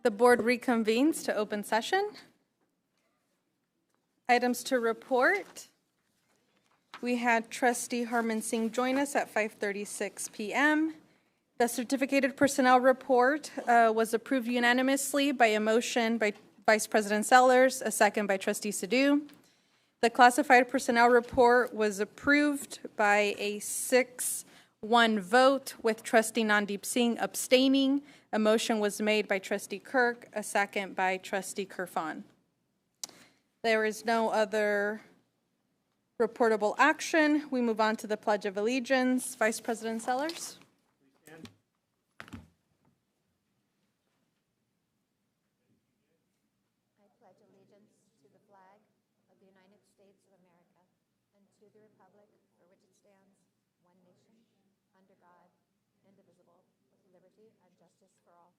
The board reconvenes to open session. Items to report. We had Trustee Harman Singh join us at 5:36 p.m. The certificated personnel report was approved unanimously by a motion by Vice President Sellers, a second by Trustee Sidhu. The classified personnel report was approved by a 6-1 vote with Trustee Nandeep Singh abstaining. A motion was made by Trustee Kirk, a second by Trustee Kirfan. There is no other reportable action. We move on to the Pledge of Allegiance. Vice President Sellers. I pledge allegiance to the flag of the United States of America and to the republic for which it stands, one nation, under God, indivisible, with liberty and justice for all.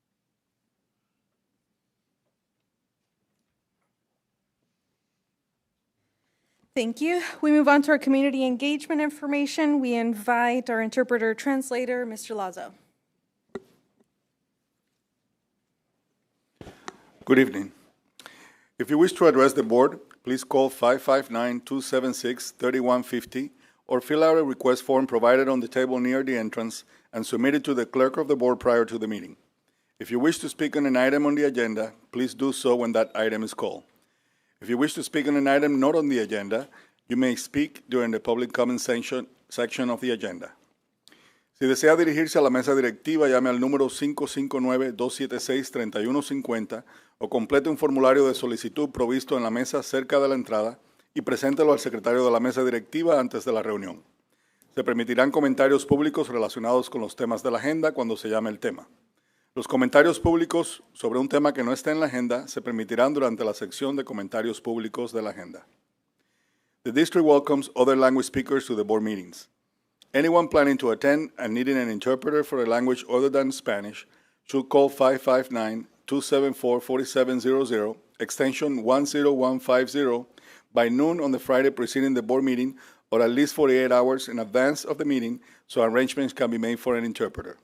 Thank you. We move on to our community engagement information. We invite our interpreter translator, Mr. Lazo. Good evening. If you wish to address the board, please call 559-276-3150 or fill out a request form provided on the table near the entrance and submit it to the clerk of the board prior to the meeting. If you wish to speak on an item on the agenda, please do so when that item is called. If you wish to speak on an item not on the agenda, you may speak during the public comment section of the agenda. Si desea dirigirse a la mesa directiva, llame al número 559-276-3150 o complete un formulario de solicitud provisto en la mesa cerca de la entrada y preséntelo al secretario de la mesa directiva antes de la reunión. Se permitirán comentarios públicos relacionados con los temas de la agenda cuando se llame el tema. Los comentarios públicos sobre un tema que no esté en la agenda se permitirán durante la sección de comentarios públicos de la agenda. The district welcomes other language speakers to the board meetings. Anyone planning to attend and needing an interpreter for a language other than Spanish should call 559-274-4700, extension 10150, by noon on the Friday preceding the board meeting or at least 48 hours in advance of the meeting so arrangements can be made for an interpreter.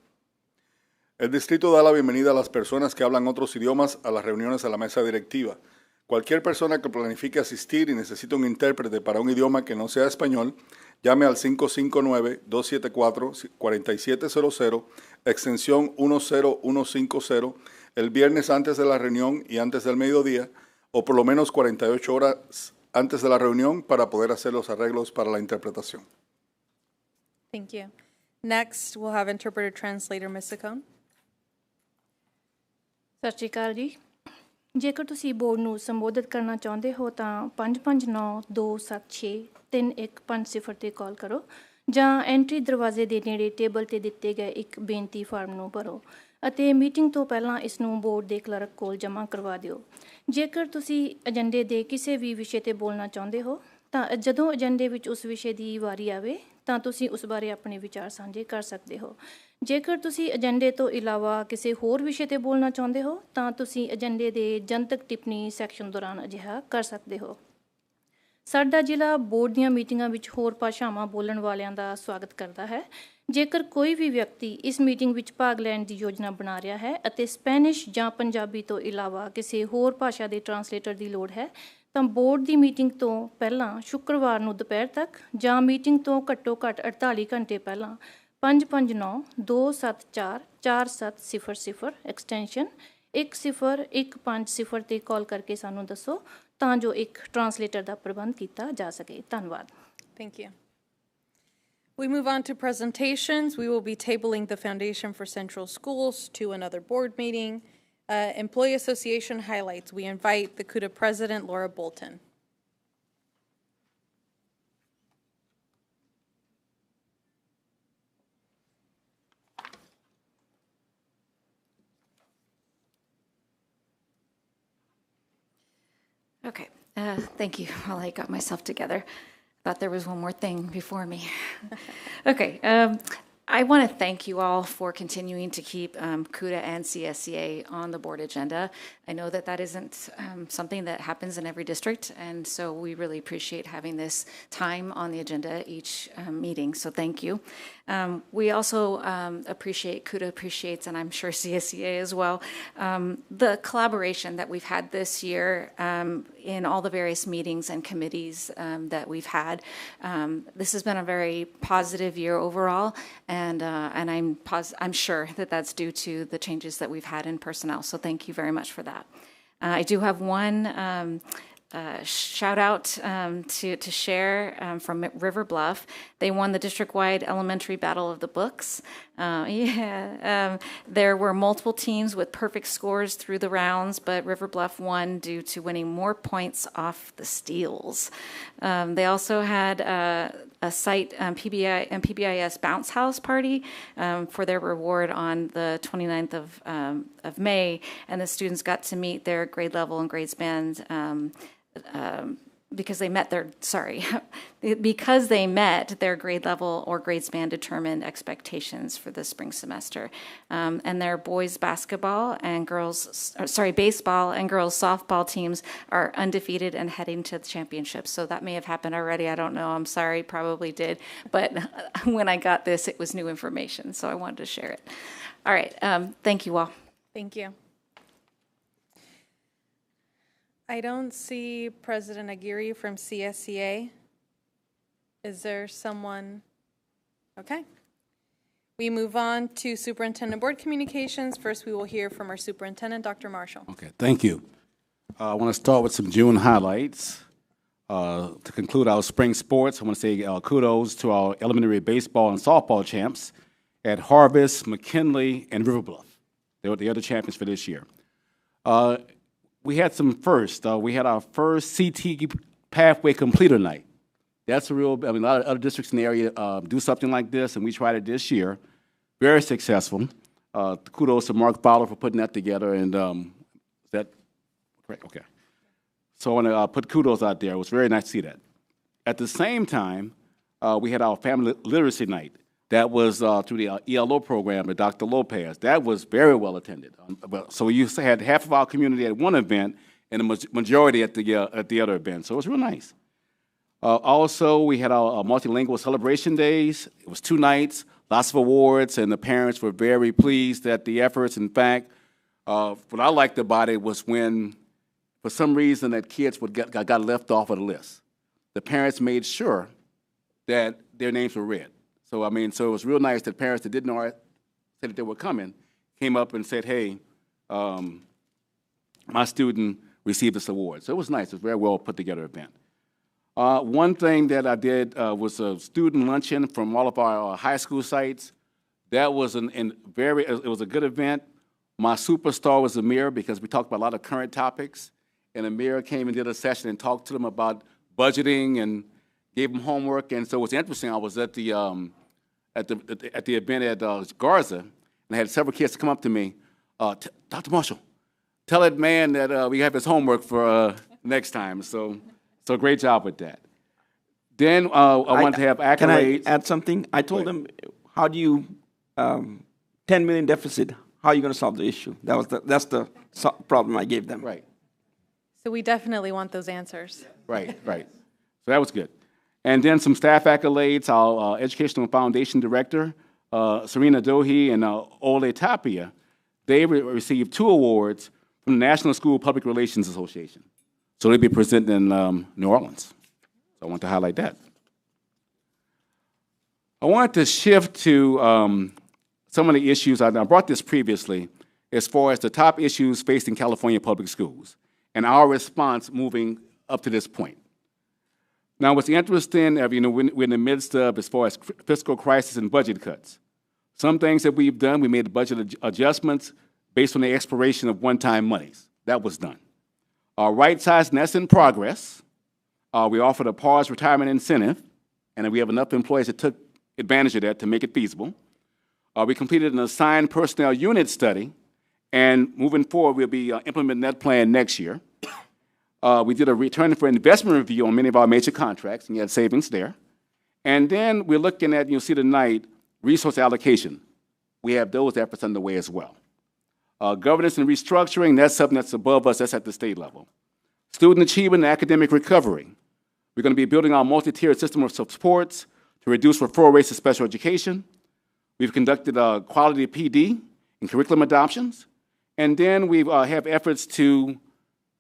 El distrito da la bienvenida a las personas que hablan otros idiomas a las reuniones de la mesa directiva. Cualquier persona que planifique asistir y necesite un intérprete para un idioma que no sea español, llame al 559-274-4700, extensión 10150, el viernes antes de la reunión y antes del mediodía, o por lo menos 48 horas antes de la reunión para poder hacer los arreglos para la interpretación. Thank you. Next, we'll have interpreter translator, Ms. Sacone. ਸਤਿ ਸ਼੍ਰੀ ਅਕਾਲ ਜੀ ਜੇਕਰ ਤੁਸੀਂ board ਨੂੰ ਸੰਬੋਧਿਤ ਕਰਨਾ ਚਾਹੁੰਦੇ ਹੋ ਤਾਂ 5592763150 'ਤੇ ਕਾਲ ਕਰੋ ਜਾਂ ਐਂਟਰੀ ਦਰਵਾਜ਼ੇ ਦੇ ਨੇੜੇ ਟੇਬਲ 'ਤੇ ਦਿੱਤੇ ਗਏ ਇੱਕ ਬੇਨਤੀ ਫਾਰਮ ਨੂੰ ਭਰੋ ਅਤੇ ਮੀਟਿੰਗ ਤੋਂ ਪਹਿਲਾਂ ਇਸ ਨੂੰ ਬੋਰਡ ਦੇ ਕਲਰਕ ਕੋਲ ਜਮ੍ਹਾਂ ਕਰਵਾ ਦਿਓ ਜੇਕਰ ਤੁਸੀਂ ਏਜੰਡੇ ਦੇ ਕਿਸੇ ਵੀ ਵਿਸ਼ੇ 'ਤੇ ਬੋਲਣਾ ਚਾਹੁੰਦੇ ਹੋ ਤਾਂ ਜਦੋਂ ਏਜੰਡੇ ਵਿੱਚ ਉਸ ਵਿਸ਼ੇ ਦੀ ਵਾਰੀ ਆਵੇ ਤਾਂ ਤੁਸੀਂ ਉਸ ਬਾਰੇ ਆਪਣੇ ਵਿਚਾਰ ਸਾਂਝੇ ਕਰ ਸਕਦੇ ਹੋ ਜੇਕਰ ਤੁਸੀਂ ਏਜੰਡੇ ਤੋਂ ਇਲਾਵਾ ਕਿਸੇ ਹੋਰ ਵਿਸ਼ੇ 'ਤੇ ਬੋਲਣਾ ਚਾਹੁੰਦੇ ਹੋ ਤਾਂ ਤੁਸੀਂ ਏਜੰਡੇ ਦੇ ਜਨਤਕ ਟਿੱਪਣੀ ਸੈਕਸ਼ਨ ਦੌਰਾਨ ਅਜਿਹਾ ਕਰ ਸਕਦੇ ਹੋ ਸਾਡਾ ਜ਼ਿਲ੍ਹਾ ਬੋਰਡ ਦੀਆਂ ਮੀਟਿੰਗਾਂ ਵਿੱਚ ਹੋਰ ਭਾਸ਼ਾਵਾਂ ਬੋਲਣ ਵਾਲਿਆਂ ਦਾ ਸਵਾਗਤ ਕਰਦਾ ਹੈ ਜੇਕਰ ਕੋਈ ਵੀ ਵਿਅਕਤੀ ਇਸ ਮੀਟਿੰਗ ਵਿੱਚ ਭਾਗ ਲੈਣ ਦੀ ਯੋਜਨਾ ਬਣਾ ਰਿਹਾ ਹੈ ਅਤੇ ਸਪੈਨਿਸ਼ ਜਾਂ ਪੰਜਾਬੀ ਤੋਂ ਇਲਾਵਾ ਕਿਸੇ ਹੋਰ ਭਾਸ਼ਾ ਦੇ ਟਰਾਂਸਲੇਟਰ ਦੀ ਲੋੜ ਹੈ ਤਾਂ ਬੋਰਡ ਦੀ ਮੀਟਿੰਗ ਤੋਂ ਪਹਿਲਾਂ ਸ਼ੁੱਕਰਵਾਰ ਨੂੰ ਦੁਪਹਿਰ ਤੱਕ ਜਾਂ ਮੀਟਿੰਗ ਤੋਂ ਘੱਟੋ ਘੱਟ 48 ਘੰਟੇ ਪਹਿਲਾਂ 5592744700 ਐਕਸਟੈਂਸ਼ਨ 10150 'ਤੇ ਕਾਲ ਕਰਕੇ ਸਾਨੂੰ ਦੱਸੋ ਤਾਂ ਜੋ ਇੱਕ ਟਰਾਂਸਲੇਟਰ ਦਾ ਪ੍ਰਬੰਧ ਕੀਤਾ ਜਾ ਸਕੇ ਧੰਨਵਾਦ Thank you. We move on to presentations. We will be tabling the Foundation for Central Schools to another board meeting. Employee Association highlights. We invite the CUDA President, Laura Bolton. Okay, thank you. Well, I got myself together. Thought there was one more thing before me. Okay, I want to thank you all for continuing to keep CUDA and CSCA on the board agenda. I know that that isn't something that happens in every district, and so we really appreciate having this time on the agenda each meeting, so thank you. We also appreciate, CUDA appreciates, and I'm sure CSCA as well, the collaboration that we've had this year in all the various meetings and committees that we've had. This has been a very positive year overall, and I'm sure that that's due to the changes that we've had in personnel, so thank you very much for that. I do have one shout out to share from River Bluff. They won the district-wide elementary battle of the books. There were multiple teams with perfect scores through the rounds, but River Bluff won due to winning more points off the steals. They also had a site PBIS bounce house party for their reward on the 29th of May, and the students got to meet their grade level and grades band because they met their grade level or grade span determined expectations for the spring semester. And their boys baseball and girls softball teams are undefeated and heading to the championships. So that may have happened already. I don't know. I'm sorry, probably did. But when I got this, it was new information. So I wanted to share it. All right. Thank you all. Thank you. I don't see President Aguirre from CSCA. Is there someone? Okay. We move on to Superintendent Board Communications. First, we will hear from our Superintendent, Dr. Marshall. Okay, thank you. I want to start with some June highlights. To conclude our spring sports, I want to say kudos to our elementary baseball and softball champs at Harvest, McKinley, and River Bluff. They were the other champions for this year. We had some first. We had our first CT pathway completer night. That's a real, I mean, a lot of other districts in the area do something like this, and we tried it this year. Very successful. Kudos to Mark Fowler for putting that together, and is that correct? Okay. So I want to put kudos out there. It was very nice to see that. At the same time, we had our family literacy night. That was through the ELO program with Dr. Lopez. That was very well attended. So we used to had half of our community at one event and the majority at the other event. So it was real nice. Also, we had our multilingual celebration days. It was 2 nights, lots of awards, and the parents were very pleased at the efforts. In fact, what I liked about it was when, for some reason, that kids got left off of the list. The parents made sure that their names were read. So, I mean, so it was real nice that parents that didn't know said that they were coming came up and said, hey, my student received this award. So it was nice. It was a very well put together event. One thing that I did was a student luncheon from all of our high school sites. That was it was a good event. My superstar was Amir because we talked about a lot of current topics. And Amir came and did a session and talked to them about budgeting and gave them homework. And so it was interesting. I was at the event at Garza, and I had several kids come up to me. Dr. Marshall, tell that man that we have his homework for next time. So great job with that. Then I wanted to have accolades. Can I add something? I told them, how do you, 10 million deficit, how are you going to solve the issue? That's the problem I gave them. Right. So we definitely want those answers. Right. So that was good. And then some staff accolades. Our Educational Foundation Director, Serena Dohe and Ole Tapia, they received 2 awards from the National School Public Relations Association. So they'll be presented in New Orleans. So I want to highlight that. I wanted to shift to some of the issues. I brought this previously as far as the top issues facing California public schools and our response moving up to this point. Now, what's interesting, we're in the midst of, as far as fiscal crisis and budget cuts. Some things that we've done, we made budget adjustments based on the expiration of one-time monies. That was done. Right size, and that's in progress. We offered a pause retirement incentive, and we have enough employees that took advantage of that to make it feasible. We completed an assigned personnel unit study, and moving forward, we'll be implementing that plan next year. We did a return for investment review on many of our major contracts, and you had savings there. And then we're looking at, you'll see tonight, resource allocation. We have those efforts underway as well. Governance and restructuring, that's something that's above us, that's at the state level. Student achievement and academic recovery. We're going to be building our multi-tiered system of supports to reduce referral rates to special education. We've conducted quality PD and curriculum adoptions. And then we have efforts to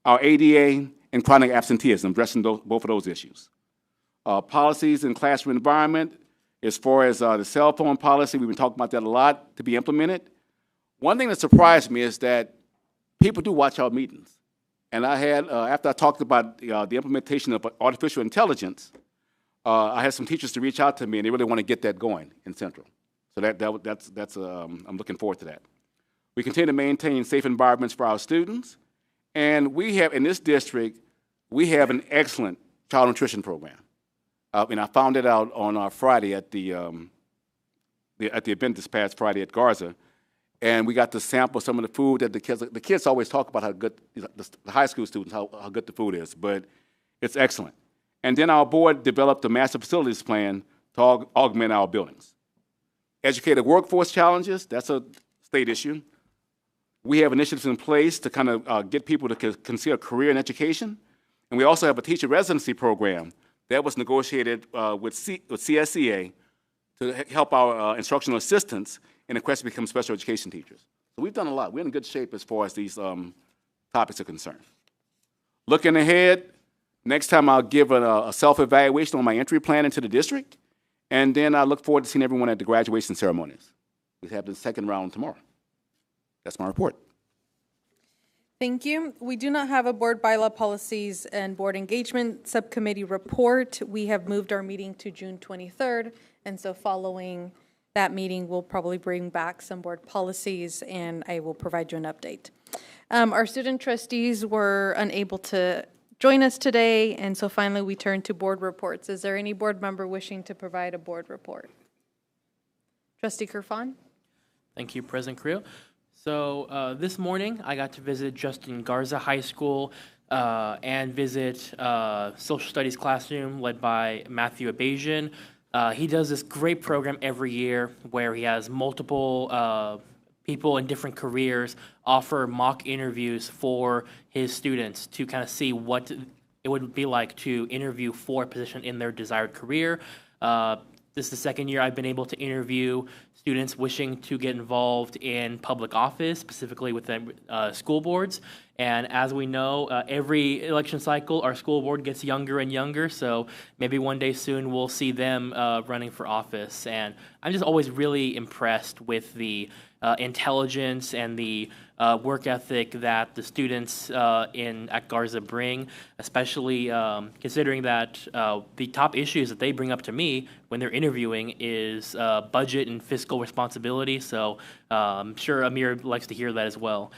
our ADA and chronic absenteeism, addressing both of those issues. Policies in classroom environment, as far as the cell phone policy, we've been talking about that a lot to be implemented. One thing that surprised me is that people do watch our meetings. And I had, after I talked about the implementation of artificial intelligence, I had some teachers to reach out to me, and they really want to get that going in Central. So that's I'm looking forward to that. We continue to maintain safe environments for our students. And we have, in this district, we have an excellent child nutrition program. And I found it out on Friday at the event this past Friday at Garza. And we got to sample some of the food that the kids always talk about how good, the high school students, how good the food is, but it's excellent. And then our board developed a master facilities plan to augment our buildings. Educated workforce challenges, that's a state issue. We have initiatives in place to kind of get people to consider a career in education. And we also have a teacher residency program that was negotiated with CSEA to help our instructional assistants in the quest to become special education teachers. So we've done a lot. We're in good shape as far as these topics are concerned. Looking ahead, next time I'll give a self-evaluation on my entry plan into the district, and then I look forward to seeing everyone at the graduation ceremonies. We have the second round tomorrow. That's my report. Thank you. We do not have a board bylaw policies and board engagement subcommittee report. We have moved our meeting to June 23rd, and so following that meeting, we'll probably bring back some board policies, and I will provide you an update. Our student trustees were unable to join us today, and so finally we turn to board reports. Is there any board member wishing to provide a board report? Trustee Kerfan? Thank you, President Creel. So this morning, I got to visit Justin Garza High School and visit social studies classroom led by Matthew Abajian. He does this great program every year where he has multiple people in different careers offer mock interviews for his students to kind of see what it would be like to interview for a position in their desired career. This is the second year I've been able to interview students wishing to get involved in public office, specifically within school boards. And as we know, every election cycle, our school board gets younger and younger, so maybe one day soon we'll see them running for office. And I'm just always really impressed with the intelligence and the work ethic that the students at Garza bring, especially considering that the top issues that they bring up to me when they're interviewing is budget and fiscal responsibility. So I'm sure Amir likes to hear that as well.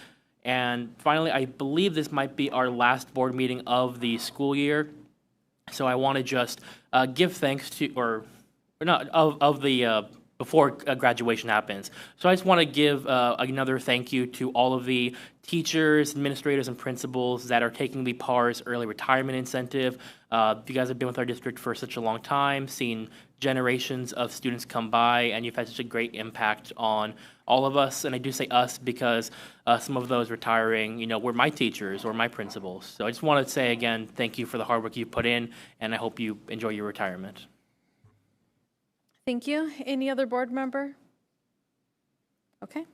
And finally, I believe this might be our last board meeting of the school year. So I want to just give thanks to, or not, of the before graduation happens. So I just want to give another thank you to all of the teachers, administrators, and principals that are taking the PARS early retirement incentive. You guys have been with our district for such a long time, seen generations of students come by, and you've had such a great impact on all of us. And I do say us because some of those retiring, were my teachers or my principals. So I just want to say again, thank you for the hard work you put in, and I hope you enjoy your retirement. Thank you. Any other board member? Okay.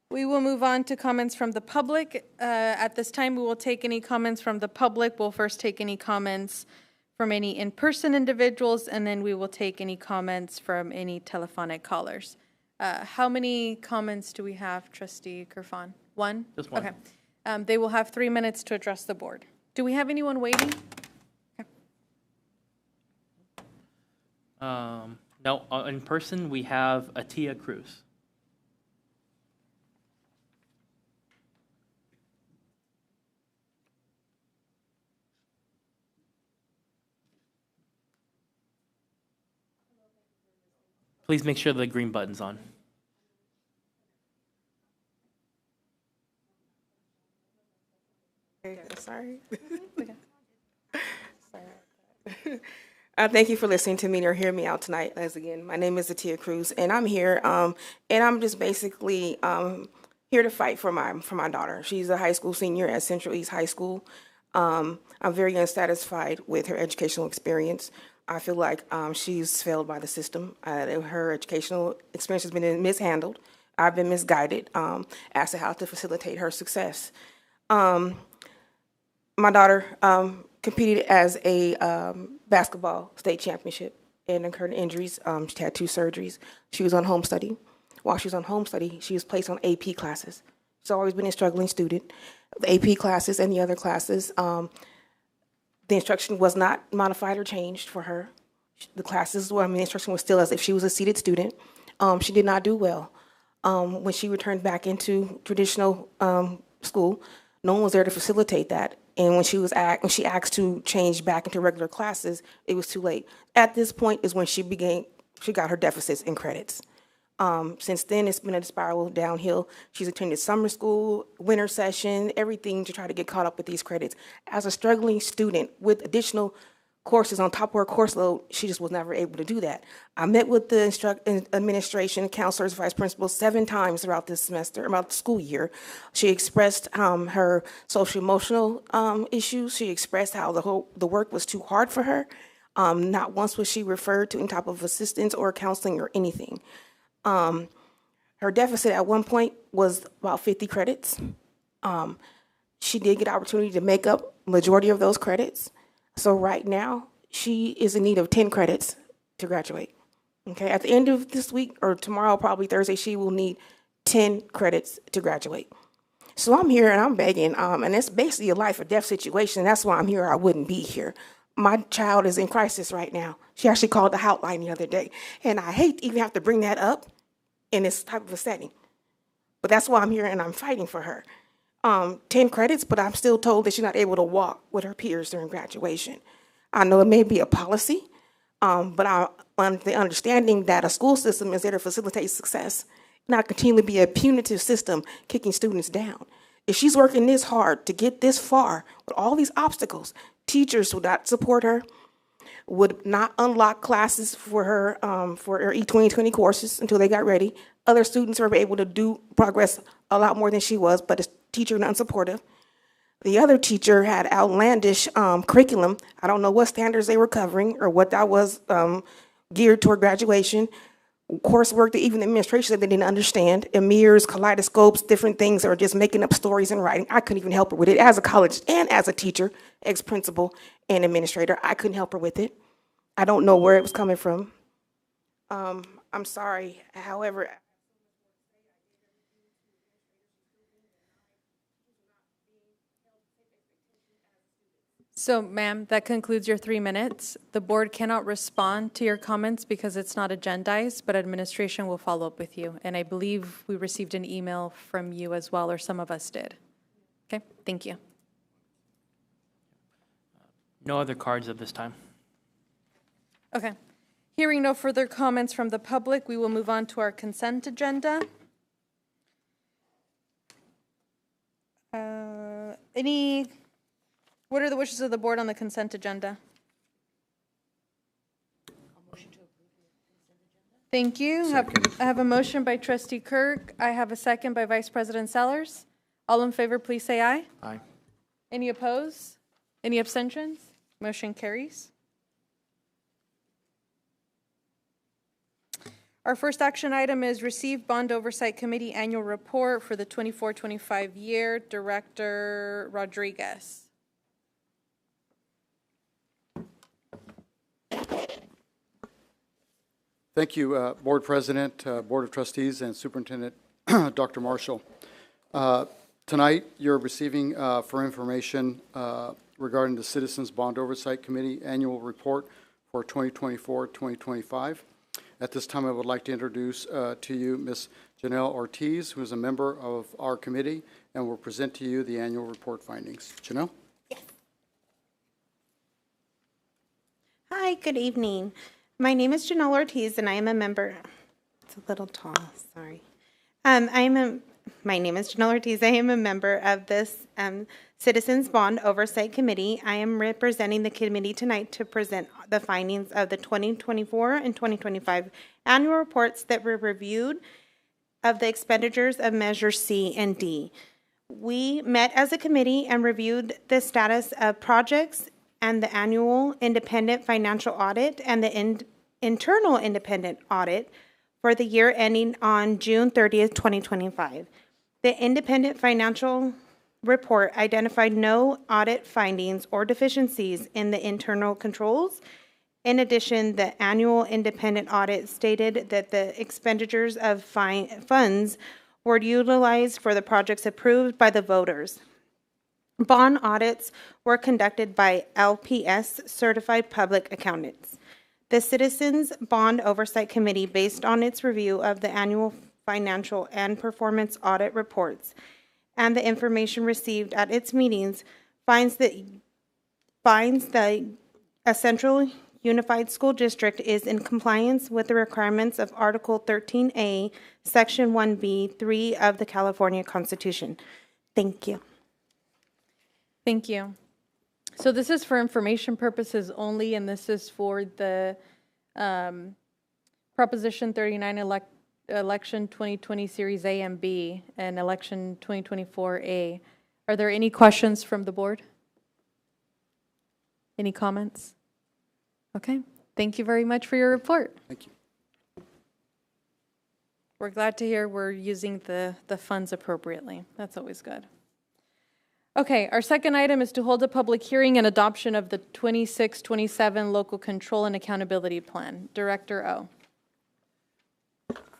We will move on to comments from the public. At this time, we will take any comments from the public. We'll first take any comments from any in-person individuals, and then we will take any comments from any telephonic callers. How many comments do we have, Trustee Kerfan? One? Just one. Okay. They will have 3 minutes to address the board. Do we have anyone waiting? Okay. No, in person, we have Atia Cruz. Please make sure the green button's on. Sorry. Thank you for listening to me or hearing me out tonight. As again, my name is Atia Cruz, and I'm here, and I'm just basically here to fight for my daughter. She's a high school senior at Central East High School. I'm very unsatisfied with her educational experience. I feel like she's failed by the system. Her educational experience has been mishandled. I've been misguided as to how to facilitate her success. My daughter competed as a basketball state championship and incurred injuries. She had 2 surgeries. She was on home study. While she was on home study, she was placed on AP classes. She's always been a struggling student. The AP classes and the other classes, the instruction was not modified or changed for her. The classes, the instruction was still as if she was a seated student. She did not do well. When she returned back into traditional school, no one was there to facilitate that. And when she asked to change back into regular classes, it was too late. At this point is when she got her deficits in credits. Since then, it's been a spiral downhill. She's attended summer school, winter session, everything to try to get caught up with these credits. As a struggling student with additional courses on top of her course load, she just was never able to do that. I met with the administration, counselors, vice principals 7 times throughout this semester, about the school year. She expressed her social emotional issues. She expressed how the work was too hard for her. Not once was she referred to any type of assistance or counseling or anything. Her deficit at one point was about 50 credits. She did get opportunity to make up majority of those credits. So right now, she is in need of 10 credits to graduate. Okay, at the end of this week or tomorrow, probably Thursday, she will need 10 credits to graduate. So I'm here and I'm begging, and it's basically a life or death situation. That's why I'm here. I wouldn't be here. My child is in crisis right now. She actually called the hotline the other day, and I hate to even have to bring that up in this type of a setting. But that's why I'm here and I'm fighting for her. 10 credits, but I'm still told that she's not able to walk with her peers during graduation. I know it may be a policy, but on the understanding that a school system is there to facilitate success, not continually be a punitive system kicking students down. If she's working this hard to get this far with all these obstacles, teachers would not support her, would not unlock classes for her E2020 courses until they got ready. Other students were able to do progress a lot more than she was, but the teacher was unsupportive. The other teacher had outlandish curriculum. I don't know what standards they were covering or what that was geared toward graduation. Coursework that even the administration said they didn't understand. Mirrors, kaleidoscopes, different things that were just making up stories and writing. I couldn't even help her with it. As a college and as a teacher, ex-principal and administrator, I couldn't help her with it. I don't know where it was coming from. I'm sorry. However, So, ma'am, that concludes your 3 minutes. The board cannot respond to your comments because it's not agendized, but administration will follow up with you. And I believe we received an email from you as well, or some of us did. Okay, thank you. No other cards at this time. Okay. Hearing no further comments from the public, we will move on to our consent agenda. What are the wishes of the board on the consent agenda? Thank you. I have a motion by Trustee Kirk. I have a second by Vice President Sellers. All in favor, please say aye. Aye. Any opposed? Any abstentions? Motion carries. Our first action item is receive Bond Oversight Committee Annual Report for the 24-25 year. Director Rodriguez. Thank you, Board President, Board of Trustees, and Superintendent Dr. Marshall. Tonight, you're receiving for information regarding the Citizens Bond Oversight Committee Annual Report for 2024-2025. At this time, I would like to introduce to you Ms. Janelle Ortiz, who is a member of our committee, and will present to you the annual report findings. Janelle? Yes. Hi, good evening. My name is Janelle Ortiz, and I am a member. It's a little tall, sorry. My name is Janelle Ortiz. I am a member of this Citizens Bond Oversight Committee. I am representing the committee tonight to present the findings of the 2024 and 2025 annual reports that were reviewed of the expenditures of Measure C and D. We met as a committee and reviewed the status of projects and the annual independent financial audit and the internal independent audit for the year ending on June 30th, 2025. The independent financial report identified no audit findings or deficiencies in the internal controls. In addition, the annual independent audit stated that the expenditures of funds were utilized for the projects approved by the voters. Bond audits were conducted by LPS certified public accountants. The Citizens Bond Oversight Committee, based on its review of the annual financial and performance audit reports and the information received at its meetings, finds that a central unified school district is in compliance with the requirements of Article 13A, Section 1B, 3 of the California Constitution. Thank you. Thank you. So this is for information purposes only, and this is for the Proposition 39 Election 2020 Series A and B and Election 2024A. Are there any questions from the board? Any comments? Okay. Thank you very much for your report. Thank you. We're glad to hear we're using the funds appropriately. That's always good. Okay, our second item is to hold a public hearing and adoption of the 26-27 Local Control and Accountability Plan. Director O.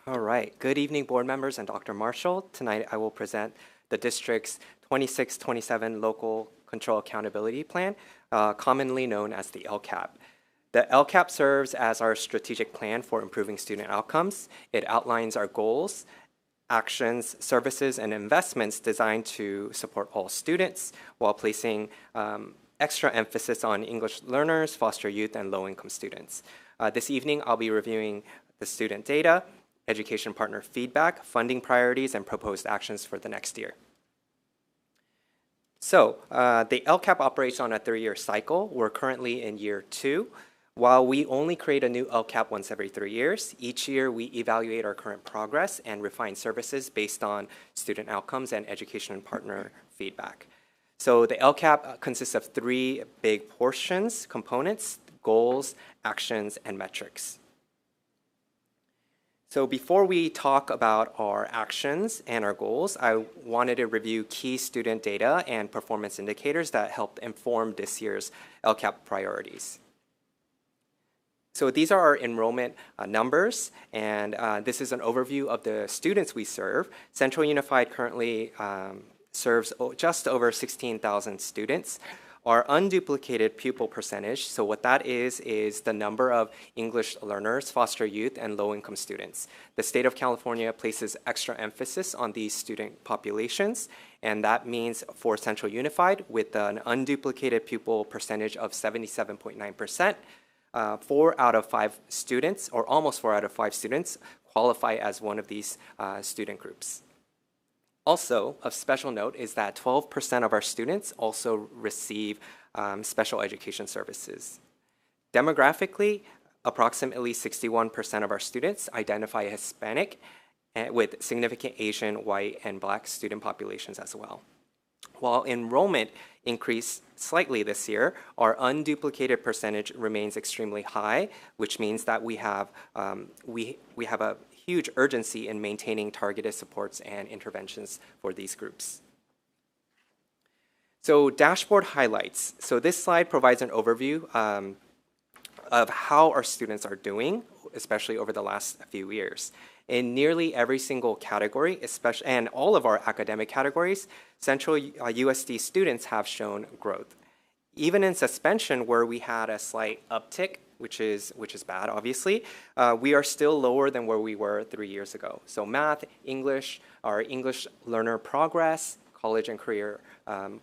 All right. Good evening, board members and Dr. Marshall. Tonight I will present the district's 26-27 Local Control Accountability Plan, commonly known as the LCAP. The LCAP serves as our strategic plan for improving student outcomes. It outlines our goals, actions, services, and investments designed to support all students while placing extra emphasis on English learners, foster youth, and low-income students. This evening, I'll be reviewing the student data, education partner feedback, funding priorities, and proposed actions for the next year. So the LCAP operates on a 3-year cycle. We're currently in year 2. While we only create a new LCAP once every 3 years, each year we evaluate our current progress and refine services based on student outcomes and education partner feedback. So the LCAP consists of 3 big portions, components: goals, actions, and metrics. So before we talk about our actions and our goals, I wanted to review key student data and performance indicators that helped inform this year's LCAP priorities. So these are our enrollment numbers, and this is an overview of the students we serve. Central Unified currently serves just over 16,000 students. Our unduplicated pupil percentage, so what that is the number of English learners, foster youth, and low-income students. The state of California places extra emphasis on these student populations, and that means for Central Unified, with an unduplicated pupil percentage of 77.9%, 4 out of 5 students, or almost 4 out of 5 students, qualify as one of these student groups. Also, of special note is that 12% of our students also receive special education services. Demographically, approximately 61% of our students identify as Hispanic, with significant Asian, white, and Black student populations as well. While enrollment increased slightly this year, our unduplicated percentage remains extremely high, which means that we have a huge urgency in maintaining targeted supports and interventions for these groups. So dashboard highlights. So this slide provides an overview of how our students are doing, especially over the last few years. In nearly every single category, especially, and all of our academic categories, Central USD students have shown growth. Even in suspension, where we had a slight uptick, which is bad, obviously, we are still lower than where we were 3 years ago. So math, English, our English learner progress, college and career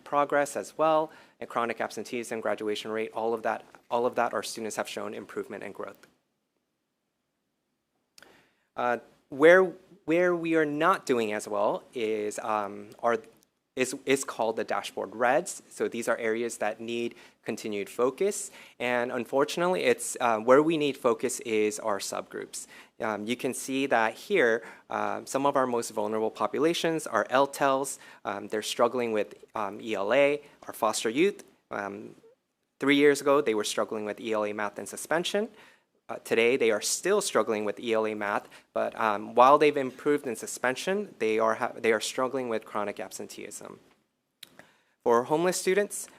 progress as well, and chronic absenteeism, graduation rate, all of that, our students have shown improvement and growth. Where we are not doing as well is called the dashboard reds. So these are areas that need continued focus, and unfortunately, it's where we need focus is our subgroups. You can see that here, some of our most vulnerable populations are LTELs. They're struggling with ELA, our foster youth. 3 years ago, they were struggling with ELA math and suspension. Today, they are still struggling with ELA math, but while they've improved in suspension, they are struggling with chronic absenteeism. For homeless students,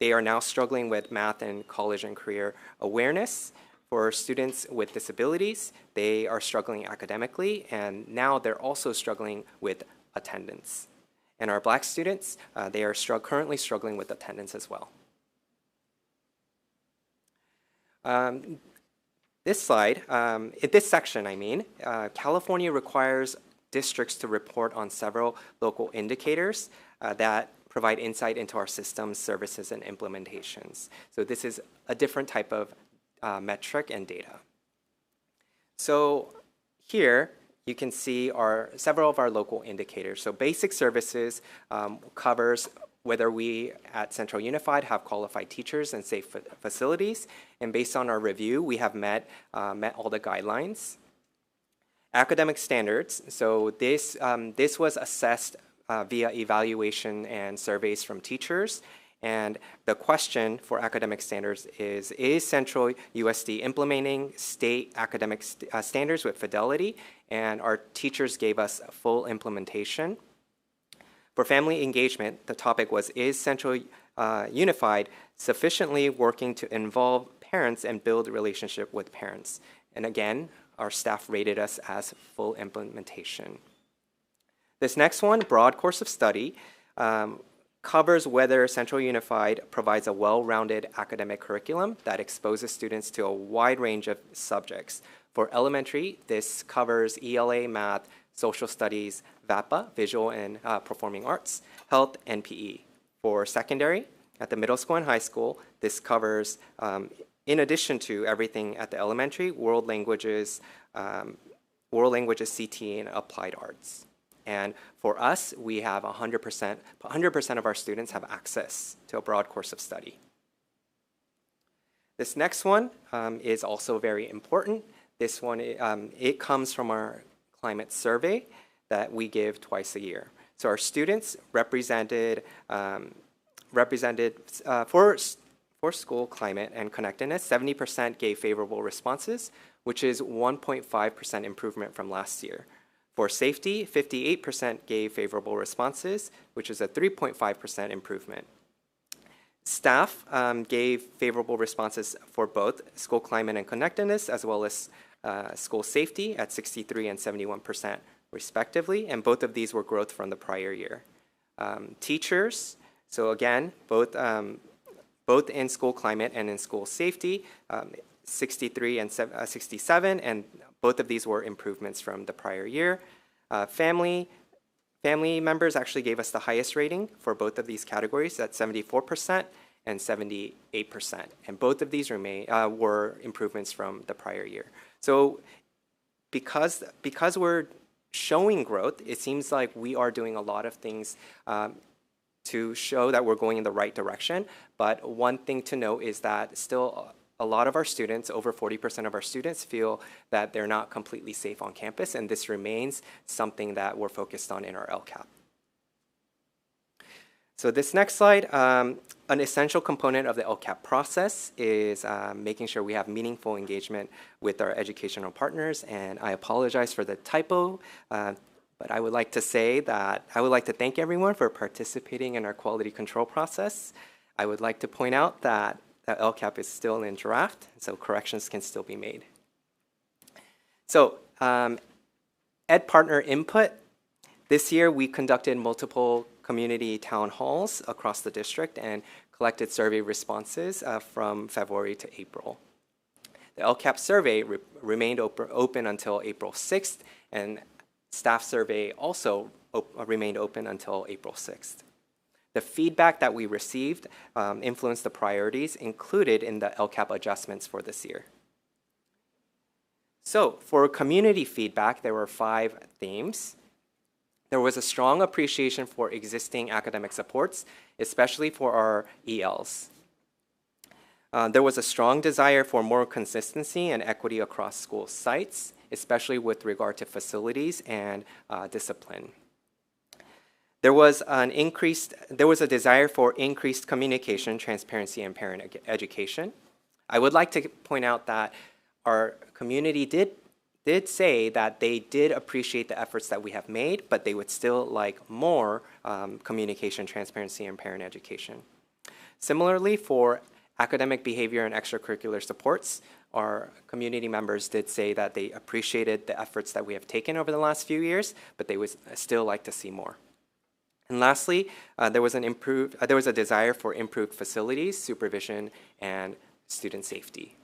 they are now struggling with math and college and career awareness. For students with disabilities, they are struggling academically, and now they're also struggling with attendance. And our Black students, they are currently struggling with attendance as well. This slide, this section, California requires districts to report on several local indicators that provide insight into our systems, services, and implementations. So this is a different type of metric and data. So here you can see several of our local indicators. So basic services covers whether we at Central Unified have qualified teachers and safe facilities, and based on our review, we have met all the guidelines. Academic standards, so this was assessed via evaluation and surveys from teachers, and the question for academic standards is Central USD implementing state academic standards with fidelity? And our teachers gave us full implementation. For family engagement, the topic was, is Central Unified sufficiently working to involve parents and build a relationship with parents? And again, our staff rated us as full implementation. This next one, broad course of study, covers whether Central Unified provides a well-rounded academic curriculum that exposes students to a wide range of subjects. For elementary, this covers ELA, math, social studies, VAPA, visual and performing arts, health, and PE. For secondary, at the middle school and high school, this covers, in addition to everything at the elementary, world languages, CT, and applied arts. And for us, we have 100% of our students have access to a broad course of study. This next one is also very important. This one, it comes from our climate survey that we give twice a year. So our students represented for school climate and connectedness, 70% gave favorable responses, which is 1.5% improvement from last year. For safety, 58% gave favorable responses, which is a 3.5% improvement. Staff gave favorable responses for both school climate and connectedness, as well as school safety at 63% and 71% respectively, and both of these were growth from the prior year. Teachers, so again, both in school climate and in school safety, 63 and 67, and both of these were improvements from the prior year. Family members actually gave us the highest rating for both of these categories at 74% and 78%, and both of these were improvements from the prior year. So because we're showing growth, it seems like we are doing a lot of things to show that we're going in the right direction. But one thing to note is that still a lot of our students, over 40% of our students, feel that they're not completely safe on campus, and this remains something that we're focused on in our LCAP. So this next slide, an essential component of the LCAP process is making sure we have meaningful engagement with our educational partners, and I apologize for the typo, but I would like to say that I would like to thank everyone for participating in our quality control process. I would like to point out that the LCAP is still in draft, so corrections can still be made. So, Ed partner input. This year, we conducted multiple community town halls across the district and collected survey responses from February to April. The LCAP survey remained open until April 6th, and staff survey also remained open until April 6th. The feedback that we received influenced the priorities included in the LCAP adjustments for this year. So for community feedback, there were 5 themes. There was a strong appreciation for existing academic supports, especially for our ELs. There was a strong desire for more consistency and equity across school sites, especially with regard to facilities and discipline. There was a desire for increased communication, transparency, and parent education. I would like to point out that our community did say that they did appreciate the efforts that we have made, but they would still like more communication, transparency, and parent education. Similarly, for academic behavior and extracurricular supports, our community members did say that they appreciated the efforts that we have taken over the last few years, but they would still like to see more. And lastly, there was a desire for improved facilities, supervision, and student safety.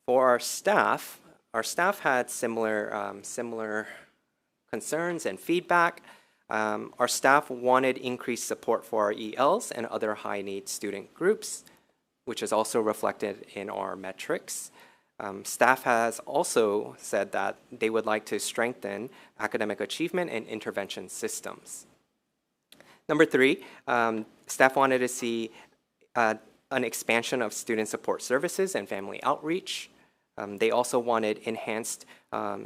For our staff had similar concerns and feedback. Our staff wanted increased support for our ELs and other high-need student groups, which is also reflected in our metrics. Staff has also said that they would like to strengthen academic achievement and intervention systems. Number 3, staff wanted to see an expansion of student support services and family outreach. They also wanted enhanced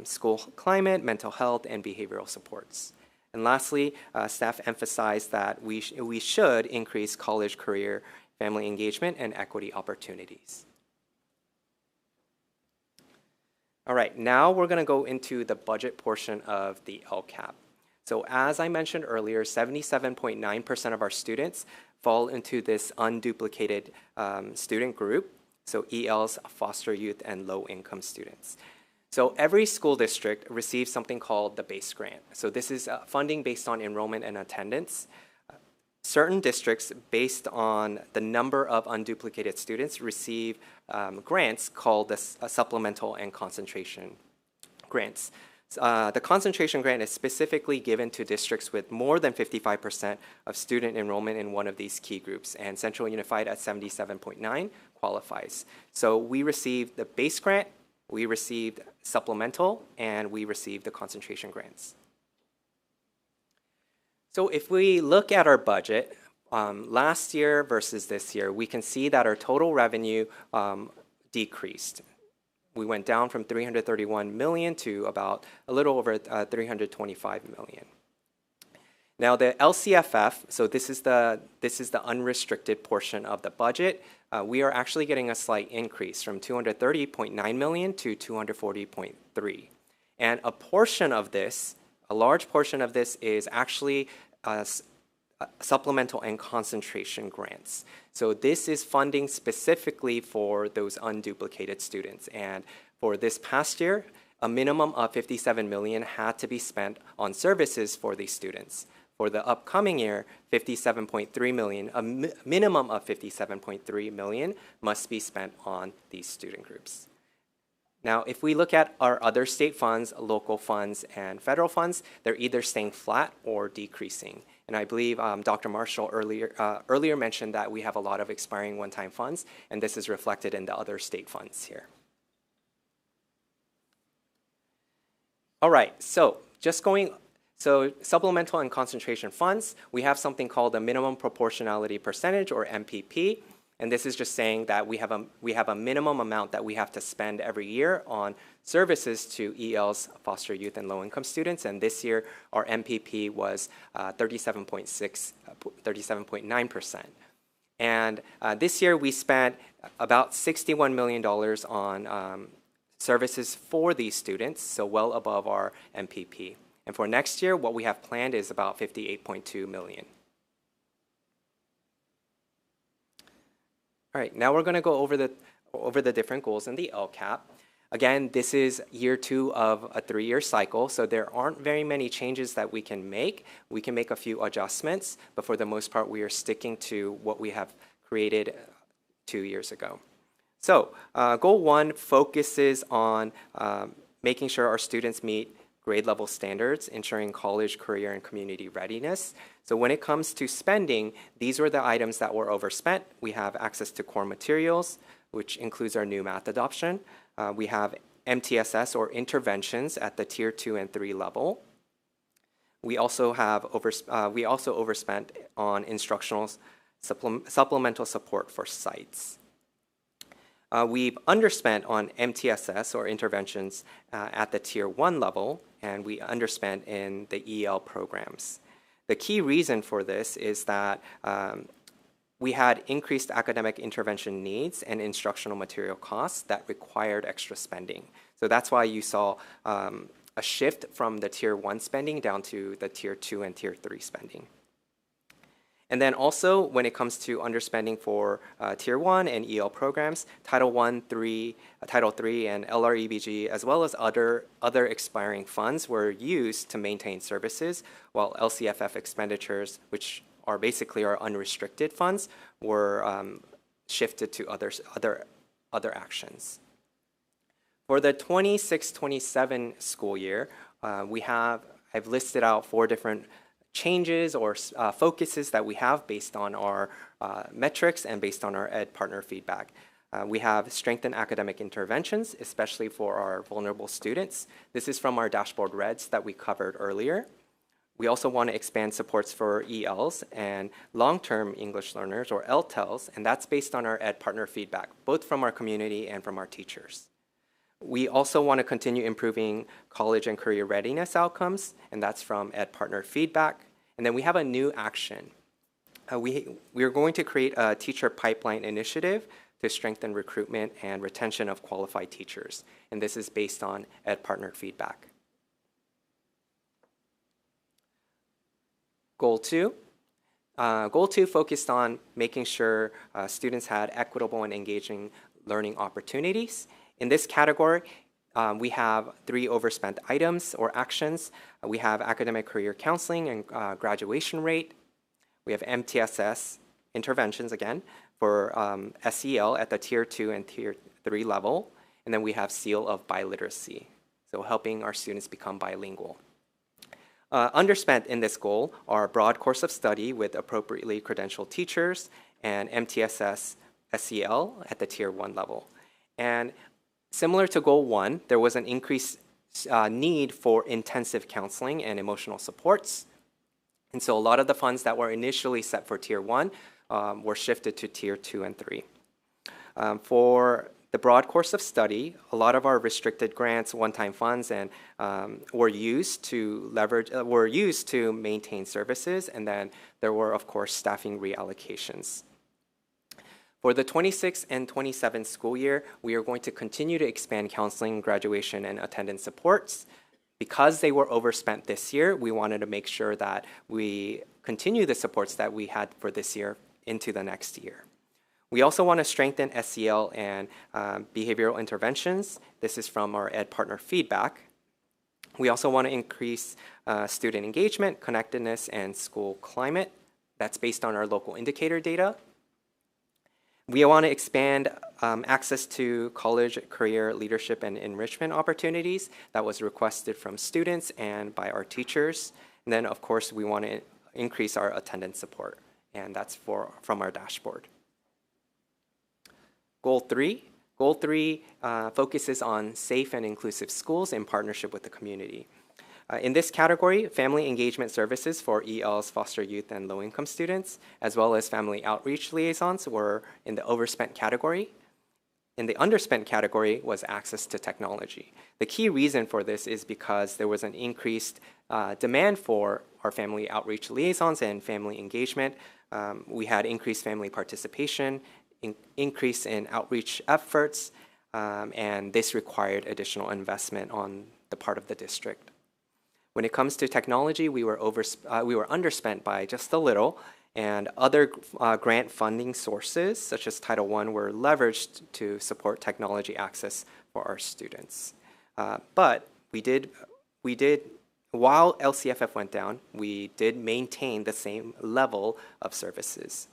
school climate, mental health, and behavioral supports. And lastly, staff emphasized that we should increase college, career, family engagement, and equity opportunities. All right, now we're going to go into the budget portion of the LCAP. So as I mentioned earlier, 77.9% of our students fall into this unduplicated student group. so ELs, foster youth, and low-income students. So every school district receives something called the base grant. So this is funding based on enrollment and attendance. Certain districts, based on the number of unduplicated students, receive grants called the supplemental and concentration grants. The concentration grant is specifically given to districts with more than 55% of student enrollment in one of these key groups, and Central Unified at 77.9 qualifies. So we received the base grant, we received supplemental, and we received the concentration grants. So if we look at our budget, last year versus this year, we can see that our total revenue decreased. We went down from 331 million to about a little over 325 million. Now the LCFF, so this is the unrestricted portion of the budget. We are actually getting a slight increase from 230.9 million to 240.3. And a portion of this, a large portion of this, is actually supplemental and concentration grants. So this is funding specifically for those unduplicated students. And for this past year, a minimum of 57 million had to be spent on services for these students. For the upcoming year, 57.3 million, a minimum of 57.3 million must be spent on these student groups. Now, if we look at our other state funds, local funds, and federal funds, they're either staying flat or decreasing. And I believe Dr. Marshall earlier mentioned that we have a lot of expiring one-time funds, and this is reflected in the other state funds here. All right, so supplemental and concentration funds, we have something called the minimum proportionality percentage, or MPP. And this is just saying that we have a minimum amount that we have to spend every year on services to ELs, foster youth, and low-income students. And this year, our MPP was 37.9%. And this year, we spent about $61 million on services for these students, so well above our MPP. And for next year, what we have planned is about 58.2 million. All right, now we're going to go over the different goals in the LCAP. Again, this is year 2 of a 3-year cycle, so there aren't very many changes that we can make. We can make a few adjustments, but for the most part, we are sticking to what we have created 2 years ago. So, goal 1 focuses on making sure our students meet grade level standards, ensuring college, career, and community readiness. So when it comes to spending, these were the items that were overspent. We have access to core materials, which includes our new math adoption. We have MTSS, or interventions, at the tier 2 and 3 level. We also overspent on instructional supplemental support for sites. We've underspent on MTSS, or interventions, at the tier 1 level, and we underspent in the EL programs. The key reason for this is that we had increased academic intervention needs and instructional material costs that required extra spending. So that's why you saw a shift from the tier 1 spending down to the tier 2 and tier 3 spending. And then also, when it comes to underspending for Tier 1 and EL programs, Title I, Title III, and LREBG, as well as other expiring funds, were used to maintain services, while LCFF expenditures, which are basically our unrestricted funds, were shifted to other actions. For the 26-27 school year, I've listed out 4 different changes or focuses that we have based on our metrics and based on our ed partner feedback. We have strengthened academic interventions, especially for our vulnerable students. This is from our dashboard reds that we covered earlier. We also want to expand supports for ELs and long-term English learners, or LTELs, and that's based on our ed partner feedback, both from our community and from our teachers. We also want to continue improving college and career readiness outcomes, and that's from ed partner feedback. And then we have a new action. We are going to create a teacher pipeline initiative to strengthen recruitment and retention of qualified teachers. And this is based on ed partner feedback. Goal 2. Goal 2 focused on making sure students had equitable and engaging learning opportunities. In this category, we have 3 overspent items or actions. We have academic career counseling and graduation rate. We have MTSS interventions again for SEL at the Tier 2 and Tier 3 level. And then we have seal of biliteracy, so helping our students become bilingual. Underspent in this goal are broad course of study with appropriately credentialed teachers and MTSS SEL at the Tier 1 level. And similar to Goal 1, there was an increased need for intensive counseling and emotional supports. And so a lot of the funds that were initially set for Tier 1 were shifted to Tier 2 and 3. For the broad course of study, a lot of our restricted grants, one-time funds, and were used to maintain services, and then there were, of course, staffing reallocations. For the 26 and 27 school year, we are going to continue to expand counseling, graduation, and attendance supports. Because they were overspent this year, we wanted to make sure that we continue the supports that we had for this year into the next year. We also want to strengthen SEL and behavioral interventions. This is from our Ed Partner feedback. We also want to increase student engagement, connectedness, and school climate. That's based on our local indicator data. We want to expand access to college, career, leadership, and enrichment opportunities. That was requested from students and by our teachers. And then, of course, we want to increase our attendance support, and that's from our dashboard. Goal 3. Goal 3 focuses on safe and inclusive schools in partnership with the community. In this category, family engagement services for ELs, foster youth, and low-income students, as well as family outreach liaisons, were in the overspent category. In the underspent category was access to technology. The key reason for this is because there was an increased demand for our family outreach liaisons and family engagement. We had increased family participation, increase in outreach efforts, and this required additional investment on the part of the district. When it comes to technology, we were underspent by just a little, and other grant funding sources, such as Title I, were leveraged to support technology access for our students. But we did, while LCFF went down, we did maintain the same level of services.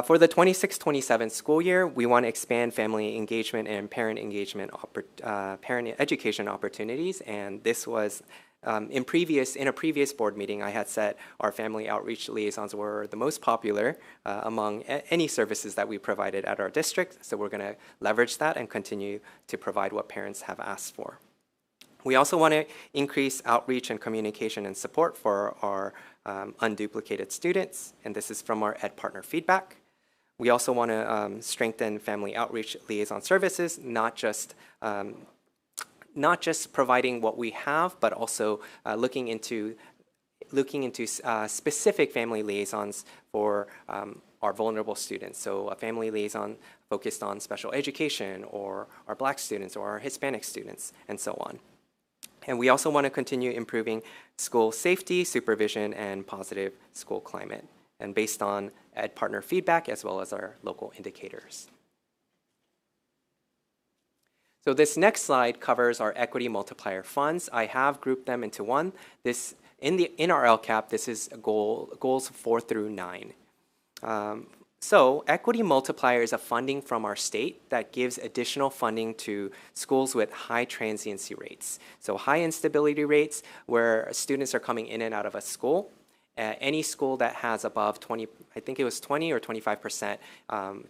For the 26-27 school year, we want to expand family engagement and parent engagement, parent education opportunities, and this was in a previous board meeting. I had said our family outreach liaisons were the most popular among any services that we provided at our district, so we're going to leverage that and continue to provide what parents have asked for. We also want to increase outreach and communication and support for our unduplicated students, and this is from our Ed Partner feedback. We also want to strengthen family outreach liaison services, not just providing what we have, but also looking into specific family liaisons for our vulnerable students. So a family liaison focused on special education, or our Black students, or our Hispanic students, and so on. And we also want to continue improving school safety, supervision, and positive school climate, and based on Ed Partner feedback as well as our local indicators. So this next slide covers our equity multiplier funds. I have grouped them into one. In our LCAP, this is goals 4 through 9. So equity multiplier is a funding from our state that gives additional funding to schools with high transiency rates. So high instability rates where students are coming in and out of a school. Any school that has above 20, I think it was 20 or 25%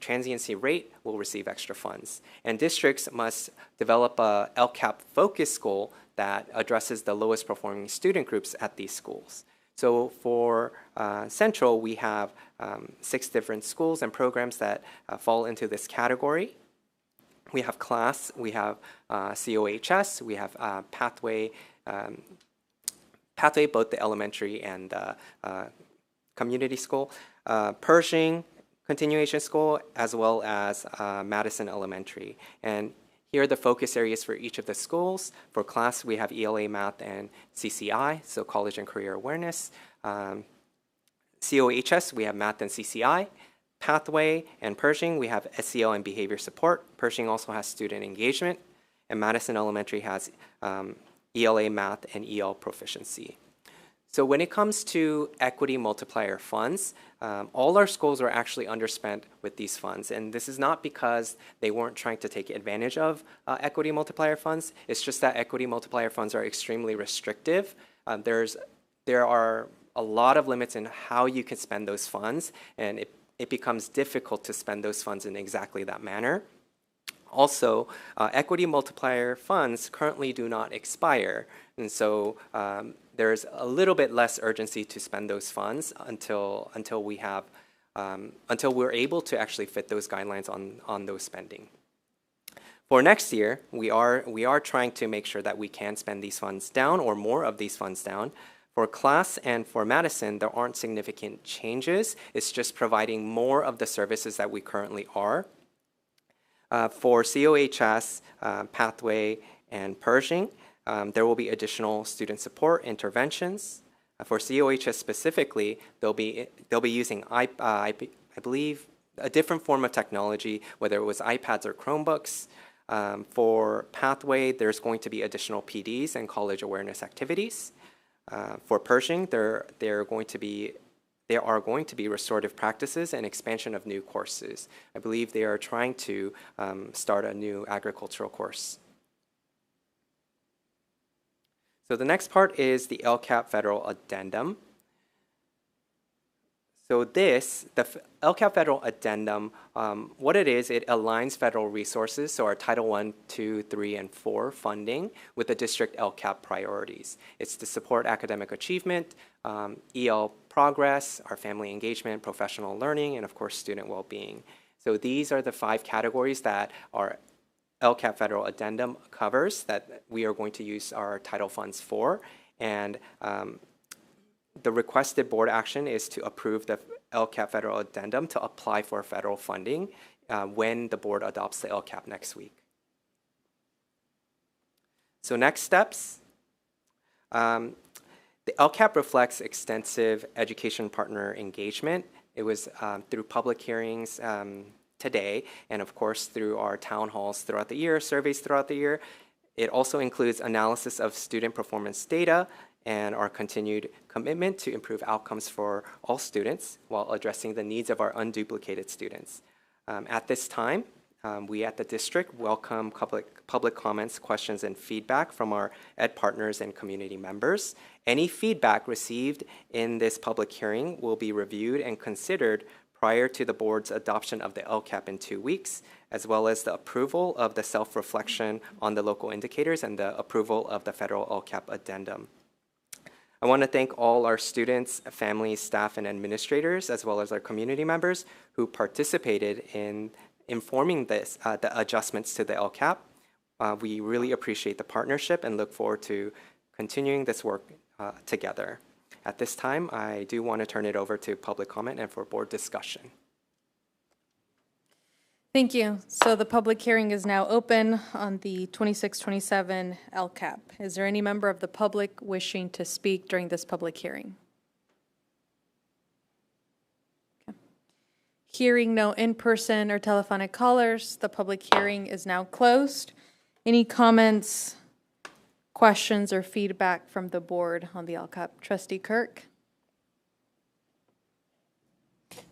transiency rate will receive extra funds. And districts must develop a LCAP focus goal that addresses the lowest performing student groups at these schools. So for Central, we have 6 different schools and programs that fall into this category. We have CLASS, we have COHS, we have Pathway, both the elementary and community school, Pershing continuation school, as well as Madison Elementary. And here are the focus areas for each of the schools. For CLASS, we have ELA, Math, and CCI, so College and Career Awareness. COHS, we have Math and CCI. Pathway and Pershing, we have SEL and behavior support. Pershing also has student engagement, and Madison Elementary has ELA math and EL proficiency. So when it comes to equity multiplier funds, all our schools are actually underspent with these funds. And this is not because they weren't trying to take advantage of equity multiplier funds. It's just that equity multiplier funds are extremely restrictive. There are a lot of limits in how you can spend those funds, and it becomes difficult to spend those funds in exactly that manner. Also, equity multiplier funds currently do not expire, and so there's a little bit less urgency to spend those funds until we're able to actually fit those guidelines on those spending. For next year, we are trying to make sure that we can spend these funds down or more of these funds down. For class and for Madison, there aren't significant changes. It's just providing more of the services that we currently are. For COHS, Pathway, and Pershing, there will be additional student support interventions. For COHS specifically, they'll be using, I believe, a different form of technology, whether it was iPads or Chromebooks. For Pathway, there's going to be additional PDs and college awareness activities. For Pershing, there are going to be restorative practices and expansion of new courses. I believe they are trying to start a new agricultural course. So the next part is the LCAP federal addendum. So the LCAP federal addendum, what it is, it aligns federal resources, so our Title I, II, III, and IV funding with the district LCAP priorities. It's to support academic achievement, EL progress, our family engagement, professional learning, and of course, student well-being. So these are the 5 categories that our LCAP federal addendum covers that we are going to use our title funds for. And the requested board action is to approve the LCAP federal addendum to apply for federal funding when the board adopts the LCAP next week. So next steps. The LCAP reflects extensive education partner engagement. It was through public hearings today, and of course through our town halls throughout the year, surveys throughout the year. It also includes analysis of student performance data and our continued commitment to improve outcomes for all students while addressing the needs of our unduplicated students. At this time, we at the district welcome public comments, questions, and feedback from our ed partners and community members. Any feedback received in this public hearing will be reviewed and considered prior to the board's adoption of the LCAP in 2 weeks, as well as the approval of the self-reflection on the local indicators and the approval of the federal LCAP addendum. I want to thank all our students, families, staff, and administrators, as well as our community members who participated in informing the adjustments to the LCAP. We really appreciate the partnership and look forward to continuing this work together. At this time, I do want to turn it over to public comment and for board discussion. Thank you. So the public hearing is now open on the 26-27 LCAP. Is there any member of the public wishing to speak during this public hearing? Okay. Hearing no in-person or telephonic callers, the public hearing is now closed. Any comments, questions, or feedback from the board on the LCAP? Trustee Kirk?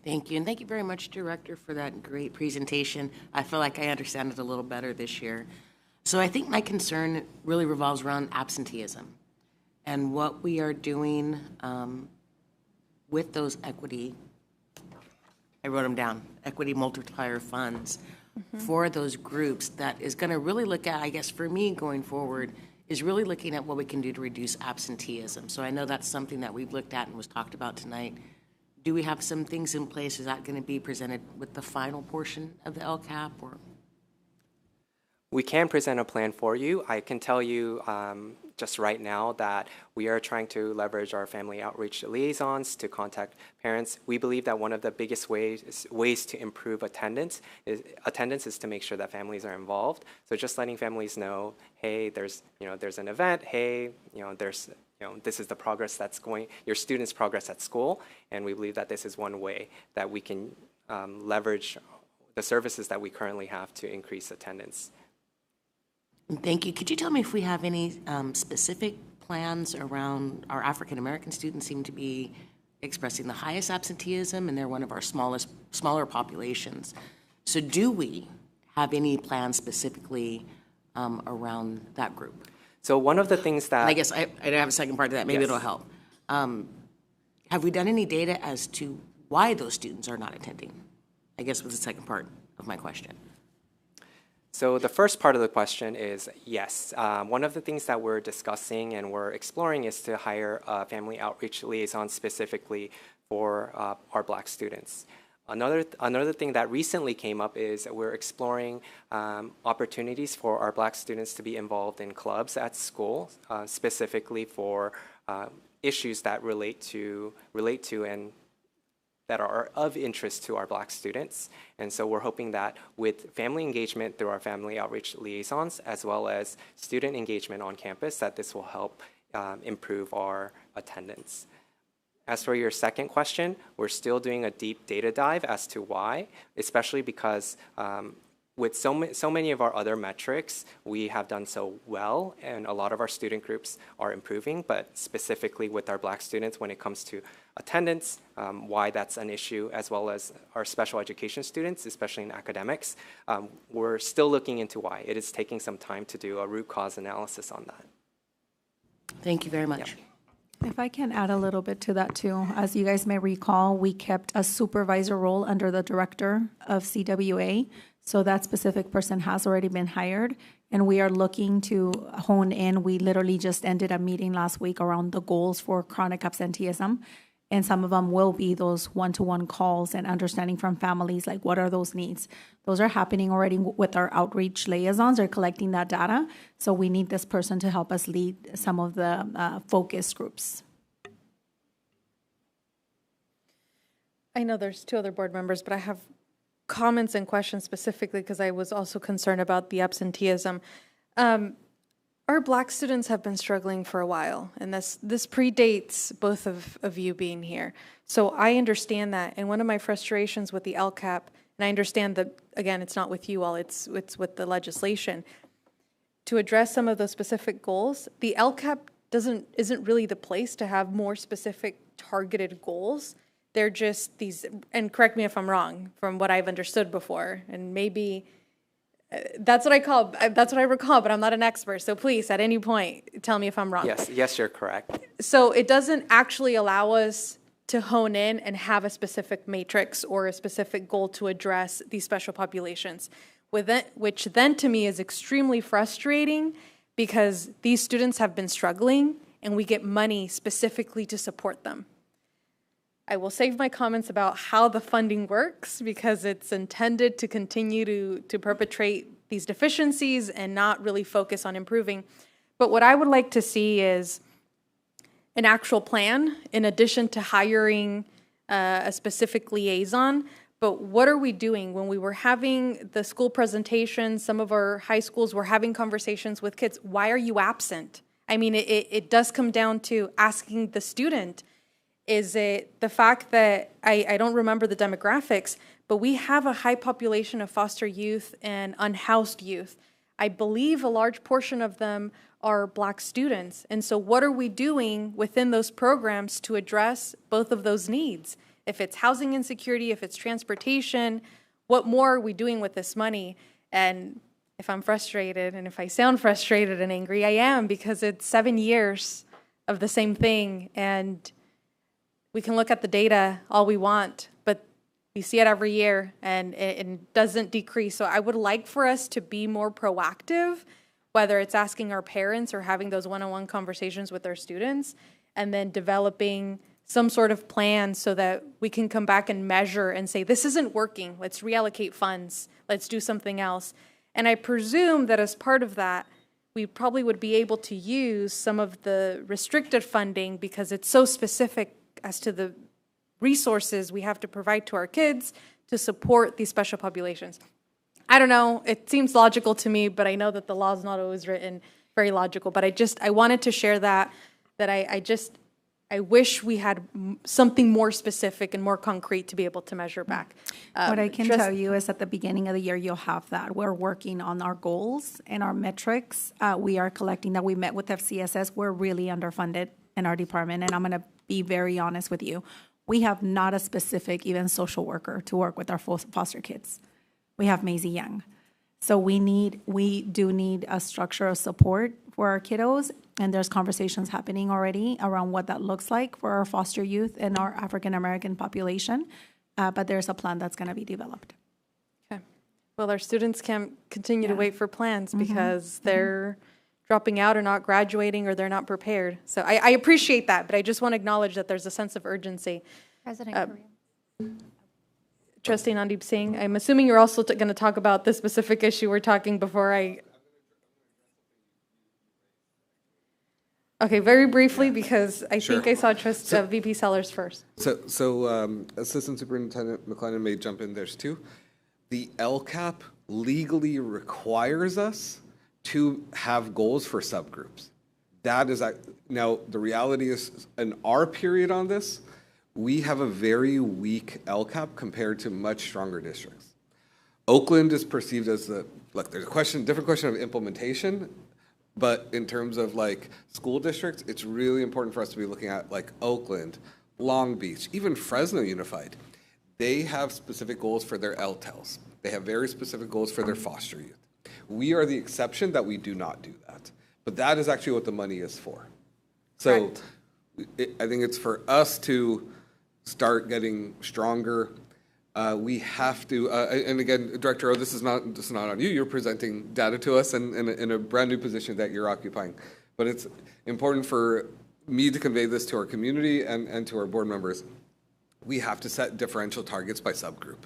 Thank you, and thank you very much, Director, for that great presentation. I feel like I understand it a little better this year. So I think my concern really revolves around absenteeism and what we are doing with those equity, I wrote them down, equity multiplier funds for those groups that is going to really look at, I guess for me going forward, is really looking at what we can do to reduce absenteeism. So I know that's something that we've looked at and was talked about tonight. Do we have some things in place? Is that going to be presented with the final portion of the LCAP? Or? We can present a plan for you. I can tell you just right now that we are trying to leverage our family outreach liaisons to contact parents. We believe that one of the biggest ways to improve attendance is to make sure that families are involved. So just letting families know, hey, there's an event. Hey, this is the progress that's going, your students' progress at school, and we believe that this is one way that we can leverage the services that we currently have to increase attendance. Thank you. Could you tell me if we have any specific plans around our African American students seem to be expressing the highest absenteeism, and they're one of our smaller populations. So do we have any plans specifically around that group? So one of the things that... And I guess I have a second part to that. Maybe Yes. it'll help. Have we done any data as to why those students are not attending? I guess was the second part of my question. So the first part of the question is yes. One of the things that we're discussing and we're exploring is to hire a family outreach liaison specifically for our Black students. Another thing that recently came up is we're exploring opportunities for our Black students to be involved in clubs at school, specifically for issues that relate to and that are of interest to our Black students. And so we're hoping that with family engagement through our family outreach liaisons, as well as student engagement on campus, that this will help improve our attendance. As for your second question, we're still doing a deep data dive as to why, especially because with so many of our other metrics, we have done so well, and a lot of our student groups are improving, but specifically with our Black students when it comes to attendance, why that's an issue, as well as our special education students, especially in academics, we're still looking into why. It is taking some time to do a root cause analysis on that. Thank you very much. Yeah. If I can add a little bit to that too, as you guys may recall, we kept a supervisor role under the director of CWA. So that specific person has already been hired, and we are looking to hone in. We literally just ended a meeting last week around the goals for chronic absenteeism. And some of them will be those one-to-one calls and understanding from families, like what are those needs. Those are happening already with our outreach liaisons. They're collecting that data. So we need this person to help us lead some of the focus groups. I know there's two other board members, but I have comments and questions specifically because I was also concerned about the absenteeism. Our Black students have been struggling for a while, and this predates both of you being here. So I understand that, and one of my frustrations with the LCAP, and I understand that, again, it's not with you all, it's with the legislation, to address some of those specific goals, the LCAP isn't really the place to have more specific targeted goals. They're just these, and correct me if I'm wrong, from what I've understood before, and maybe that's what I recall, but I'm not an expert. So please, at any point, tell me if I'm wrong. Yes, you're correct. So it doesn't actually allow us to hone in and have a specific matrix or a specific goal to address these special populations, which then to me is extremely frustrating because these students have been struggling and we get money specifically to support them. I will save my comments about how the funding works because it's intended to continue to perpetrate these deficiencies and not really focus on improving. But what I would like to see is an actual plan in addition to hiring a specific liaison. But what are we doing? When we were having the school presentations, some of our high schools were having conversations with kids. Why are you absent? I mean, it does come down to asking the student. Is it the fact that I don't remember the demographics, but we have a high population of foster youth and unhoused youth. I believe a large portion of them are Black students. And so what are we doing within those programs to address both of those needs? If it's housing insecurity, if it's transportation, what more are we doing with this money? And if I'm frustrated, and if I sound frustrated and angry, I am, because it's 7 years of the same thing. And we can look at the data all we want, but we see it every year and it doesn't decrease. So I would like for us to be more proactive, whether it's asking our parents or having those one-on-one conversations with our students, and then developing some sort of plan so that we can come back and measure and say, this isn't working, let's reallocate funds, let's do something else. And I presume that as part of that, we probably would be able to use some of the restricted funding because it's so specific as to the resources we have to provide to our kids to support these special populations. I don't know, it seems logical to me, but I know that the law is not always written very logical. But I wanted to share that I just, I wish we had something more specific and more concrete to be able to measure back. What I can tell you is at the beginning of the year, you'll have that. We're working on our goals and our metrics. We are collecting that. We met with FCSS. We're really underfunded in our department, and I'm going to be very honest with you. We have not a specific even social worker to work with our foster kids. We have Maisie Young. So we do need a structure of support for our kiddos, and there's conversations happening already around what that looks like for our foster youth and our African-American population, but there's a plan that's going to be developed. Okay. Well, our students can't continue to wait for plans because they're dropping out or not graduating or they're not prepared. So I appreciate that, but I just want to acknowledge that there's a sense of urgency. President Correa. Trustee Nandip Singh, I'm assuming you're also going to talk about the specific issue we're talking before I... Okay, very briefly, because I think I saw VP Sellers first. So Assistant Superintendent McLennan may jump in there too. The LCAP legally requires us to have goals for subgroups. That is, now the reality is in our period on this, we have a very weak LCAP compared to much stronger districts. Oakland is perceived as look, there's a different question of implementation, but in terms of like school districts, it's really important for us to be looking at like Oakland, Long Beach, even Fresno Unified. They have specific goals for their LTELs. They have very specific goals for their foster youth. We are the exception that we do not do that. But that is actually what the money is for. So I think it's for us to start getting stronger. We have to, and again, Director O, this is not on you. You're presenting data to us in a brand new position that you're occupying. But it's important for me to convey this to our community and to our board members. We have to set differential targets by subgroup.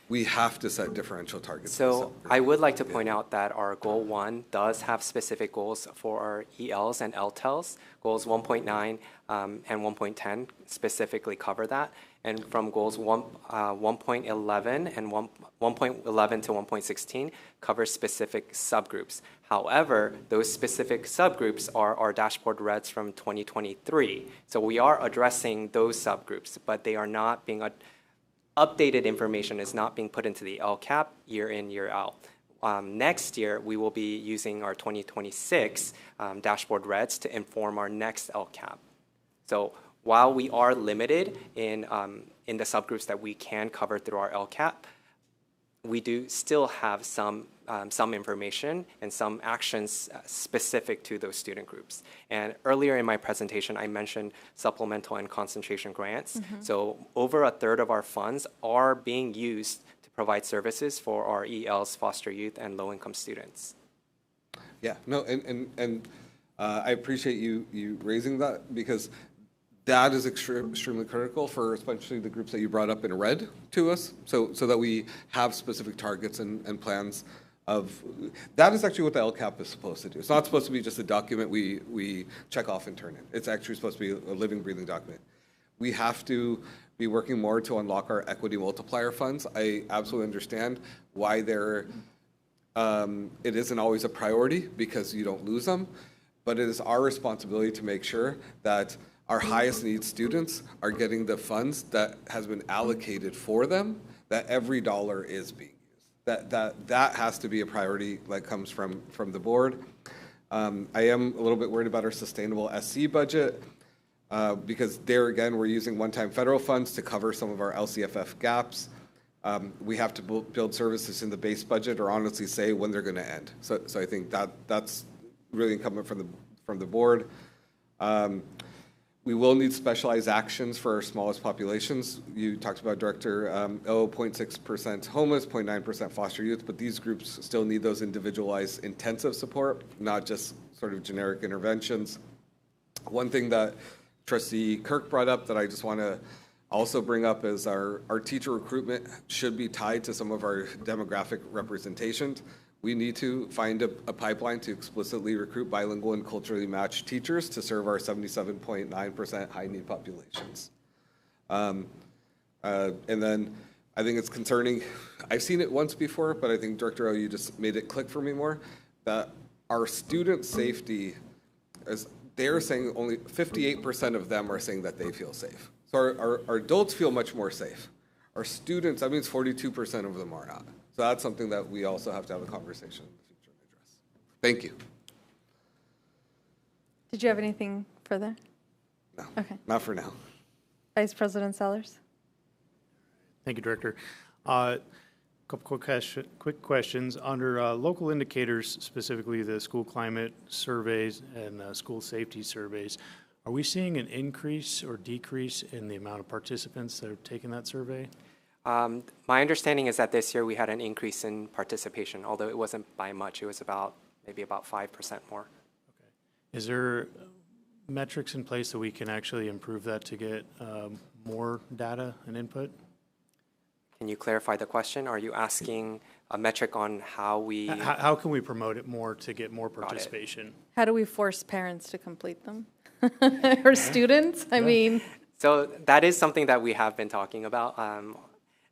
We have to set differential targets. So I would like to point out that our Goal 1 does have specific goals for our ELs and LTELs. Goals 1.9 and 1.10 specifically cover that. And from goals 1.11 and 1.11 to 1.16 cover specific subgroups. However, those specific subgroups are our dashboard reds from 2023. So we are addressing those subgroups, but they are not being updated information is not being put into the LCAP year in, year out. Next year, we will be using our 2026 dashboard reds to inform our next LCAP. So while we are limited in the subgroups that we can cover through our LCAP, we do still have some information and some actions specific to those student groups. And earlier in my presentation, I mentioned supplemental and concentration grants. So over a third of our funds are being used to provide services for our ELs, foster youth, and low-income students. Yeah, no, and I appreciate you raising that because that is extremely critical for especially the groups that you brought up in red to us, so that we have specific targets and plans of, that is actually what the LCAP is supposed to do. It's not supposed to be just a document we check off and turn in. It's actually supposed to be a living, breathing document. We have to be working more to unlock our equity multiplier funds. I absolutely understand why it isn't always a priority because you don't lose them, but it is our responsibility to make sure that our highest needs students are getting the funds that has been allocated for them, that every dollar is being used. That has to be a priority that comes from the board. I am a little bit worried about our sustainable SC budget because there again, we're using one-time federal funds to cover some of our LCFF gaps. We have to build services in the base budget or honestly say when they're gonna end. So I think that's really incumbent from the board. We will need specialized actions for our smallest populations. You talked about, Director, 0.6% homeless, 0.9% foster youth, but these groups still need those individualized intensive support, not just sort of generic interventions. One thing that Trustee Kirk brought up that I just want to also bring up is our teacher recruitment should be tied to some of our demographic representations. We need to find a pipeline to explicitly recruit bilingual and culturally matched teachers to serve our 77.9% high-need populations. And then I think it's concerning, I've seen it once before, but I think, Director O, you just made it click for me more, that our student safety is they're saying only 58% of them are saying that they feel safe. So our adults feel much more safe. Our students, that means 42% of them are not. So that's something that we also have to have a conversation in the future and address. Thank you. Did you have anything further? No, Okay. not for now. Vice President Sellers? Thank you, Director. Couple quick questions. Under local indicators, specifically the school climate surveys and school safety surveys, are we seeing an increase or decrease in the amount of participants that are taking that survey? My understanding is that this year we had an increase in participation, although it wasn't by much. It was maybe about 5% more. Is there metrics in place that we can actually improve that to get more data and input? Can you clarify the question? Are you asking a metric on how we... How can we promote it more to get more participation? How do we force parents to complete them? Or students? I mean... So that is something that we have been talking about.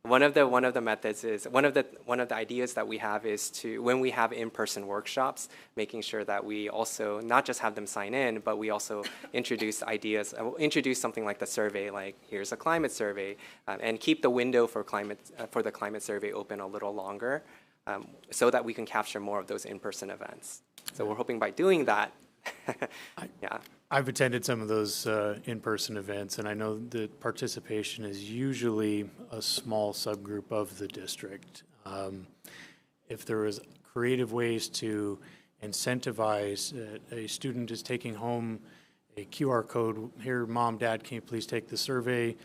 One of the methods is one of the ideas that we have is to, when we have in-person workshops, making sure that we also not just have them sign in, but we also introduce ideas, introduce something like the survey, like here's a climate survey, and keep the window for the climate survey open a little longer, so that we can capture more of those in-person events. So we're hoping by doing that, yeah. I've attended some of those in-person events, and I know that participation is usually a small subgroup of the district. If there was creative ways to incentivize a student is taking home a QR code, here, Mom, Dad, can you please take the survey,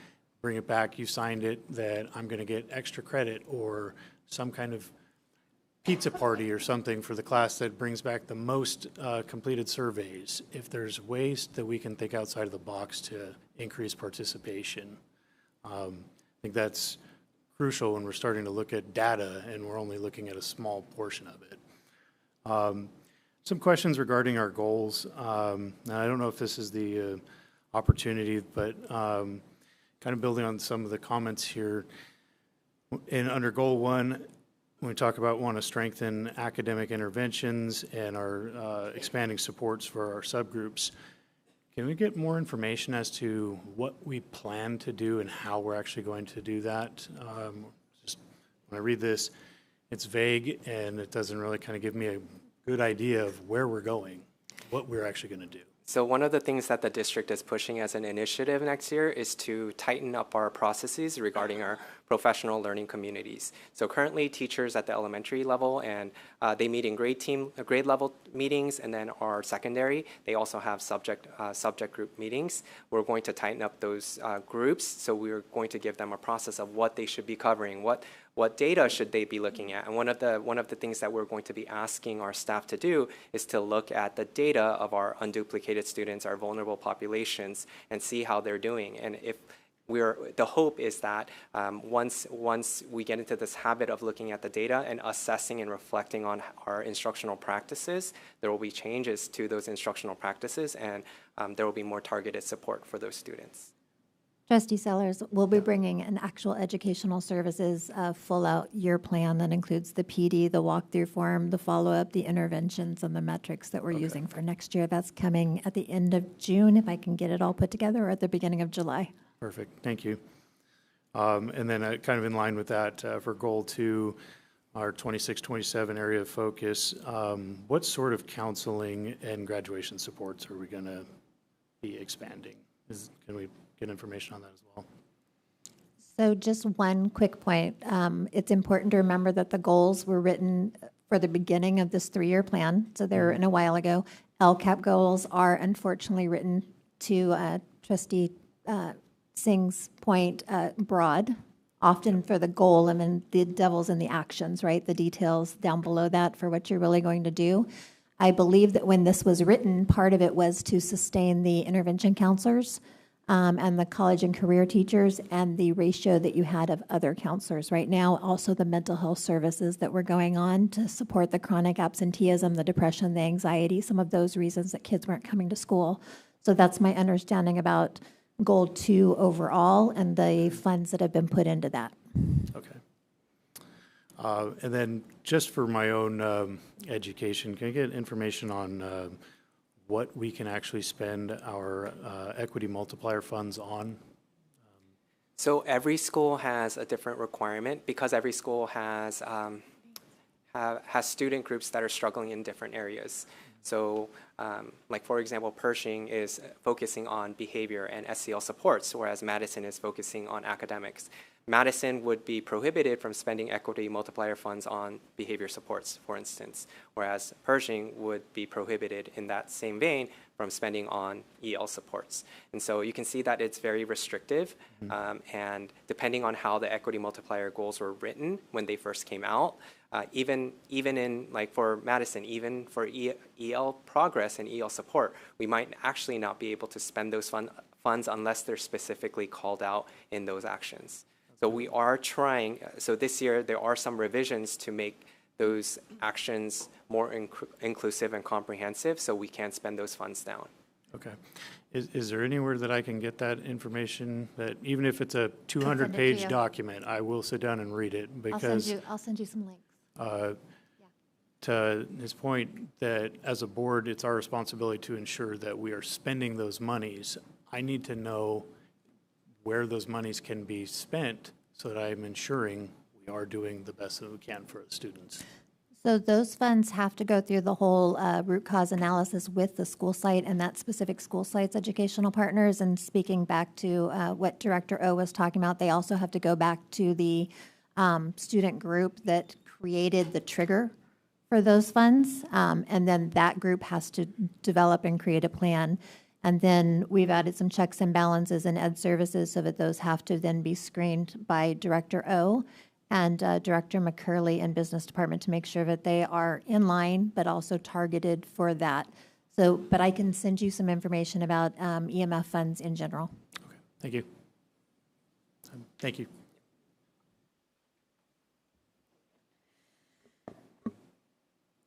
bring it back, you signed it, that I'm going to get extra credit, or some kind of pizza party or something for the class that brings back the most completed surveys. If there's ways that we can think outside of the box to increase participation, I think that's crucial when we're starting to look at data and we're only looking at a small portion of it. Some questions regarding our goals. Now I don't know if this is the opportunity, but kind of building on some of the comments here. Under Goal 1, when we talk about want to strengthen academic interventions and our expanding supports for our subgroups, can we get more information as to what we plan to do and how we're actually going to do that? Just when I read this, it's vague and it doesn't really kind of give me a good idea of where we're going, what we're actually going to do. So one of the things that the district is pushing as an initiative next year is to tighten up our processes regarding our professional learning communities. So currently teachers at the elementary level, and they meet in grade level meetings, and then our secondary, they also have subject group meetings. We're going to tighten up those groups, so we're going to give them a process of what they should be covering, what data should they be looking at? And one of the things that we're going to be asking our staff to do is to look at the data of our unduplicated students, our vulnerable populations, and see how they're doing. And if the hope is that once we get into this habit of looking at the data and assessing and reflecting on our instructional practices, there will be changes to those instructional practices, and there will be more targeted support for those students. Trustee Sellers, we'll be bringing an actual educational services full-out year plan that includes the PD, the walkthrough form, the follow-up, the interventions, and the metrics that we're using for next year. That's coming at the end of June, if I can get it all put together, or at the beginning of July. Perfect, thank you. And then kind of in line with that, for Goal 2, our 26-27 area of focus, what sort of counseling and graduation supports are we going to be expanding? Can we get information on that as well? So just one quick point. It's important to remember that the goals were written for the beginning of this 3-year plan, so they were written a while ago. LCAP goals are unfortunately written, to Trustee Singh's point, broad, often for the goal, and then the devil's in the actions, right? The details down below that for what you're really going to do. I believe that when this was written, part of it was to sustain the intervention counselors and the college and career teachers and the ratio that you had of other counselors. Right now, also the mental health services that were going on to support the chronic absenteeism, the depression, the anxiety, some of those reasons that kids weren't coming to school. So that's my understanding about Goal 2 overall and the funds that have been put into that. Okay. And then just for my own education, can I get information on what we can actually spend our equity multiplier funds on? So every school has a different requirement because every school has student groups that are struggling in different areas. So like for example, Pershing is focusing on behavior and SEL supports, whereas Madison is focusing on academics. Madison would be prohibited from spending equity multiplier funds on behavior supports, for instance, whereas Pershing would be prohibited in that same vein from spending on EL supports. And so you can see that it's very restrictive, and depending on how the equity multiplier goals were written when they first came out, even in, like for Madison, even for EL progress and EL support, we might actually not be able to spend those funds unless they're specifically called out in those actions. So we are trying, so this year there are some revisions to make those actions more inclusive and comprehensive so we can spend those funds down. Okay. Is there anywhere that I can get that information, that even if it's a 200-page document, I will sit down and read it? Because I'll send you some links. To his point, that as a board, it's our responsibility to ensure that we are spending those monies. I need to know where those monies can be spent so that I'm ensuring we are doing the best that we can for the students. So those funds have to go through the whole root cause analysis with the school site and that specific school site's educational partners. And speaking back to what Director O was talking about, they also have to go back to the student group that created the trigger for those funds. And then that group has to develop and create a plan. And then we've added some checks and balances in ed services so that those have to then be screened by Director O and Director McCurley in Business Department to make sure that they are in line, but also targeted for that. So, but I can send you some information about EMF funds in general. Okay, thank you. Thank you.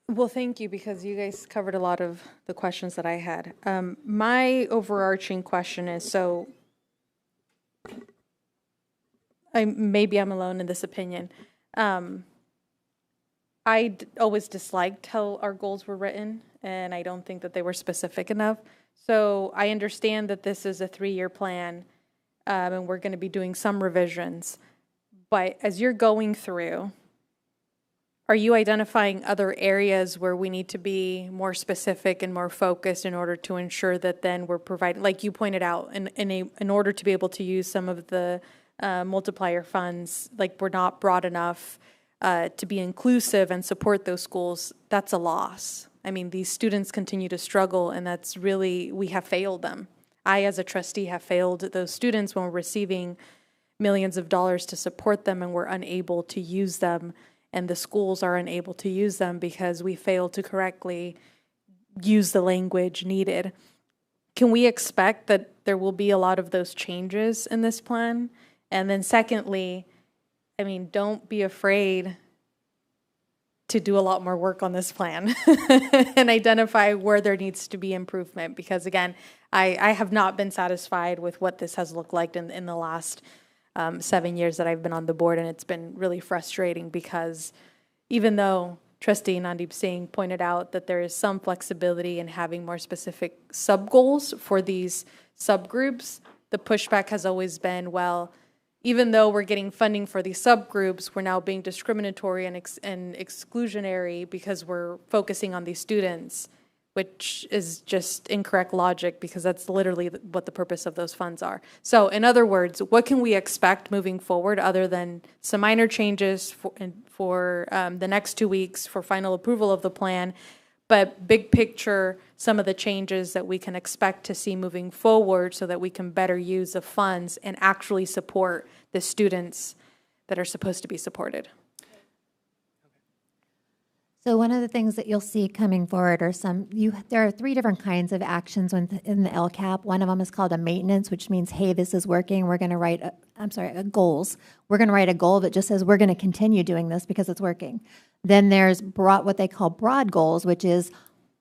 Well, thank you, because you guys covered a lot of the questions that I had. My overarching question is, so maybe I'm alone in this opinion. I always disliked how our goals were written, and I don't think that they were specific enough. So I understand that this is a 3-year plan, and we're going to be doing some revisions. But as you're going through, are you identifying other areas where we need to be more specific and more focused in order to ensure that then we're providing, like you pointed out, in order to be able to use some of the multiplier funds, like we're not broad enough to be inclusive and support those schools? That's a loss. I mean, these students continue to struggle, and that's really, we have failed them. I, as a trustee, have failed those students when we're receiving millions of dollars to support them and we're unable to use them, and the schools are unable to use them because we failed to correctly use the language needed. Can we expect that there will be a lot of those changes in this plan? And then secondly, I mean, don't be afraid to do a lot more work on this plan and identify where there needs to be improvement. Because again, I have not been satisfied with what this has looked like in the last 7 years that I've been on the board, and it's been really frustrating because even though Trustee Nandip Singh pointed out that there is some flexibility in having more specific sub-goals for these subgroups, the pushback has always been, well, even though we're getting funding for these subgroups, we're now being discriminatory and exclusionary because we're focusing on these students, which is just incorrect logic, because that's literally what the purpose of those funds are. So in other words, what can we expect moving forward other than some minor changes for the next 2 weeks for final approval of the plan, but big picture, some of the changes that we can expect to see moving forward so that we can better use the funds and actually support the students that are supposed to be supported? So one of the things that you'll see coming forward are there are 3 different kinds of actions in the LCAP. One of them is called a maintenance, which means, hey, this is working. We're going to write, goals. We're going to write a goal that just says we're going to continue doing this because it's working. Then there's what they call broad goals, which is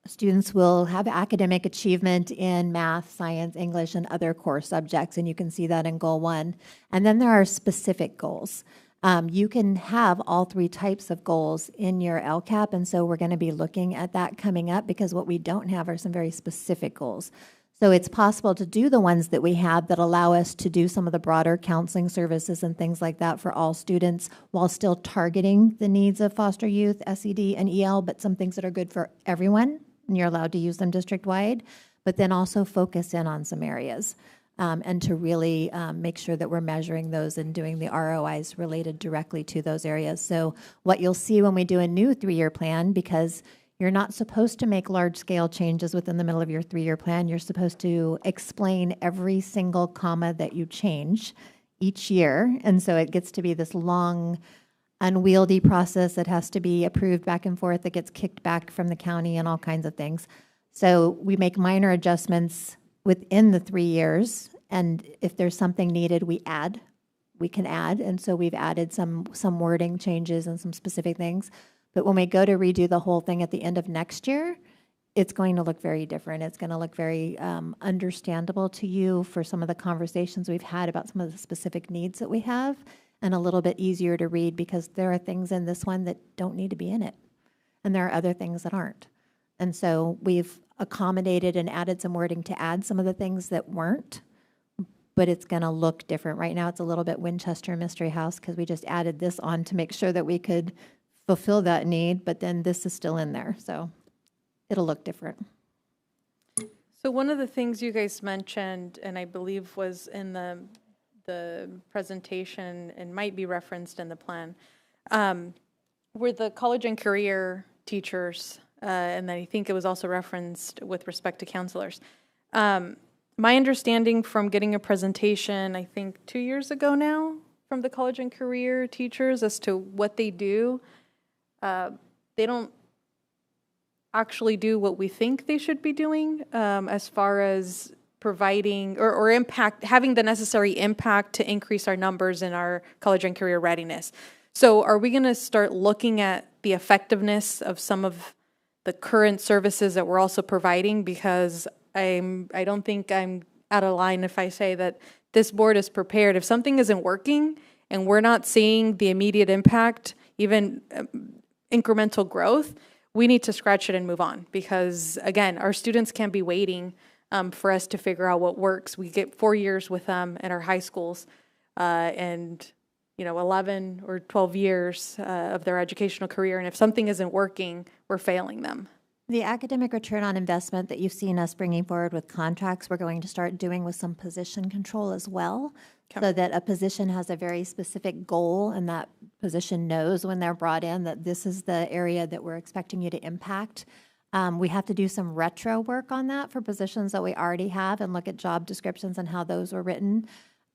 students will have academic achievement in math, science, English, and other core subjects, and you can see that in Goal 1. And then there are specific goals. You can have all three types of goals in your LCAP, and so we're going to be looking at that coming up, because what we don't have are some very specific goals. So it's possible to do the ones that we have that allow us to do some of the broader counseling services and things like that for all students, while still targeting the needs of foster youth, SED, and EL, but some things that are good for everyone, and you're allowed to use them district-wide, but then also focus in on some areas. And to really make sure that we're measuring those and doing the ROIs related directly to those areas. So what you'll see when we do a new 3-year plan, because you're not supposed to make large-scale changes within the middle of your 3-year plan. You're supposed to explain every single comma that you change each year. And so it gets to be this long, unwieldy process that has to be approved back and forth, that gets kicked back from the county and all kinds of things. So we make minor adjustments within the 3 years, and if there's something needed, we can add, and so we've added some wording changes and some specific things. But when we go to redo the whole thing at the end of next year, it's going to look very different. It's going to look very understandable to you for some of the conversations we've had about some of the specific needs that we have, and a little bit easier to read, because there are things in this one that don't need to be in it, and there are other things that aren't. And so we've accommodated and added some wording to add some of the things that weren't, but it's going to look different. Right now it's a little bit Winchester Mystery House, because we just added this on to make sure that we could fulfill that need, but then this is still in there, so it'll look different. So one of the things you guys mentioned, and I believe was in the presentation and might be referenced in the plan, were the college and career teachers, and then I think it was also referenced with respect to counselors. My understanding from getting a presentation, I think 2 years ago now, from the college and career teachers as to what they do, they don't actually do what we think they should be doing, as far as providing or impact, having the necessary impact to increase our numbers in our college and career readiness. So are we going to start looking at the effectiveness of some of the current services that we're also providing? Because I don't think I'm out of line if I say that this board is prepared. If something isn't working and we're not seeing the immediate impact, even incremental growth, we need to scratch it and move on. Because again, our students can't be waiting for us to figure out what works. We get 4 years with them in our high schools, and 11 or 12 years of their educational career. And if something isn't working, we're failing them. The academic return on investment that you've seen us bringing forward with contracts, we're going to start doing with some position control as well, so that a position has a very specific goal, and that position knows when they're brought in that this is the area that we're expecting you to impact. We have to do some retro work on that for positions that we already have, and look at job descriptions and how those were written,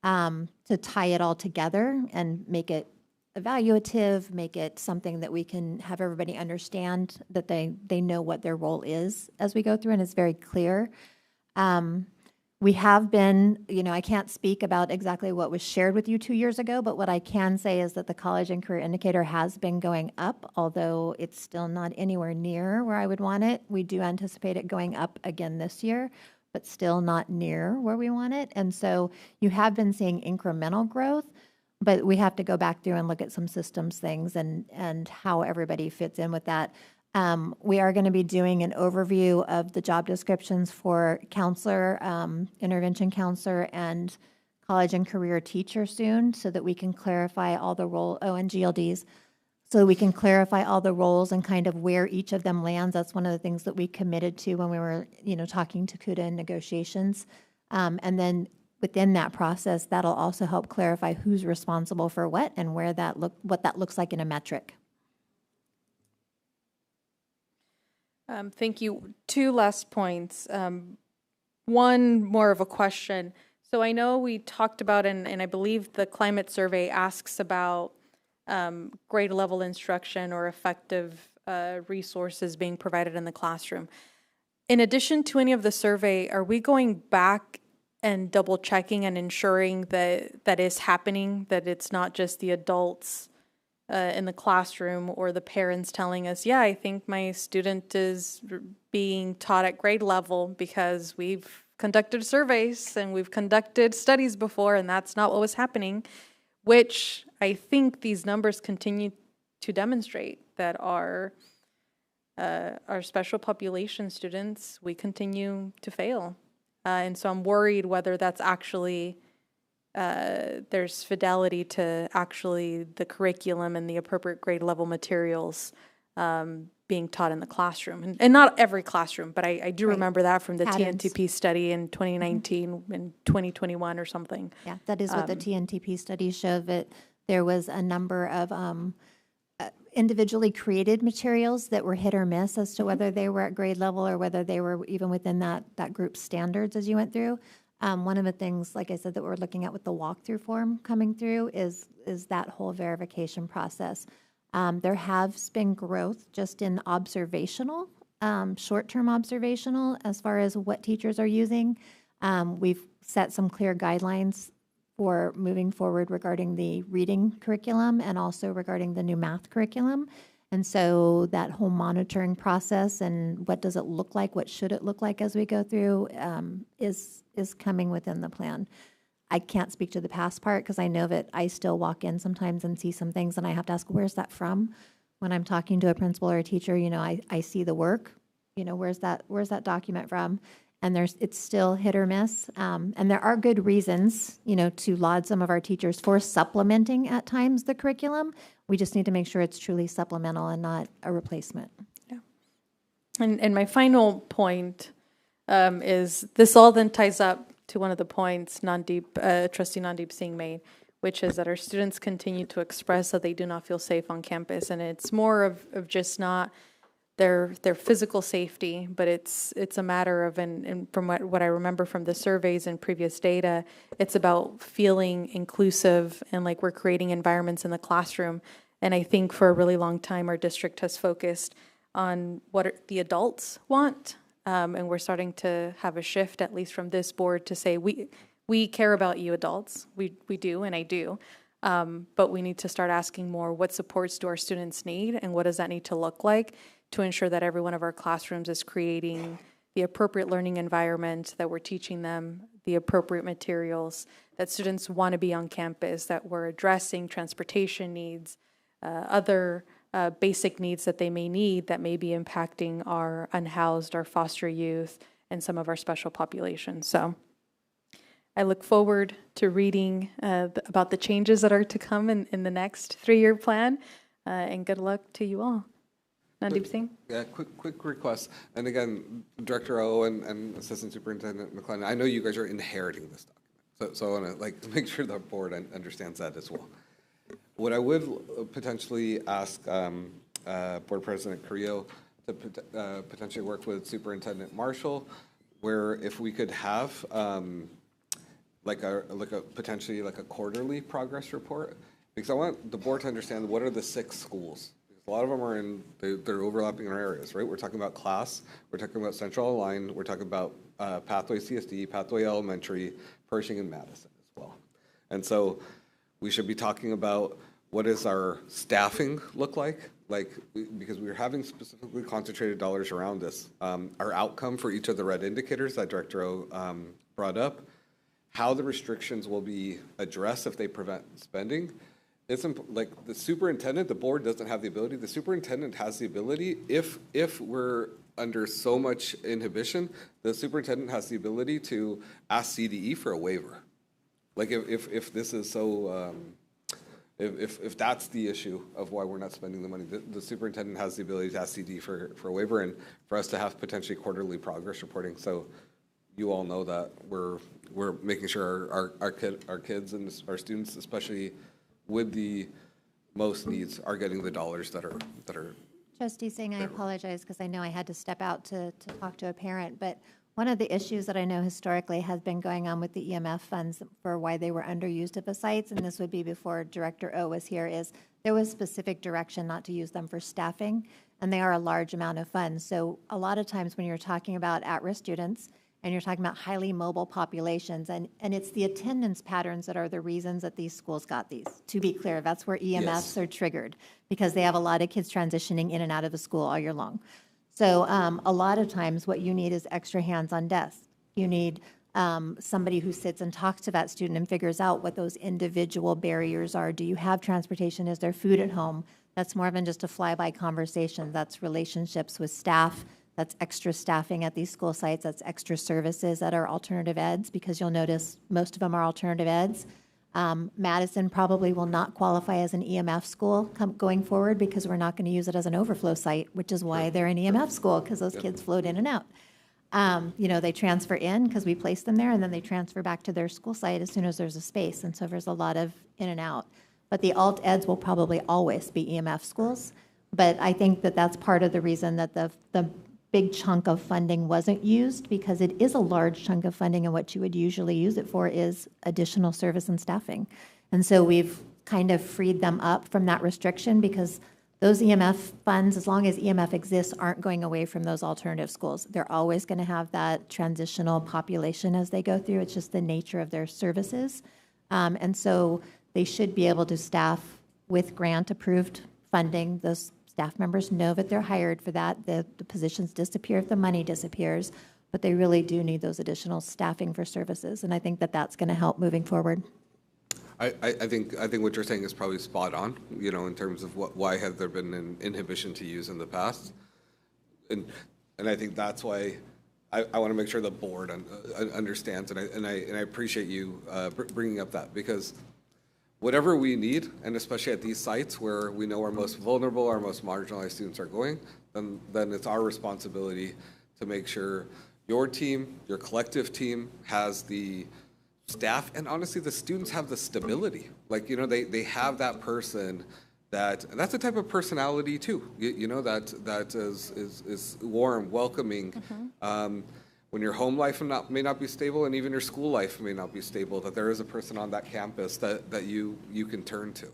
to tie it all together and make it evaluative, make it something that we can have everybody understand, that they know what their role is as we go through, and it's very clear. We have been, I can't speak about exactly what was shared with you 2 years ago, but what I can say is that the college and career indicator has been going up, although it's still not anywhere near where I would want it. We do anticipate it going up again this year, but still not near where we want it. And so you have been seeing incremental growth, but we have to go back through and look at some systems things and how everybody fits in with that. We are going to be doing an overview of the job descriptions for counselor, intervention counselor, and college and career teacher soon, so that we can clarify all the role, and GLDs, so we can clarify all the roles and kind of where each of them lands. That's one of the things that we committed to when we were, talking to CUDA in negotiations. And then within that process, that'll also help clarify who's responsible for what and what that looks like in a metric. Thank you. 2 last points. One more of a question. So I know we talked about, and I believe the climate survey asks about grade level instruction or effective resources being provided in the classroom. In addition to any of the survey, are we going back and double checking and ensuring that that is happening, that it's not just the adults in the classroom or the parents telling us, yeah, I think my student is being taught at grade level because we've conducted surveys and we've conducted studies before and that's not what was happening, which I think these numbers continue to demonstrate that our special population students, we continue to fail. And so I'm worried whether that's actually, there's fidelity to actually the curriculum and the appropriate grade level materials being taught in the classroom. And not every classroom, but I do remember that from the Patterns. TNTP study in 2019 and 2021 or something. Yeah, that is what the TNTP study showed, that there was a number of individually created materials that were hit or miss as to whether they were at grade level or whether they were even within that group's standards as you went through. One of the things, like I said, that we're looking at with the walkthrough form coming through is that whole verification process. There has been growth just in observational, short-term observational, as far as what teachers are using. We've set some clear guidelines for moving forward regarding the reading curriculum and also regarding the new math curriculum. And so that whole monitoring process and what does it look like, what should it look like as we go through is coming within the plan. I can't speak to the past part because I know that I still walk in sometimes and see some things and I have to ask, where's that from? When I'm talking to a principal or a teacher, I see the work, where's that document from? And it's still hit or miss. And there are good reasons, to laud some of our teachers for supplementing at times the curriculum. We just need to make sure it's truly supplemental and not a replacement. Yeah. And my final point is this all then ties up to one of the points Trustee Nandeep Singh made, which is that our students continue to express that they do not feel safe on campus. And it's more of just not their physical safety, but it's a matter of, and from what I remember from the surveys and previous data, it's about feeling inclusive and like we're creating environments in the classroom. And I think for a really long time, our district has focused on what the adults want. And we're starting to have a shift, at least from this board, to say we care about you adults. We do, and I do. But we need to start asking more, what supports do our students need and what does that need to look like to ensure that every one of our classrooms is creating the appropriate learning environment, that we're teaching them the appropriate materials, that students want to be on campus, that we're addressing transportation needs, other basic needs that they may need that may be impacting our unhoused, our foster youth, and some of our special populations. So I look forward to reading about the changes that are to come in the next 3-year plan, and good luck to you all. Nandeep Singh? Yeah, quick request. And again, Director O and Assistant Superintendent McLennan, I know you guys are inheriting this document. So I want to make sure the board understands that as well. What I would potentially ask Board President Carrillo to potentially work with Superintendent Marshall, where if we could have potentially a quarterly progress report, because I want the board to understand what are the 6 schools. A lot of them are they're overlapping in our areas, right? We're talking about Class, we're talking about Central Aligned, we're talking about Pathway CSD, Pathway Elementary, Pershing, and Madison as well. And so we should be talking about what does our staffing look like, because we're having specifically concentrated dollars around this. Our outcome for each of the red indicators that Director O brought up, how the restrictions will be addressed if they prevent spending. It's like the superintendent, the board doesn't have the ability. The superintendent has the ability. If we're under so much inhibition, the superintendent has the ability to ask CDE for a waiver. Like if this is so, if that's the issue of why we're not spending the money, the superintendent has the ability to ask CDE for a waiver and for us to have potentially quarterly progress reporting. So you all know that we're making sure our kids and our students, especially with the most needs, are getting the dollars that are. Trustee Singh, I apologize because I know I had to step out to talk to a parent, but one of the issues that I know historically has been going on with the EMF funds for why they were underused at the sites, and this would be before Director O was here, is there was specific direction not to use them for staffing, and they are a large amount of funds. So a lot of times when you're talking about at-risk students, and you're talking about highly mobile populations, and it's the attendance patterns that are the reasons that these schools got these. To be clear, that's where EMFs are triggered, because they have a lot of kids transitioning in and out of the school all year long. So a lot of times what you need is extra hands on desk. You need somebody who sits and talks to that student and figures out what those individual barriers are. Do you have transportation? Is there food at home? That's more than just a fly-by conversation. That's relationships with staff. That's extra staffing at these school sites. That's extra services at our alternative eds, because you'll notice most of them are alternative eds. Madison probably will not qualify as an EMF school going forward, because we're not going to use it as an overflow site, which is why they're an EMF school, because those kids float in and out. They transfer in because we place them there, and then they transfer back to their school site as soon as there's a space. And so there's a lot of in and out. But the alt eds will probably always be EMF schools. But I think that that's part of the reason that the big chunk of funding wasn't used, because it is a large chunk of funding, and what you would usually use it for is additional service and staffing. And so we've kind of freed them up from that restriction, because those EMF funds, as long as EMF exists, aren't going away from those alternative schools. They're always going to have that transitional population as they go through. It's just the nature of their services. And so they should be able to staff with grant-approved funding. Those staff members know that they're hired for that. The positions disappear if the money disappears, but they really do need those additional staffing for services. And I think that that's going to help moving forward. I think what you're saying is probably spot on, in terms of why has there been an inhibition to use in the past. And I think that's why I want to make sure the board understands, and I appreciate you bringing up that, because whatever we need, and especially at these sites where we know our most vulnerable, our most marginalized students are going, then it's our responsibility to make sure your team, your collective team, has the staff, and honestly, the students have the stability. They have that person and that's a type of personality too, that is warm, welcoming. When your home life may not be stable, and even your school life may not be stable, that there is a person on that campus that you can turn to.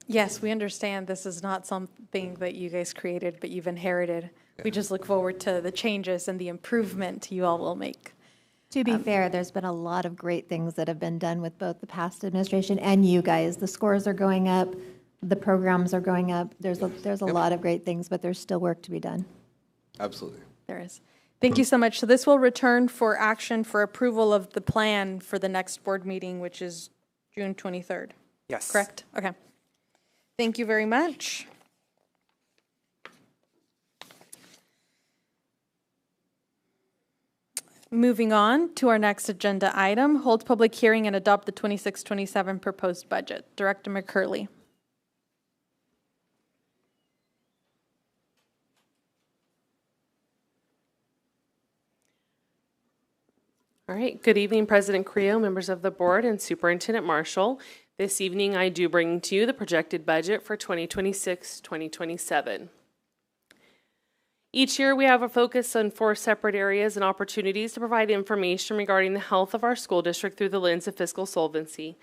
Yes, we understand this is not something that you guys created, but you've inherited. Yeah. We just look forward to the changes and the improvement you all will make. To be fair, there's been a lot of great things that have been done with both the past administration and you guys. The scores are going up. The programs are going up. There's a lot of great things, but there's still work to be done. Absolutely. There is. Thank you so much. So this will return for action for approval of the plan for the next board meeting, which is June 23rd. Yes. Correct? Okay. Thank you very much. Moving on to our next agenda item, hold public hearing and adopt the 26-27 proposed budget. Director McCurley. All right. Good evening, President Creel, members of the board, and Superintendent Marshall. This evening, I do bring to you the projected budget for 2026-2027. Each year, we have a focus on 4 separate areas and opportunities to provide information regarding the health of our school district through the lens of fiscal solvency.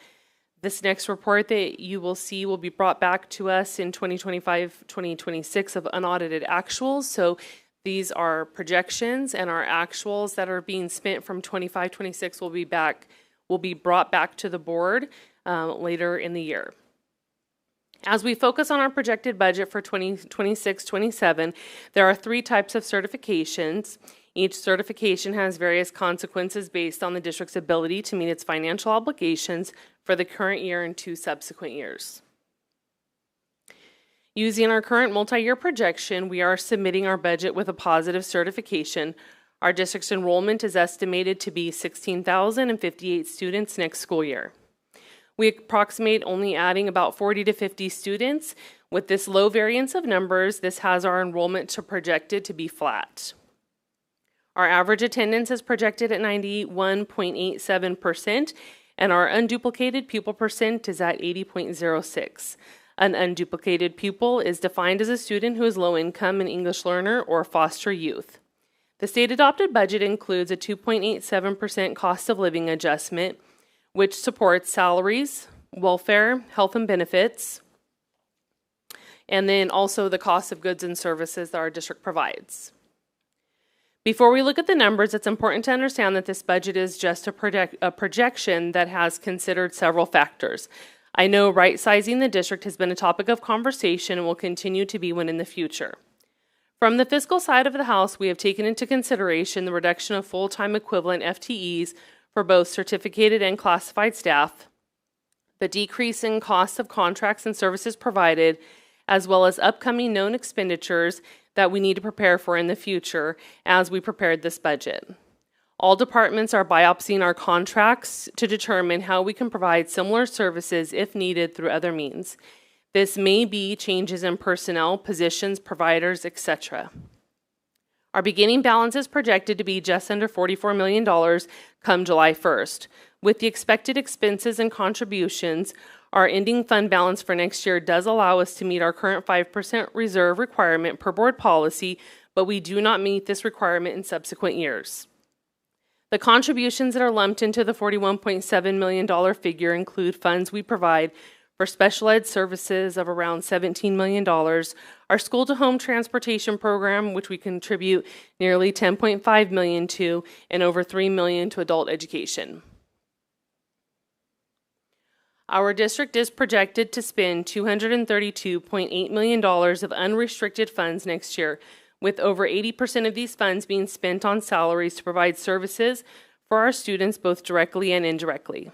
This next report that you will see will be brought back to us in 2025-2026 of unaudited actuals. So these are projections, and our actuals that are being spent from 25-26 will be brought back to the board later in the year. As we focus on our projected budget for 2026-27, there are 3 types of certifications. Each certification has various consequences based on the district's ability to meet its financial obligations for the current year and 2 subsequent years. Using our current multi-year projection, we are submitting our budget with a positive certification. Our district's enrollment is estimated to be 16,058 students next school year. We approximate only adding about 40 to 50 students. With this low variance of numbers, this has our enrollment projected to be flat. Our average attendance is projected at 91.87%, and our unduplicated pupil percent is at 80.06. An unduplicated pupil is defined as a student who is low income, an English learner, or foster youth. The state adopted budget includes a 2.87% cost of living adjustment, which supports salaries, welfare, health and benefits, and then also the cost of goods and services that our district provides. Before we look at the numbers, it's important to understand that this budget is just a projection that has considered several factors. I know right-sizing the district has been a topic of conversation and will continue to be one in the future. From the fiscal side of the house, we have taken into consideration the reduction of full-time equivalent FTEs for both certificated and classified staff, the decrease in costs of contracts and services provided, as well as upcoming known expenditures that we need to prepare for in the future as we prepared this budget. All departments are biopsying our contracts to determine how we can provide similar services if needed through other means. This may be changes in personnel, positions, providers, etc. Our beginning balance is projected to be just under $44 million come July 1st. With the expected expenses and contributions, our ending fund balance for next year does allow us to meet our current 5% reserve requirement per board policy, but we do not meet this requirement in subsequent years. The contributions that are lumped into the $41.7 million figure include funds we provide for special ed services of around $17 million, our school-to-home transportation program, which we contribute nearly $10.5 million to, and over $3 million to adult education. Our district is projected to spend $232.8 million of unrestricted funds next year, with over 80% of these funds being spent on salaries to provide services for our students both directly and indirectly.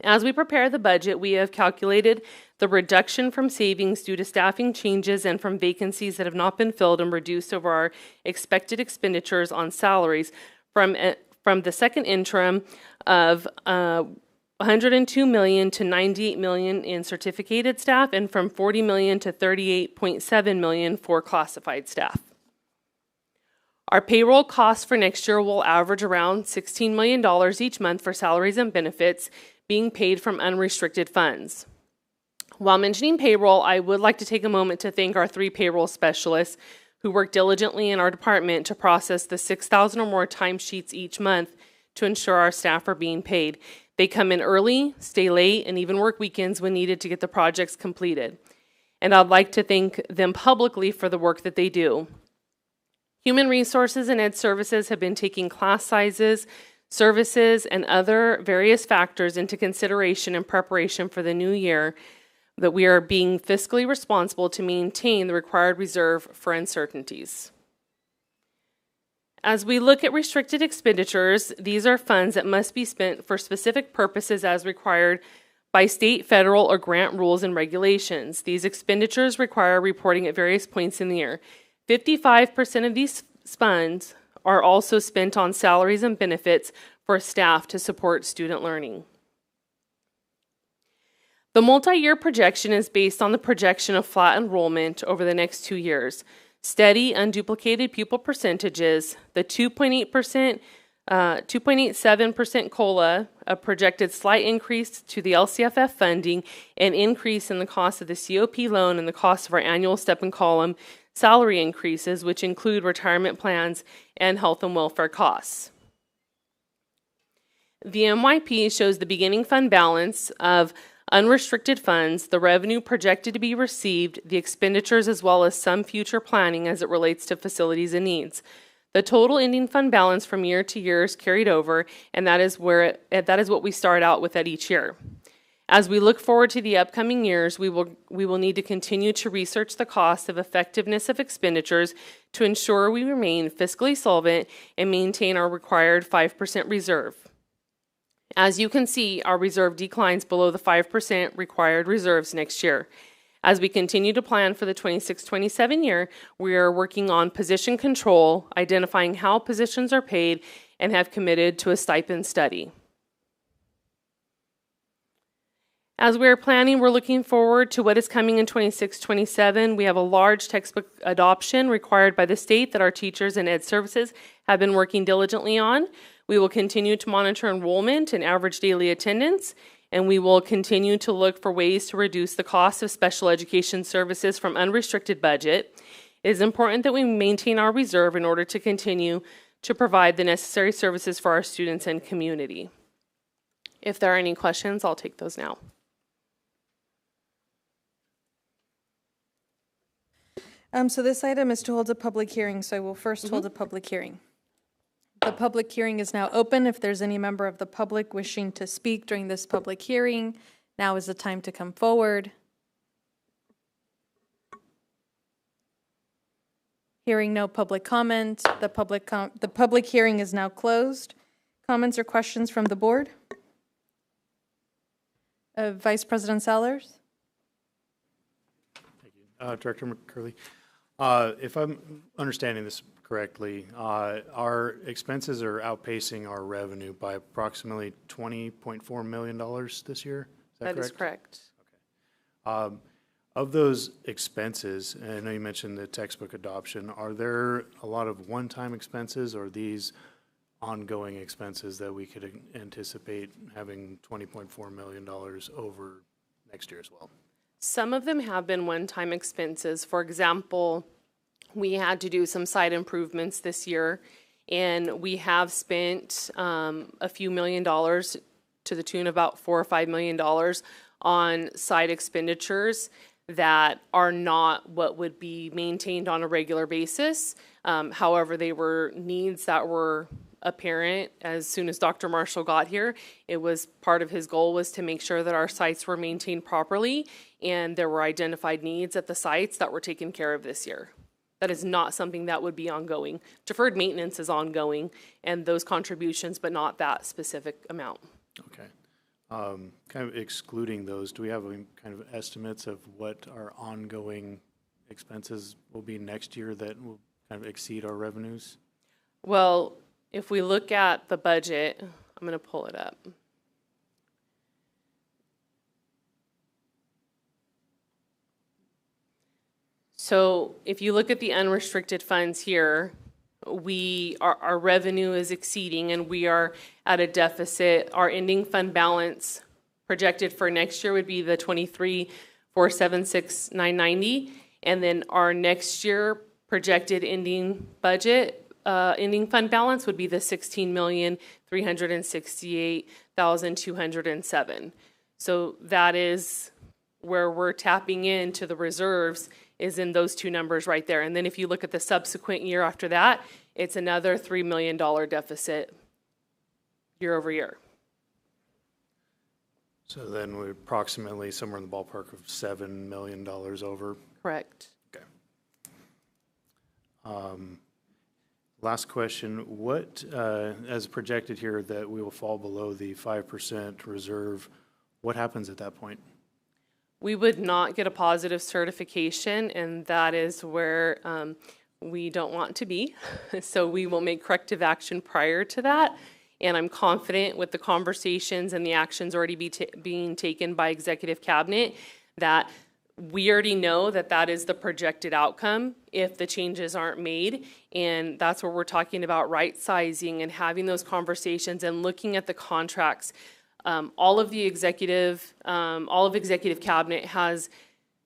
As we prepare the budget, we have calculated the reduction from savings due to staffing changes and from vacancies that have not been filled and reduced over our expected expenditures on salaries from the second interim of $102 million to $98 million in certificated staff, and from $40 million to $38.7 million for classified staff. Our payroll costs for next year will average around $16 million each month for salaries and benefits being paid from unrestricted funds. While mentioning payroll, I would like to take a moment to thank our 3 payroll specialists who work diligently in our department to process the 6,000 or more timesheets each month to ensure our staff are being paid. They come in early, stay late, and even work weekends when needed to get the projects completed. And I'd like to thank them publicly for the work that they do. Human Resources and Ed Services have been taking class sizes, services, and other various factors into consideration in preparation for the new year, that we are being fiscally responsible to maintain the required reserve for uncertainties. As we look at restricted expenditures, these are funds that must be spent for specific purposes as required by state, federal, or grant rules and regulations. These expenditures require reporting at various points in the year. 55% of these funds are also spent on salaries and benefits for staff to support student learning. The multi-year projection is based on the projection of flat enrollment over the next 2 years, steady unduplicated pupil percentages, the 2.87% COLA, a projected slight increase to the LCFF funding, an increase in the cost of the COP loan, and the cost of our annual step and column salary increases, which include retirement plans and health and welfare costs. The MYP shows the beginning fund balance of unrestricted funds, the revenue projected to be received, the expenditures, as well as some future planning as it relates to facilities and needs. The total ending fund balance from year to year is carried over, and that is what we start out with at each year. As we look forward to the upcoming years, we will need to continue to research the cost of effectiveness of expenditures to ensure we remain fiscally solvent and maintain our required 5% reserve. As you can see, our reserve declines below the 5% required reserves next year. As we continue to plan for the 26-27 year, we are working on position control, identifying how positions are paid, and have committed to a stipend study. As we are planning, we're looking forward to what is coming in 26-27. We have a large textbook adoption required by the state that our teachers and ed services have been working diligently on. We will continue to monitor enrollment and average daily attendance, and we will continue to look for ways to reduce the cost of special education services from unrestricted budget. It is important that we maintain our reserve in order to continue to provide the necessary services for our students and community. If there are any questions, I'll take those now. So this item is to hold a public hearing, so I will first hold a public hearing. The public hearing is now open. If there's any member of the public wishing to speak during this public hearing, now is the time to come forward. Hearing no public comment, the public hearing is now closed. Comments or questions from the board? Vice President Sellers? Director McCurley, if I'm understanding this correctly, our expenses are outpacing our revenue by approximately $20.4 million this year. Is that correct? That is correct. Of those expenses, and I know you mentioned the textbook adoption, are there a lot of one-time expenses, or are these ongoing expenses that we could anticipate having $20.4 million over next year as well? Some of them have been one-time expenses. For example, we had to do some site improvements this year, and we have spent a few $1,000,000 to the tune of about $4 or $5 million on site expenditures that are not what would be maintained on a regular basis. However, they were needs that were apparent as soon as Dr. Marshall got here. It was part of his goal was to make sure that our sites were maintained properly, and there were identified needs at the sites that were taken care of this year. That is not something that would be ongoing. Deferred maintenance is ongoing, and those contributions, but not that specific amount. Okay. Kind of excluding those, do we have kind of estimates of what our ongoing expenses will be next year that will kind of exceed our revenues? Well, if we look at the budget, I'm going to pull it up. So if you look at the unrestricted funds here, our revenue is exceeding, and we are at a deficit. Our ending fund balance projected for next year would be the $23,476,990, and then our next year projected ending budget ending fund balance would be the $16,368,207. So that is where we're tapping into the reserves, is in those two numbers right there. And then if you look at the subsequent year after that, it's another $3 million deficit year over year. So then we're approximately somewhere in the ballpark of $7 million over. Correct. Okay. Last question, what, as projected here, that we will fall below the 5% reserve, what happens at that point? We would not get a positive certification, and that is where we don't want to be. So we will make corrective action prior to that. And I'm confident with the conversations and the actions already being taken by Executive Cabinet that we already know that that is the projected outcome if the changes aren't made. And that's what we're talking about, right sizing and having those conversations and looking at the contracts. All of Executive Cabinet has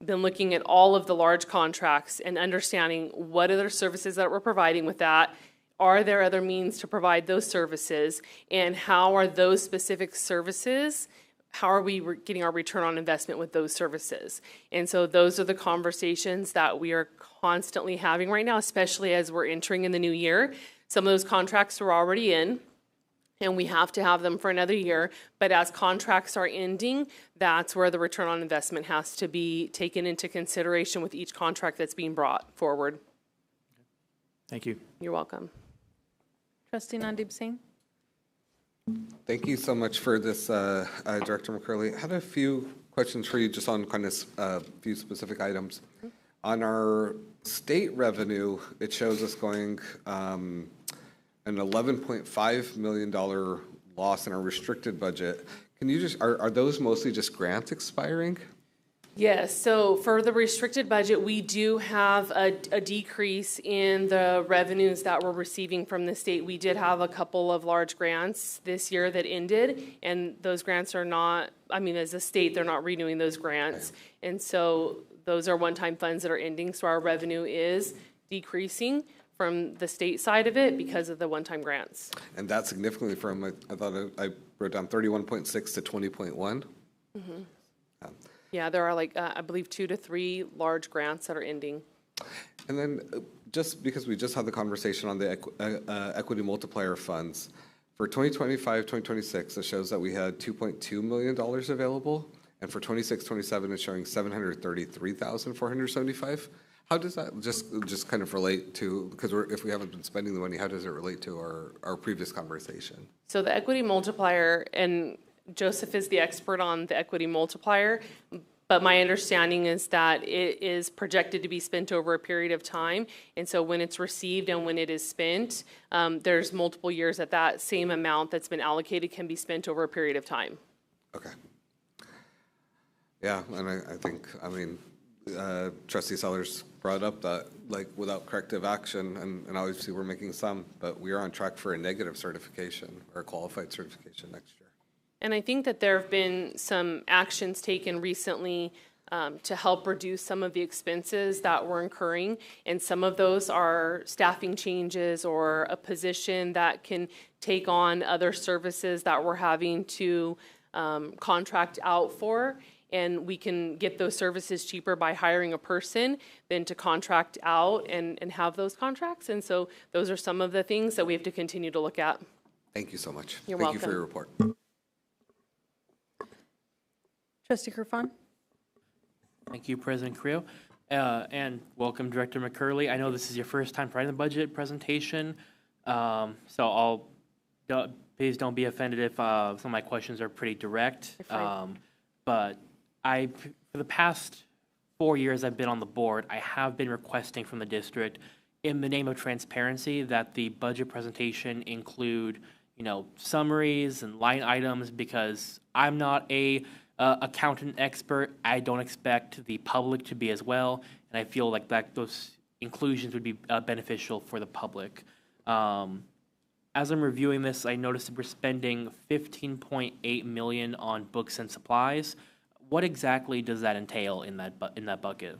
been looking at all of the large contracts and understanding what other services that we're providing with that. Are there other means to provide those services, and how are those specific services, how are we getting our return on investment with those services? And so those are the conversations that we are constantly having right now, especially as we're entering in the new year. Some of those contracts are already in, and we have to have them for another year. But as contracts are ending, that's where the return on investment has to be taken into consideration with each contract that's being brought forward. Thank you. You're welcome. Trustee Nandip Singh? Thank you so much for this, Director McCurley. I had a few questions for you just on kind of a few specific items. On our state revenue, it shows us going an $11.5 million loss in our restricted budget. Can you just, are those mostly just grants expiring? Yes, so for the restricted budget, we do have a decrease in the revenues that we're receiving from the state. We did have a couple of large grants this year that ended, and those grants are not, I mean, as a state, they're not renewing those grants. And so those are one-time funds that are ending, so our revenue is decreasing from the state side of it because of the one-time grants. And that's significantly from, I thought I wrote down 31.6 to 20.1. Mm-hmm. Yeah, there are like, I believe 2 to 3 large grants that are ending. And then just because we just had the conversation on the equity multiplier funds, for 2025, 2026, it shows that we had $2.2 million available. And for 26, 27, it's showing $733,475. How does that just kind of relate to, because if we haven't been spending the money, how does it relate to our previous conversation? So the equity multiplier, and Joseph is the expert on the equity multiplier, but my understanding is that it is projected to be spent over a period of time. And so when it's received and when it is spent, there's multiple years that that same amount that's been allocated can be spent over a period of time. Okay. Yeah, and I think, I mean, Trustee Sellers brought up that, like, without corrective action, and obviously we're making some, but we are on track for a negative certification or a qualified certification next year. And I think that there have been some actions taken recently to help reduce some of the expenses that we're incurring. And some of those are staffing changes or a position that can take on other services that we're having to contract out for. And we can get those services cheaper by hiring a person than to contract out and have those contracts. And so those are some of the things that we have to continue to look at. Thank you so much. You're Thank you for welcome. your report. Trustee Kerfan? Thank you, President Creel. And welcome, Director McCurley. I know this is your first time providing the budget presentation, so please don't be offended if some of my questions are pretty direct. But for the past 4 years I've been on the board, I have been requesting from the district, in the name of transparency, that the budget presentation include, summaries and line items, because I'm not a accountant expert. I don't expect the public to be as well, and I feel like those inclusions would be beneficial for the public. As I'm reviewing this, I noticed that we're spending $15.8 million on books and supplies. What exactly does that entail in that bucket?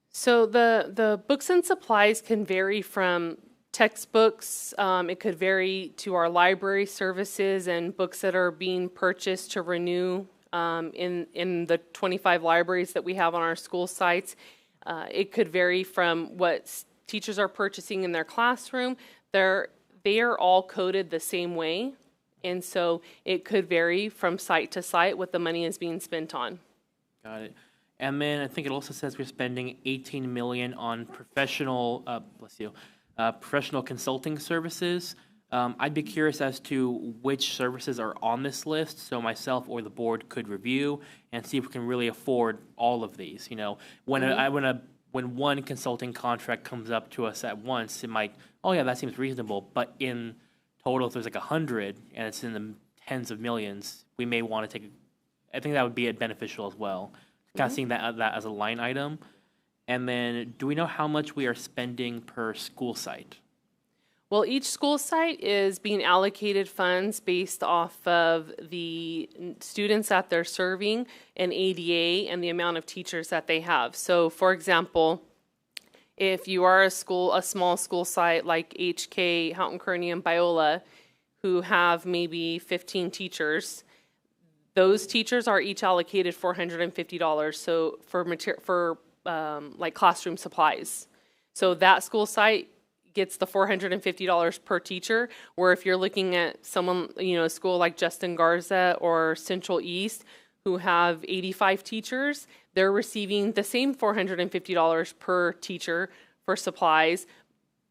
So the books and supplies can vary from textbooks. It could vary to our library services and books that are being purchased to renew in the 25 libraries that we have on our school sites. It could vary from what teachers are purchasing in their classroom. They are all coded the same way. And so it could vary from site to site what the money is being spent on. Got it. And then I think it also says we're spending $18 million on professional consulting services. I'd be curious as to which services are on this list, so myself or the board could review and see if we can really afford all of these. When one consulting contract comes up to us at once, it might, oh yeah, that seems reasonable. But in total, if there's like 100 and it's in the tens of millions, we may want to I think that would be beneficial as well. Kind of seeing that as a line item. And then, do we know how much we are spending per school site? Well, each school site is being allocated funds based off of the students that they're serving and ADA and the amount of teachers that they have. So, for example, if you are a small school site like HK, Houghton Kearney, and Biola, who have maybe 15 teachers, those teachers are each allocated $450. So for like classroom supplies, so that school site gets the $450 per teacher. Where if you're looking at someone, a school like Justin Garza or Central East, who have 85 teachers, they're receiving the same $450 per teacher for supplies,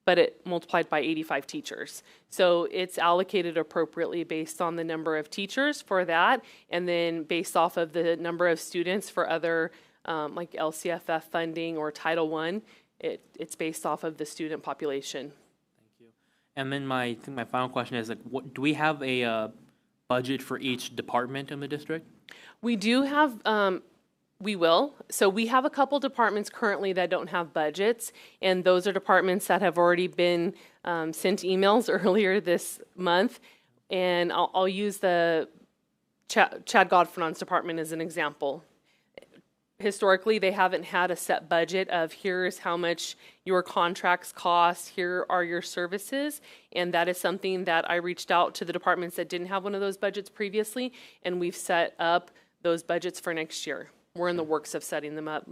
but it multiplied by 85 teachers. So it's allocated appropriately based on the number of teachers for that, and then based off of the number of students for other like LCFF funding or Title I. It's based off of the student population. Thank you. And then I think my final question is, do we have a budget for each department in the district? We do have, we will. So we have a couple departments currently that don't have budgets, and those are departments that have already been sent emails earlier this month. And I'll use the Chad Godfrey's department as an example. Historically, they haven't had a set budget of here's how much your contracts cost, here are your services, and that is something that I reached out to the departments that didn't have one of those budgets previously, and we've set up those budgets for next year. We're in the works of setting them up.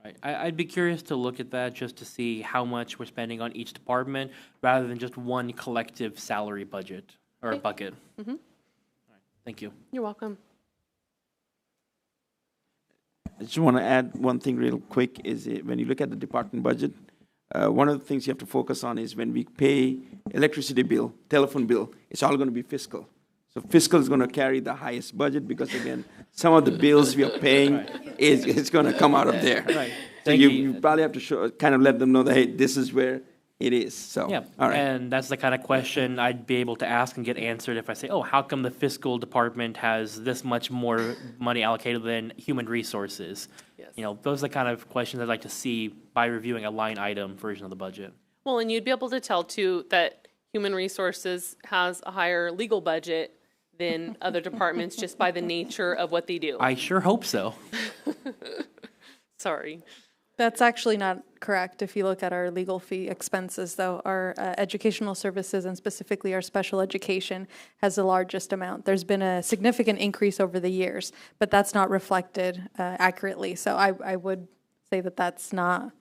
Right. I'd be curious to look at that just to see how much we're spending on each department rather than just one collective salary budget or bucket. Mm-hmm. All right. Thank you. You're welcome. just want to add one thing real quick, is when you look at the department budget, one of the things you have to focus on is when we pay electricity bill, telephone bill, it's all going to be fiscal. So fiscal is going to carry the highest budget because, again, some of the bills we are paying is going to come out of there. Right. So you probably have to kind of let them know that, hey, this is where it is. So, Yeah, all right. and that's the kind of question I'd be able to ask and get answered if I say, oh, how come the fiscal department has this much more money allocated than human resources? Yes. You know, those are the kind of questions I'd like to see by reviewing a line item version of the budget. Well, and you'd be able to tell too that human resources has a higher legal budget than other departments just by the nature of what they do. I sure hope so. Sorry. That's actually not correct. If you look at our legal fee expenses, though, our educational services and specifically our special education has the largest amount. There's been a significant increase over the years, but that's not reflected accurately. So I would say that that's not,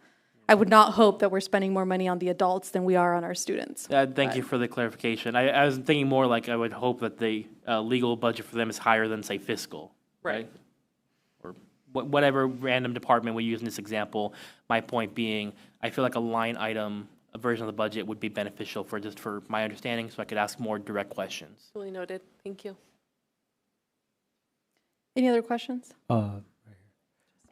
I would not hope that we're spending more money on the adults than we are on our students. Thank you for the clarification. I was thinking more like I would hope that the legal budget for them is higher than, say, fiscal, right? Or whatever random department we use in this example. My point being, I feel like a line item, a version of the budget would be beneficial for just for my understanding, so I could ask more direct questions. Really noted. Thank you. Any other questions? Right here.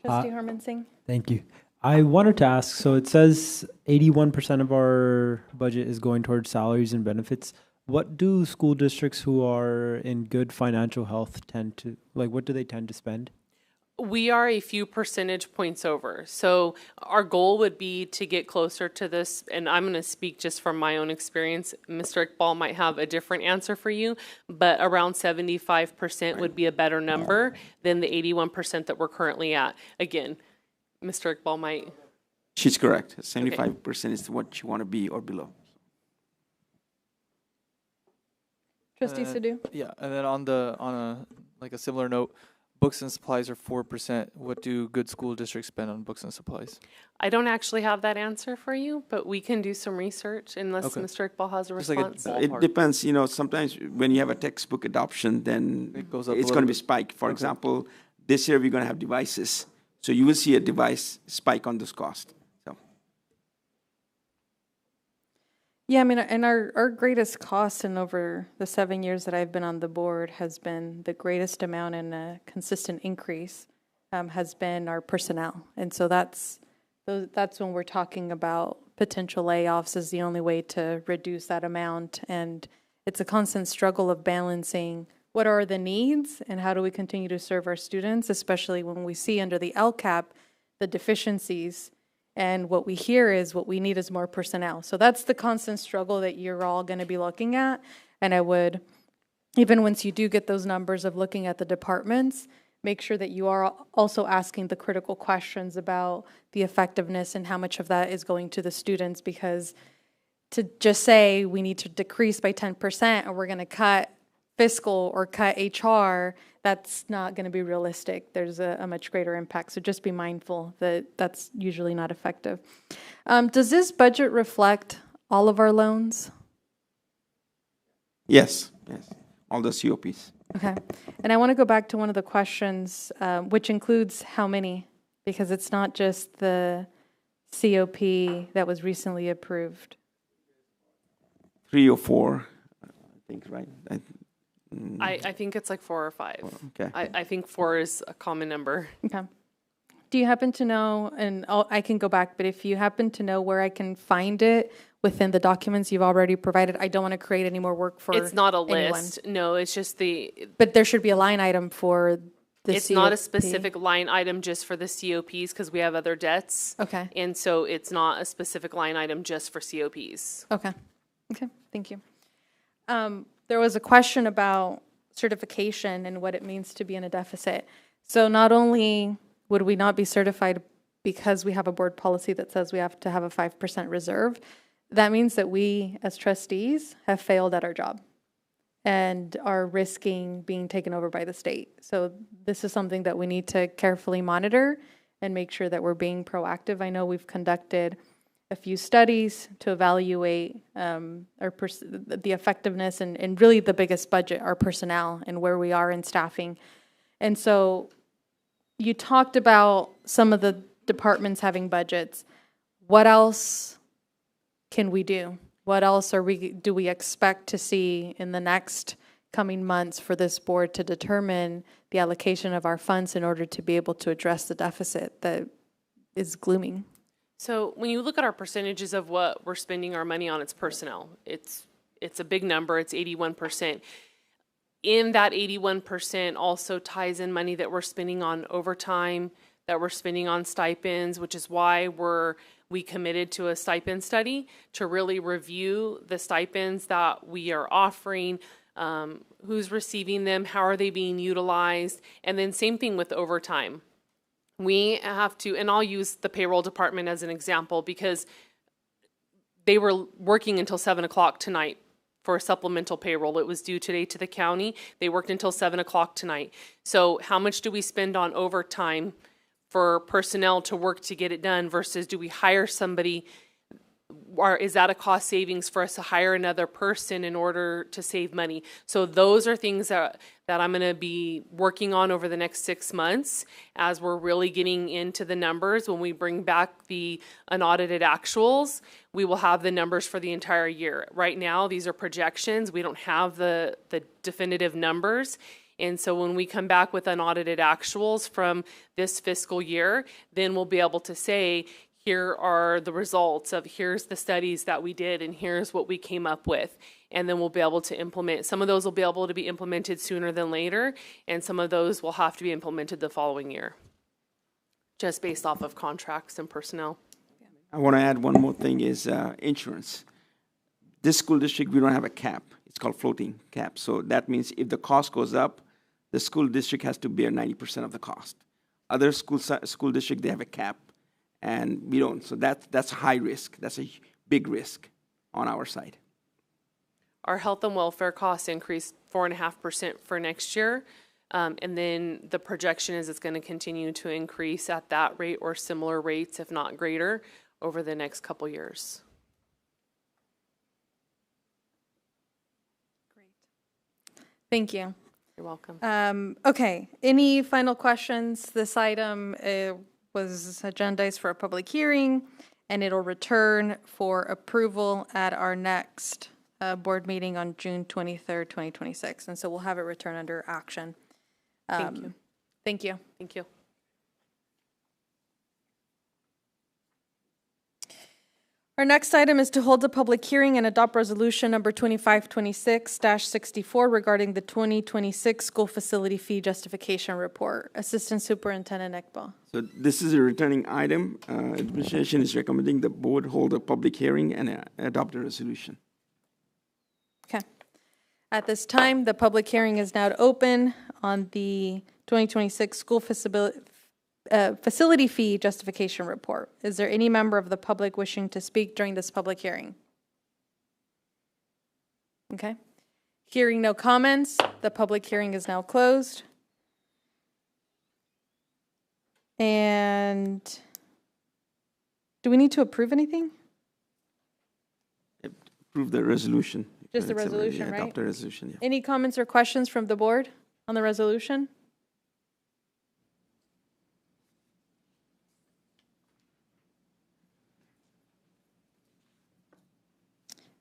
Trustee Harmon Singh. Thank you. I wanted to ask, so it says 81% of our budget is going towards salaries and benefits. What do school districts who are in good financial health tend to, like, what do they tend to spend? We are a few percentage points over. So our goal would be to get closer to this, and I'm going to speak just from my own experience. Mr. Iqbal might have a different answer for you, but around 75% would be a better number than the 81% that we're currently at. Again, Mr. Iqbal might. She's correct. 75% is what you want to be or below. Trustee Sidhu? Yeah, and then on a similar note, books and supplies are 4%. What do good school districts spend on books and supplies? I don't actually have that answer for you, but we can do some research unless Mr. Iqbal has a response. It depends, you know, sometimes when you have a textbook adoption, then it goes up it's going to be spike. For example, this year we're going to have devices. So you will see a device spike on this cost. So. Yeah, I mean, and our greatest cost in over the 7 years that I've been on the board has been the greatest amount in a consistent increase has been our personnel. And so that's when we're talking about potential layoffs is the only way to reduce that amount. And it's a constant struggle of balancing what are the needs and how do we continue to serve our students, especially when we see under the LCAP the deficiencies. And what we hear is what we need is more personnel. So that's the constant struggle that you're all going to be looking at. And I would, even once you do get those numbers of looking at the departments, make sure that you are also asking the critical questions about the effectiveness and how much of that is going to the students, because to just say we need to decrease by 10% or we're going to cut fiscal or cut HR, that's not going to be realistic. There's a much greater impact. So just be mindful that that's usually not effective. Does this budget reflect all of our loans? Yes, all the COPs. Okay. And I want to go back to one of the questions, which includes how many, because it's not just the COP that was recently approved. 3 or 4, I think, right? I think it's like 4 or 5. Okay. I think 4 is a common number. Okay. Do you happen to know, and I can go back, but if you happen to know where I can find it within the documents you've already provided, I don't want to create any more work for It's not a anyone. list. No, it's just the. But there should be a line item for the It's not a COP. specific line item just for the COPs because we have other debts. Okay. And so it's not a specific line item just for COPs. Okay. Okay, thank you. There was a question about certification and what it means to be in a deficit. So not only would we not be certified because we have a board policy that says we have to have a 5% reserve, that means that we as trustees have failed at our job and are risking being taken over by the state. So this is something that we need to carefully monitor and make sure that we're being proactive. I know we've conducted a few studies to evaluate the effectiveness and really the biggest budget, our personnel, and where we are in staffing. And so you talked about some of the departments having budgets. What else can we do? What else do we expect to see in the next coming months for this board to determine the allocation of our funds in order to be able to address the deficit that is glooming? So when you look at our percentages of what we're spending our money on, it's personnel. It's a big number. It's 81%. In that 81% also ties in money that we're spending on overtime, that we're spending on stipends, which is why we committed to a stipend study to really review the stipends that we are offering, who's receiving them, how are they being utilized, and then same thing with overtime. We have to, and I'll use the payroll department as an example because they were working until 7 o'clock tonight for supplemental payroll. It was due today to the county. They worked until 7 o'clock tonight. So how much do we spend on overtime for personnel to work to get it done versus do we hire somebody, or is that a cost savings for us to hire another person in order to save money? So those are things that I'm going to be working on over the next 6 months as we're really getting into the numbers. When we bring back the unaudited actuals, we will have the numbers for the entire year. Right now, these are projections. We don't have the definitive numbers. And so when we come back with unaudited actuals from this fiscal year, then we'll be able to say, here are the results of here's the studies that we did and here's what we came up with. And then we'll be able to implement. Some of those will be able to be implemented sooner than later, and some of those will have to be implemented the following year, just based off of contracts and personnel. I want to add one more thing is insurance. This school district, we don't have a cap. It's called floating cap. So that means if the cost goes up, the school district has to bear 90% of the cost. Other school district, they have a cap, and we don't. So that's high risk. That's a big risk on our side. Our health and welfare costs increased 4.5% for next year. And then the projection is it's going to continue to increase at that rate or similar rates, if not greater, over the next couple years. Thank you. You're welcome. Okay, any final questions? This item was agendized for a public hearing, and it'll return for approval at our next board meeting on June 23rd, 2026. And so we'll have it return under action. Thank you. Thank you. Thank you. Our next item is to hold a public hearing and adopt resolution number 2526-64 regarding the 2026 school facility fee justification report. Assistant Superintendent Ekbal. So this is a returning item. Administration is recommending the board hold a public hearing and adopt a resolution. Okay. At this time, the public hearing is now open on the 2026 school facility fee justification report. Is there any member of the public wishing to speak during this public hearing? Okay. Hearing no comments, the public hearing is now closed. And do we need to approve anything? Approve the resolution. Just the resolution, right? Adopt the resolution, yeah. Any comments or questions from the board on the resolution?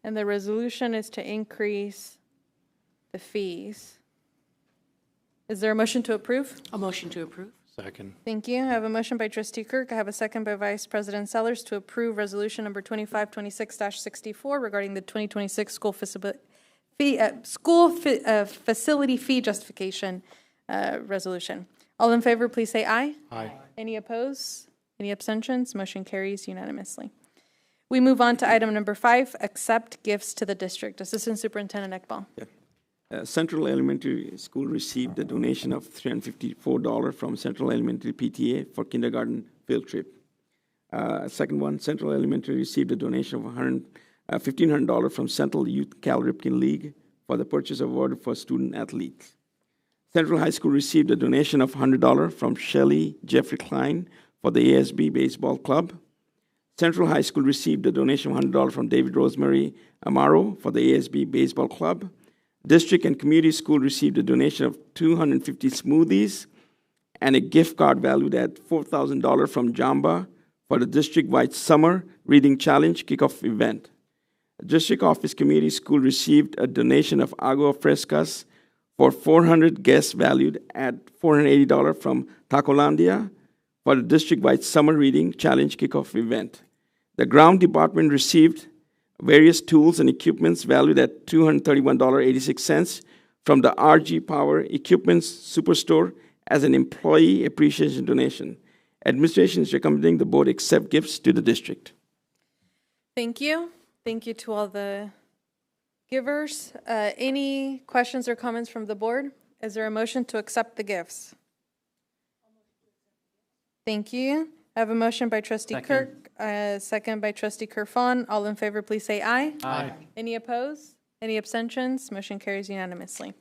And the resolution is to increase the fees. Is there a motion to approve? A motion to approve. Second. Thank you. I have a motion by Trustee Kirk. I have a second by Vice President Sellers to approve resolution number 2526-64 regarding the 2026 school facility fee justification resolution. All in favor, please say aye. Aye. Any opposed? Any abstentions? Motion carries unanimously. We move on to item number 5, accept gifts to the district. Assistant Superintendent Ekbal. Yeah. Central Elementary School received a donation of $354 from Central Elementary PTA for kindergarten field trip. Second one, Central Elementary received a donation of $1,500 from Central Youth Cal Ripken League for the purchase of water for student athletes. Central High School received a donation of $100 from Shelley Jeffrey Klein for the ASB Baseball Club. Central High School received a donation of $100 from David Rosemary Amaro for the ASB Baseball Club. District and Community School received a donation of 250 smoothies and a gift card valued at $4,000 from Jamba for the district-wide Summer Reading Challenge kickoff event. The District Office Community School received a donation of agua frescas for 400 guests valued at $480 from Tacolandia for the district-wide Summer Reading Challenge kickoff event. The ground department received various tools and equipments valued at $231.86 from the RG Power Equipment Superstore as an employee appreciation donation. Administration is recommending the board accept gifts to the district. Thank you. Thank you to all the givers. Any questions or comments from the board? Is there a motion to accept the gifts? Thank you. I have a motion by Trustee Kirk, second by Trustee Kerfon. All in favor, please say aye. Aye. Any opposed? Any abstentions? Motion carries unanimously.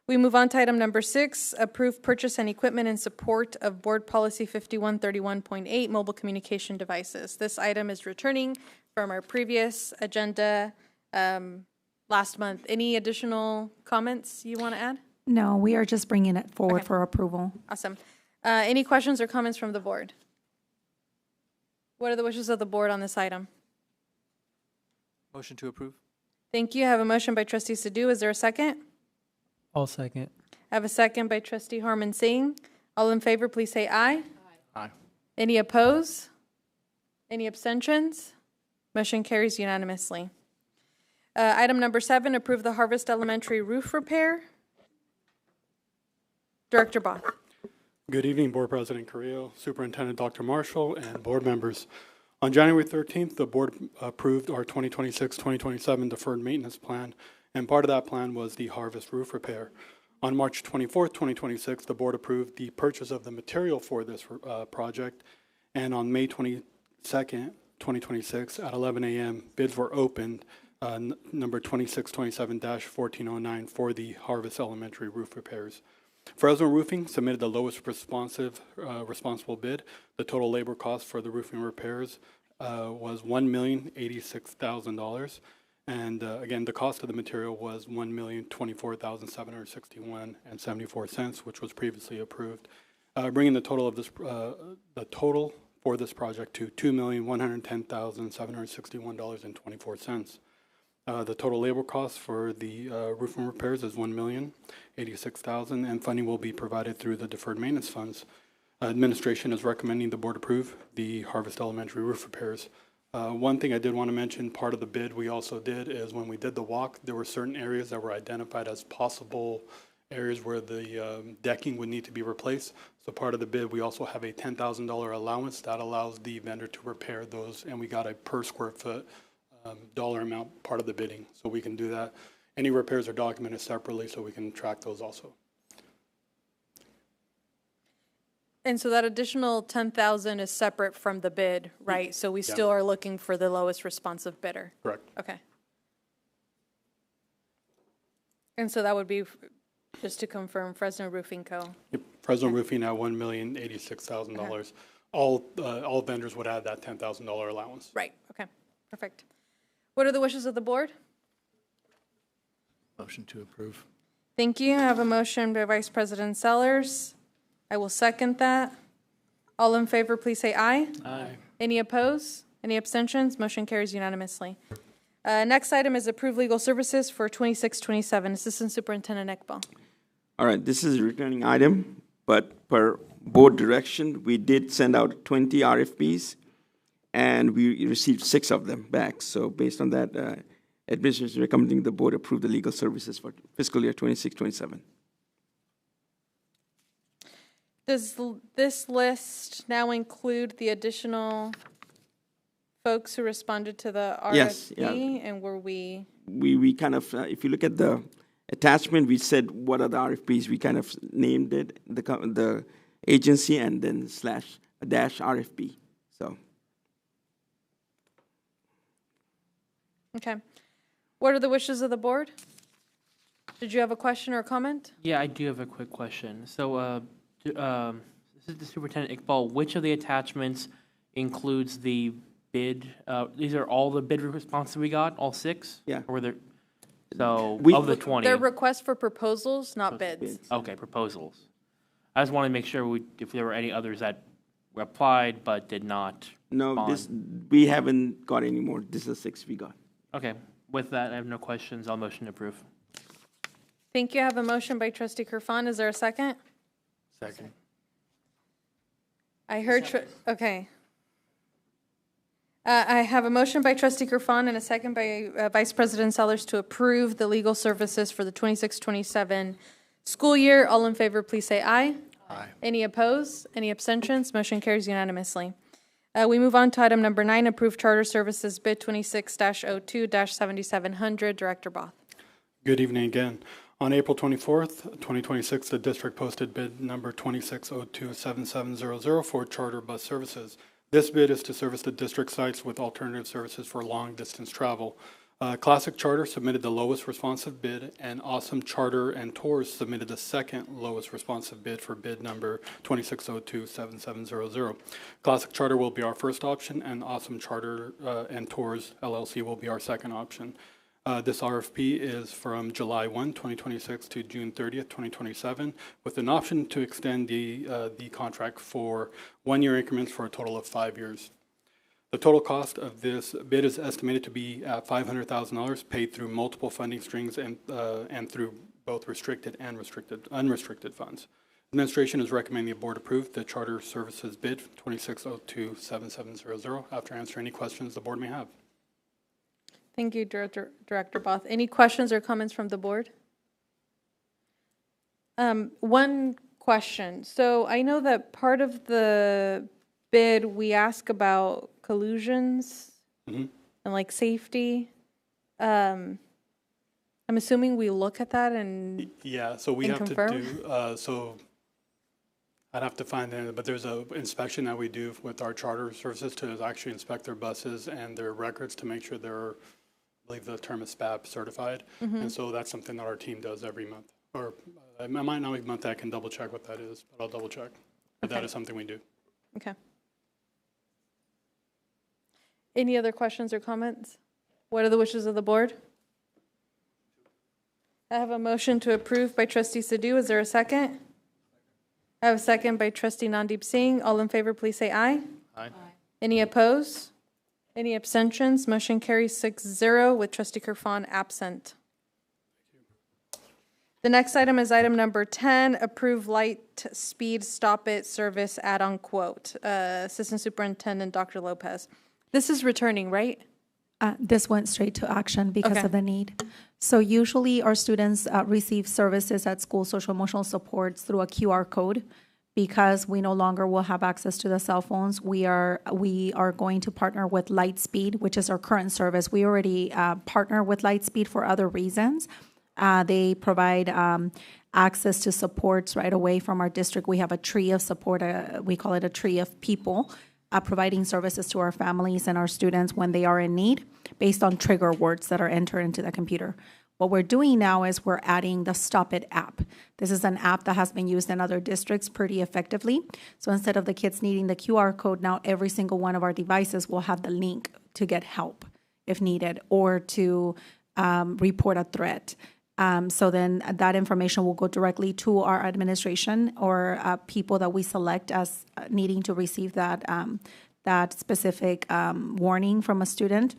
We move on to item number 6, approve purchase and equipment in support of Board Policy 5131.8, mobile communication devices. This item is returning from our previous agenda last month. Any additional comments you want to add? No, we are just bringing it forward for approval. Awesome. Any questions or comments from the board? What are the wishes of the board on this item? Motion to approve. Thank you. I have a motion by Trustee Sidhu. Is there a second? I'll second. I have a second by Trustee Harman Singh. All in favor, please say aye. Aye. Any opposed? Any abstentions? Motion carries unanimously. Item number 7, approve the Harvest Elementary roof repair. Director Both. Good evening, Board President Carrillo, Superintendent Dr. Marshall, and board members. On January 13th, the board approved our 2026-2027 deferred maintenance plan, and part of that plan was the Harvest roof repair. On March 24th, 2026, the board approved the purchase of the material for this project, and on May 22nd, 2026, at 11 a.m., bids were opened, number 2627-1409, for the Harvest Elementary roof repairs. Fresno Roofing submitted the lowest responsible bid. The total labor cost for the roofing repairs was $1,086,000. And again, the cost of the material was $1,024,761.74, which was previously approved, bringing the total of this for this project to $2,110,761.24. The total labor cost for the roofing repairs is $1,086,000, and funding will be provided through the deferred maintenance funds. Administration is recommending the board approve the Harvest Elementary roof repairs. One thing I did want to mention, part of the bid we also did is when we did the walk, there were certain areas that were identified as possible areas where the decking would need to be replaced. So part of the bid, we also have a $10,000 allowance that allows the vendor to repair those, and we got a per square foot dollar amount part of the bidding, so we can do that. Any repairs are documented separately, so we can track those also. And so that additional $10,000 is separate from the bid, right? So we still are looking for the lowest responsive bidder. Correct. Okay. And so that would be, just to confirm, Fresno Roofing Co. Yep. Fresno Roofing at $1,086,000. All vendors would add that $10,000 allowance. Right. Okay. Perfect. What are the wishes of the board? Motion to approve. Thank you. I have a motion by Vice President Sellers. I will second that. All in favor, please say aye. Aye. Any opposed? Any abstentions? Motion carries unanimously. Next item is approved legal services for 2627. Assistant Superintendent Ekbal. All right, this is a returning item, but per board direction, we did send out 20 RFPs, and we received 6 of them back. So based on that, administration is recommending the board approve the legal services for fiscal year 26-27. Does this list now include the additional folks who responded to the RFP? Yes, yeah. And were we? We kind of, if you look at the attachment, we said what are the RFPs. We kind of named it, the agency, and then /dash RFP. So. Okay. What are the wishes of the board? Did you have a question or a comment? Yeah, I do have a quick question. So, this is the Superintendent Iqbal. Which of the attachments includes the bid? These are all the bid responses we got, all 6? Yeah. Or were there? So, of the 20. They're requests for proposals, not bids. Okay, proposals. I just wanted to make sure if there were any others that applied but did not No, respond. we haven't got any more. This is the 6 we got. Okay, with that, I have no questions. I'll motion to approve. Thank you. I have a motion by trustee Kerfan. Is there a second? Second. I heard, okay. I have a motion by trustee Kerfan and a second by Vice President Sellers to approve the legal services for the 26-27 school year. All in favor, please say aye. Aye. Any opposed? Any abstentions? Motion carries unanimously. We move on to item number 9, approve charter services bid 26-02-7700. Director Both. Good evening again. On April 24th, 2026, the district posted bid number 26027700 for charter bus services. This bid is to service the district sites with alternative services for long-distance travel. Classic Charter submitted the lowest responsive bid, and Awesome Charter and Tours submitted the second lowest responsive bid for bid number 26027700. Classic Charter will be our first option, and Awesome Charter and Tours LLC will be our second option. This RFP is from July 1, 2026 to June 30th, 2027, with an option to extend the contract for 1-year increments for a total of 5 years. The total cost of this bid is estimated to be at $500,000, paid through multiple funding streams and through both restricted and unrestricted funds. Administration is recommending the board approve the charter services bid 26027700 after answering any questions the board may have. Thank you, Director Both. Any questions or comments from the board? One question. So I know that part of the bid, we ask about collusions and like safety. I'm assuming we look at that and yeah, so we have confirm? to do, so I'd have to find it, but there's an inspection that we do with our charter services to actually inspect their buses and their records to make sure they're, I believe the term is SPAP certified. And so that's something that our team does every month. Or it might not be month, I can double check what that is, but I'll double check. But that is something we do. Okay. Any other questions or comments? What are the wishes of the board? I have a motion to approve by trustee Sidhu. Is there a second? I have a second by trustee Nandeep Singh. All in favor, please say aye. Aye. Any opposed? Any abstentions? Motion carries 6-0 with trustee Kerfan absent. The next item is item number 10, approve light speed stop it service add-on quote. Assistant Superintendent Dr. Lopez. This is returning, right? This went straight to action because Okay. of the need. So usually our students receive services at school, social emotional supports through a QR code. Because we no longer will have access to the cell phones, we are going to partner with Lightspeed, which is our current service. We already partner with Lightspeed for other reasons. They provide access to supports right away from our district. We have a tree of support, we call it a tree of people, providing services to our families and our students when they are in need based on trigger words that are entered into the computer. What we're doing now is we're adding the Stop It app. This is an app that has been used in other districts pretty effectively. So instead of the kids needing the QR code, now every single one of our devices will have the link to get help if needed or to report a threat. So then that information will go directly to our administration or people that we select as needing to receive that specific warning from a student.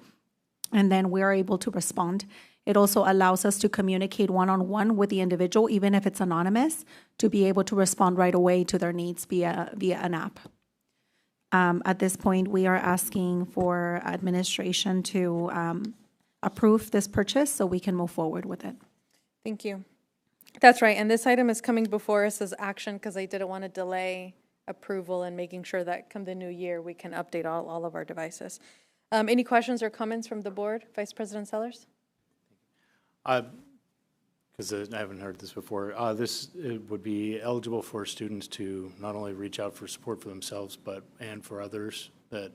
And then we are able to respond. It also allows us to communicate one-on-one with the individual, even if it's anonymous, to be able to respond right away to their needs via an app. At this point, we are asking for administration to approve this purchase so we can move forward with it. Thank you. That's right. And this item is coming before us as action because I didn't want to delay approval and making sure that come the new year, we can update all of our devices. Any questions or comments from the board? Vice President Sellers? Because I haven't heard this before, it would be eligible for students to not only reach out for support for themselves, and for others, that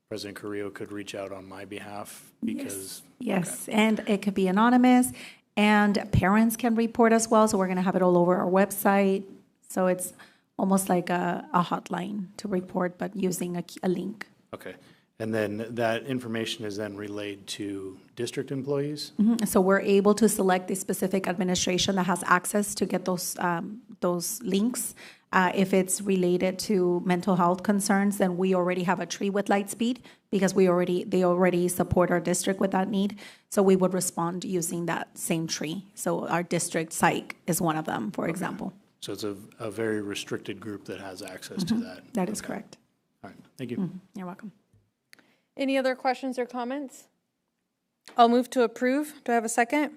President Carrillo could reach out on my behalf because... Yes, and it could be anonymous, and parents can report as well, so we're going to have it all over our website. So it's almost like a hotline to report, but using a link. Okay. And then that information is then relayed to district employees? So we're able to select the specific administration that has access to get those links. If it's related to mental health concerns, then we already have a tree with Lightspeed because they already support our district with that need. So we would respond using that same tree. So our district psych is one of them, for example. So it's a very restricted group that has access to that? That is correct. All right, thank you. You're welcome. Any other questions or comments? I'll move to approve. Do I have a second?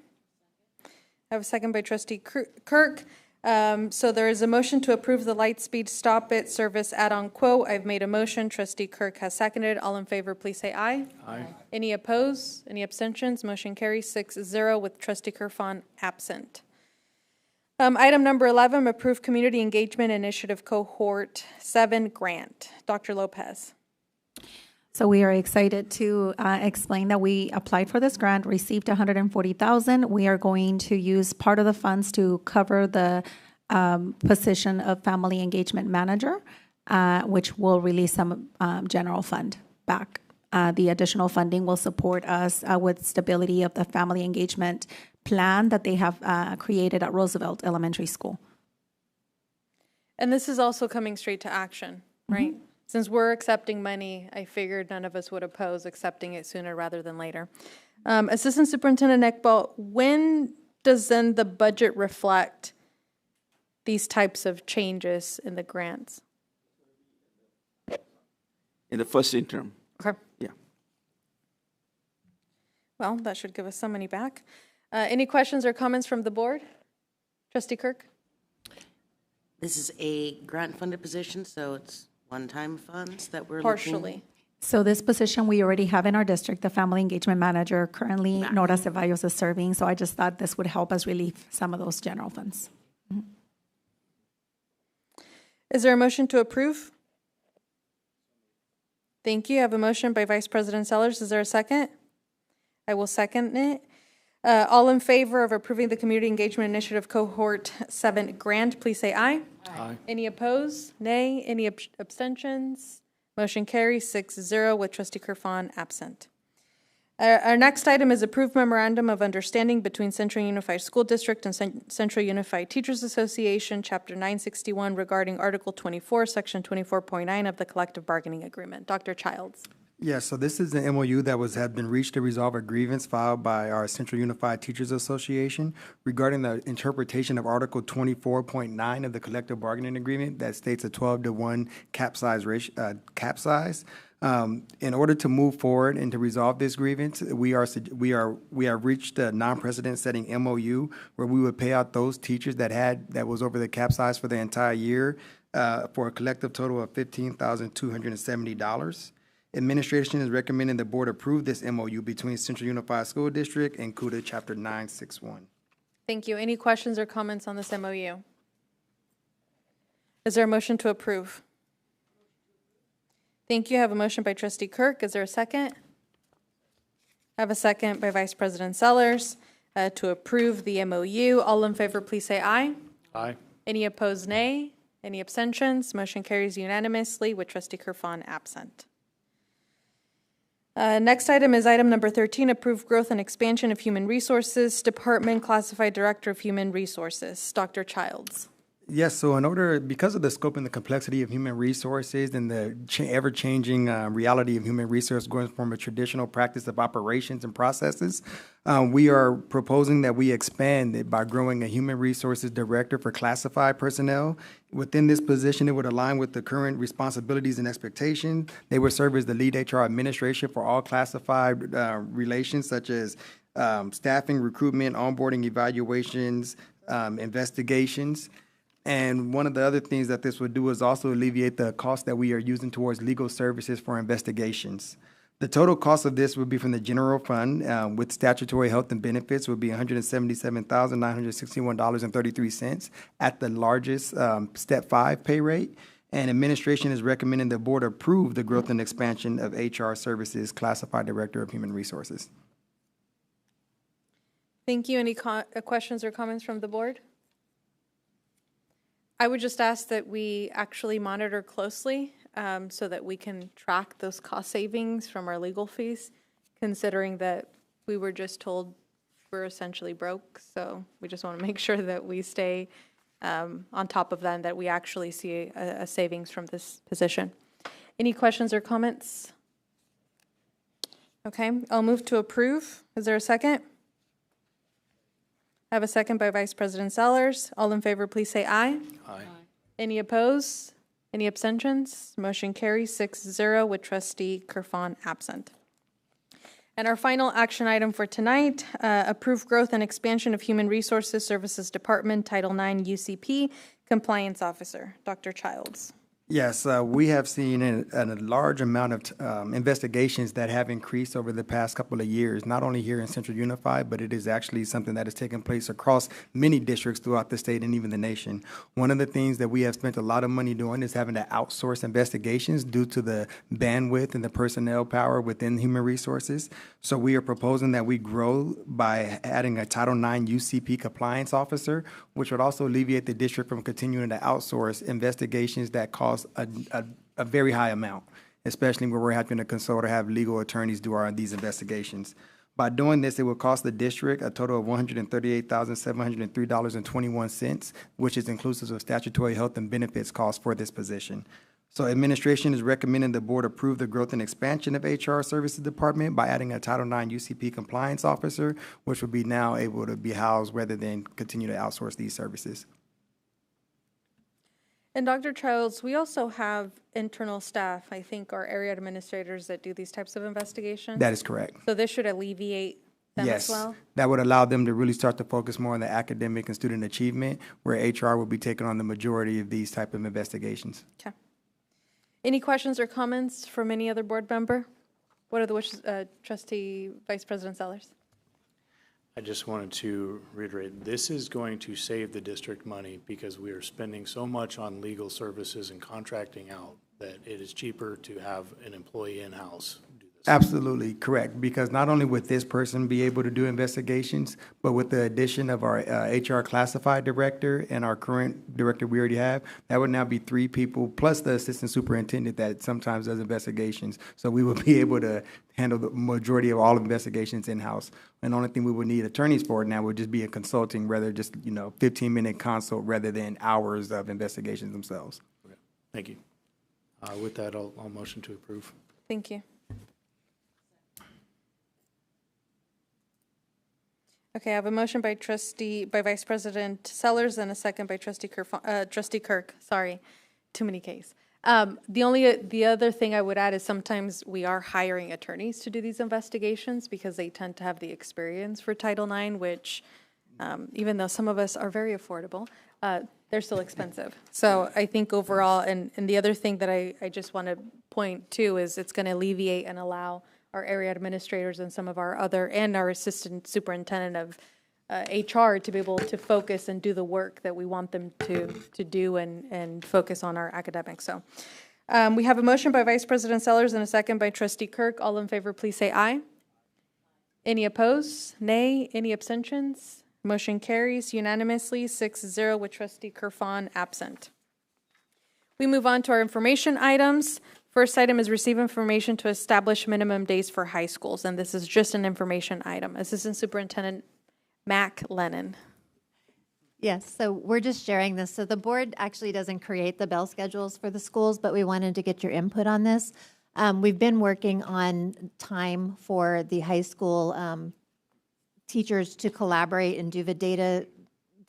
I have a second by Trustee Kirk. So there is a motion to approve the Lightspeed Stop It service add-on quote. I've made a motion. Trustee Kirk has seconded. All in favor, please say aye. Aye. Any opposed? Any abstentions? Motion carries 6-0 with Trustee Kerfon absent. Item number 11, approve Community Engagement Initiative Cohort 7 grant. Dr. Lopez. So we are excited to explain that we applied for this grant, received $140,000. We are going to use part of the funds to cover the position of Family Engagement Manager, which will release some general fund back. The additional funding will support us with stability of the family engagement plan that they have created at Roosevelt Elementary School. And this is also coming straight to action, right? Mm-hmm. Since we're accepting money, I figured none of us would oppose accepting it sooner rather than later. Assistant Superintendent Ekbal, when does then the budget reflect these types of changes in the grants? In the first interim. Okay. Yeah. Well, that should give us some money back. Any questions or comments from the board? Trustee Kirk? This is a grant-funded position, so it's one-time funds that we're partially. So this position we already have in our district, the Family Engagement Manager. Currently, Nora Ceballos is serving, so I just thought this would help us relieve some of those general funds. Mm-hmm. Is there a motion to approve? Thank you. I have a motion by Vice President Sellers. Is there a second? I will second it. All in favor of approving the Community Engagement Initiative Cohort 7 grant, please say aye. Aye. Any opposed? Nay. Any abstentions? Motion carries 6-0 with Trustee Kerfon absent. Our next item is approved memorandum of understanding between Central Unified School District and Central Unified Teachers Association, Chapter 961, regarding Article 24, Section 24.9 of the Collective Bargaining Agreement. Dr. Childs. Yes, so this is an MOU that had been reached to resolve a grievance filed by our Central Unified Teachers Association regarding the interpretation of Article 24.9 of the Collective Bargaining Agreement that states a 12-to-1 cap size. In order to move forward and to resolve this grievance, we have reached a non-precedent setting MOU where we would pay out those teachers that was over the cap size for the entire year for a collective total of $15,270. Administration is recommending the board approve this MOU between Central Unified School District and CUDA Chapter 961. Thank you. Any questions or comments on this MOU? Is there a motion to approve? Thank you. I have a motion by Trustee Kirk. Is there a second? I have a second by Vice President Sellers to approve the MOU. All in favor, please say aye. Aye. Any opposed, nay. Any abstentions? Motion carries unanimously with Trustee Kerfon absent. Next item is item number 13, approve growth and expansion of human resources, Department Classified Director of Human Resources, Dr. Childs. Yes, so because of the scope and the complexity of human resources and the ever-changing reality of human resource going from a traditional practice of operations and processes, we are proposing that we expand it by growing a human resources director for classified personnel. Within this position, it would align with the current responsibilities and expectations. They would serve as the lead HR administration for all classified relations, such as staffing, recruitment, onboarding, evaluations, investigations. And one of the other things that this would do is also alleviate the cost that we are using towards legal services for investigations. The total cost of this would be from the general fund with statutory health and benefits would be $177,961.33 at the largest Step 5 pay rate. And administration is recommending the board approve the growth and expansion of HR Services Classified Director of Human Resources. Thank you. Any questions or comments from the board? I would just ask that we actually monitor closely so that we can track those cost savings from our legal fees, considering that we were just told we're essentially broke. So we just want to make sure that we stay on top of that and that we actually see a savings from this position. Any questions or comments? Okay, I'll move to approve. Is there a second? I have a second by Vice President Sellers. All in favor, please say aye. Aye. Any opposed? Any abstentions? Motion carries 6-0 with Trustee Kerfan absent. And our final action item for tonight, approve growth and expansion of Human Resources Services Department, Title IX UCP Compliance Officer. Dr. Childs. Yes, we have seen a large amount of investigations that have increased over the past couple of years, not only here in Central Unified, but it is actually something that has taken place across many districts throughout the state and even the nation. One of the things that we have spent a lot of money doing is having to outsource investigations due to the bandwidth and the personnel power within Human Resources. So we are proposing that we grow by adding a Title IX UCP compliance officer, which would also alleviate the district from continuing to outsource investigations that cost a very high amount, especially where we're having to consult or have legal attorneys do these investigations. By doing this, it will cost the district a total of $138,703.21, which is inclusive of statutory health and benefits costs for this position. So administration is recommending the board approve the growth and expansion of HR Services Department by adding a Title IX UCP compliance officer, which will be now able to be housed rather than continue to outsource these services. And Dr. Childs, we also have internal staff, I think, our area administrators that do these types of investigations. That is correct. So this should alleviate them Yes, as well? that would allow them to really start to focus more on the academic and student achievement, where HR will be taking on the majority of these type of investigations. Okay. Any questions or comments from any other board member? What are the wishes, Trustee Vice President Sellers? I just wanted to reiterate, this is going to save the district money because we are spending so much on legal services and contracting out that it is cheaper to have an employee in-house do this. Absolutely correct, because not only would this person be able to do investigations, but with the addition of our HR classified director and our current director we already have, that would now be 3 people, plus the assistant superintendent that sometimes does investigations. So we would be able to handle the majority of all investigations in-house. And the only thing we would need attorneys for now would just be a consulting, rather just, 15-minute consult rather than hours of investigations themselves. Okay. Thank you. With that, I'll motion to approve. Thank you. Okay, I have a motion by Vice President Sellers and a second by Trustee Kirk. Sorry, too many Ks. The other thing I would add is sometimes we are hiring attorneys to do these investigations because they tend to have the experience for Title IX, which even though some of us are very affordable, they're still expensive. So I think overall, and the other thing that I just want to point to is it's going to alleviate and allow our area administrators and some of our other, and our assistant superintendent of HR to be able to focus and do the work that we want them to do and focus on our academics. So we have a motion by Vice President Sellers and a second by Trustee Kirk. All in favor, please say aye. Any opposed? Nay. Any abstentions? Motion carries unanimously 6-0 with Trustee Kerfan absent. We move on to our information items. First item is receive information to establish minimum days for high schools, and this is just an information item. Assistant Superintendent Mac Lennon. Yes, so we're just sharing this. So the board actually doesn't create the bell schedules for the schools, but we wanted to get your input on this. We've been working on time for the high school teachers to collaborate and do the data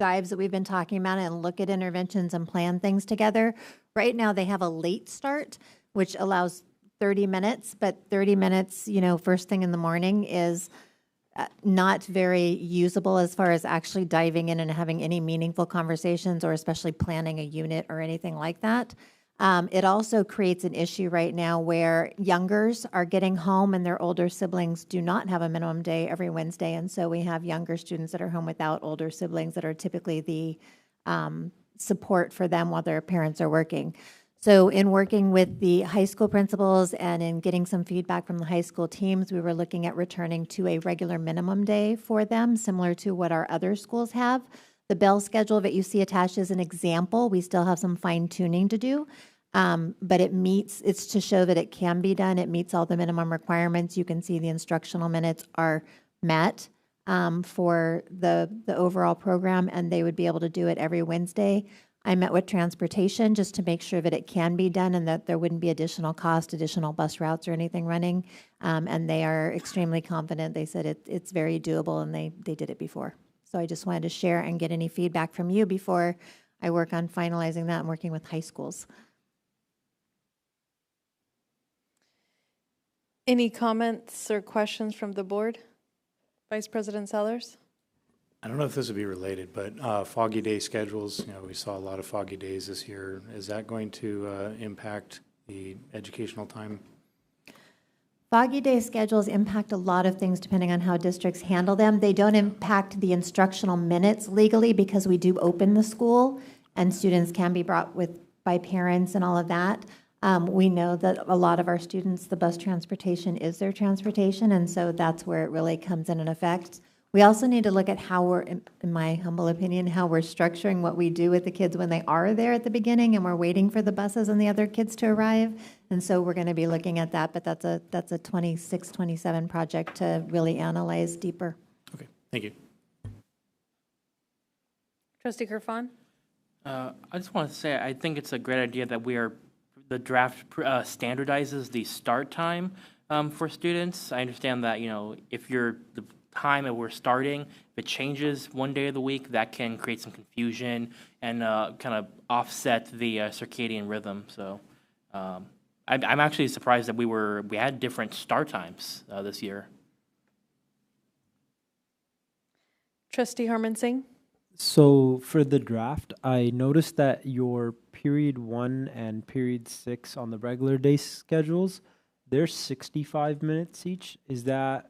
dives that we've been talking about and look at interventions and plan things together. Right now, they have a late start, which allows 30 minutes, but 30 minutes, first thing in the morning is not very usable as far as actually diving in and having any meaningful conversations or especially planning a unit or anything like that. It also creates an issue right now where youngers are getting home and their older siblings do not have a minimum day every Wednesday. And so we have younger students that are home without older siblings that are typically the support for them while their parents are working. So in working with the high school principals and in getting some feedback from the high school teams, we were looking at returning to a regular minimum day for them, similar to what our other schools have. The bell schedule that you see attached is an example. We still have some fine tuning to do. But it's to show that it can be done. It meets all the minimum requirements. You can see the instructional minutes are met for the overall program, and they would be able to do it every Wednesday. I met with transportation just to make sure that it can be done and that there wouldn't be additional cost, additional bus routes or anything running. And they are extremely confident. They said it's very doable, and they did it before. So I just wanted to share and get any feedback from you before I work on finalizing that and working with high schools. Any comments or questions from the board? Vice President Sellers? I don't know if this would be related, but foggy day schedules, we saw a lot of foggy days this year. Is that going to impact the educational time? Foggy day schedules impact a lot of things depending on how districts handle them. They don't impact the instructional minutes legally because we do open the school and students can be brought by parents and all of that. We know that a lot of our students, the bus transportation is their transportation, and so that's where it really comes in effect. We also need to look at how we're, in my humble opinion, how we're structuring what we do with the kids when they are there at the beginning and we're waiting for the buses and the other kids to arrive. And so we're going to be looking at that, but that's a 26, 27 project to really analyze deeper. Okay, thank you. Trustee Kerfan? I just want to say I think it's a great idea that the draft standardizes the start time for students. I understand that, if the time that we're starting, if it changes one day of the week, that can create some confusion and kind of offset the circadian rhythm. So I'm actually surprised that we had different start times this year. Trustee Harman Singh? So for the draft, I noticed that your period 1 and period 6 on the regular day schedules, they're 65 minutes each. Is that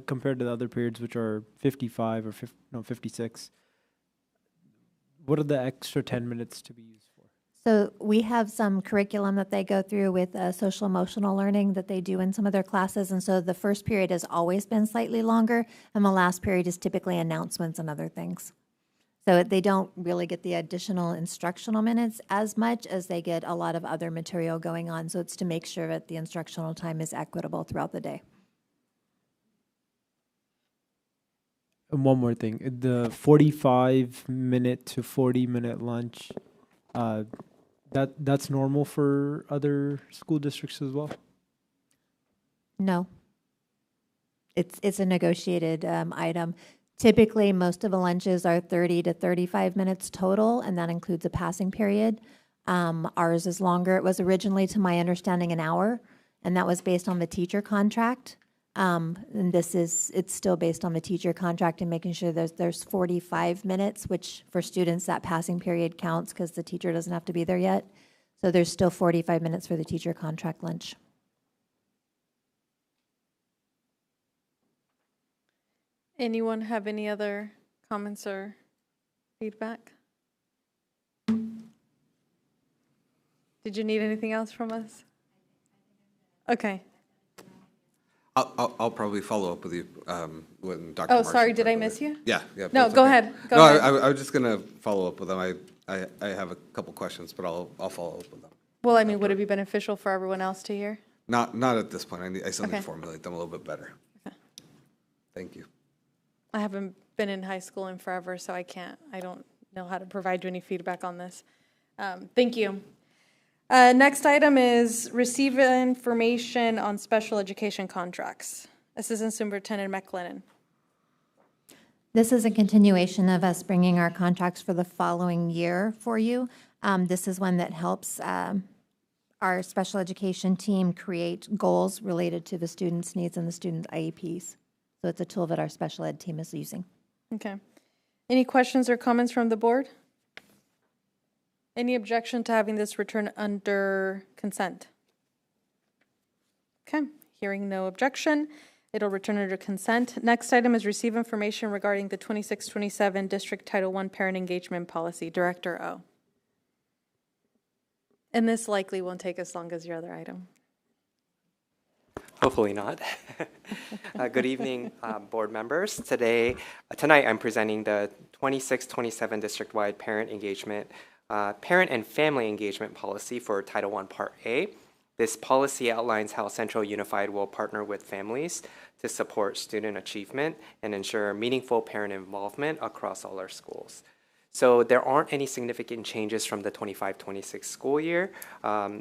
compared to the other periods, which are 55 or 56? What are the extra 10 minutes to be used for? So we have some curriculum that they go through with social emotional learning that they do in some of their classes. And so the first period has always been slightly longer, and the last period is typically announcements and other things. So they don't really get the additional instructional minutes as much as they get a lot of other material going on. So it's to make sure that the instructional time is equitable throughout the day. And one more thing, the 45-minute to 40-minute lunch, that's normal for other school districts as well? No. It's a negotiated item. Typically, most of the lunches are 30 to 35 minutes total, and that includes a passing period. Ours is longer. It was originally, to my understanding, an hour, and that was based on the teacher contract. And it's still based on the teacher contract and making sure there's 45 minutes, which for students, that passing period counts because the teacher doesn't have to be there yet. So there's still 45 minutes for the teacher contract lunch. Anyone have any other comments or feedback? Did you need anything else from us? Okay. I'll probably follow up with you when Dr. Oh, sorry, did I miss you? Yeah. No, go ahead. Go ahead. I was just going to follow up with them. I have a couple questions, but I'll follow up with them. Well, I mean, would it be beneficial for everyone else to hear? Not at this point. I still need to formulate them a little bit better. Okay. Thank you. I haven't been in high school in forever, so I don't know how to provide you any feedback on this. Thank you. Next item is receive information on special education contracts. Assistant Superintendent McLennan. This is a continuation of us bringing our contracts for the following year for you. This is one that helps our special education team create goals related to the students' needs and the student IEPs. So it's a tool that our special ed team is using. Okay. Any questions or comments from the board? Any objection to having this return under consent? Okay, hearing no objection, it'll return under consent. Next item is receive information regarding the 26-27 District Title I Parent Engagement Policy. Director O. And this likely won't take as long as your other item. Hopefully not. Good evening, board members. Tonight I'm presenting the 26-27 district-wide parent engagement Parent and family engagement policy for Title I Part A. This policy outlines how Central Unified will partner with families to support student achievement and ensure meaningful parent involvement across all our schools. So there aren't any significant changes from the 25-26 school year.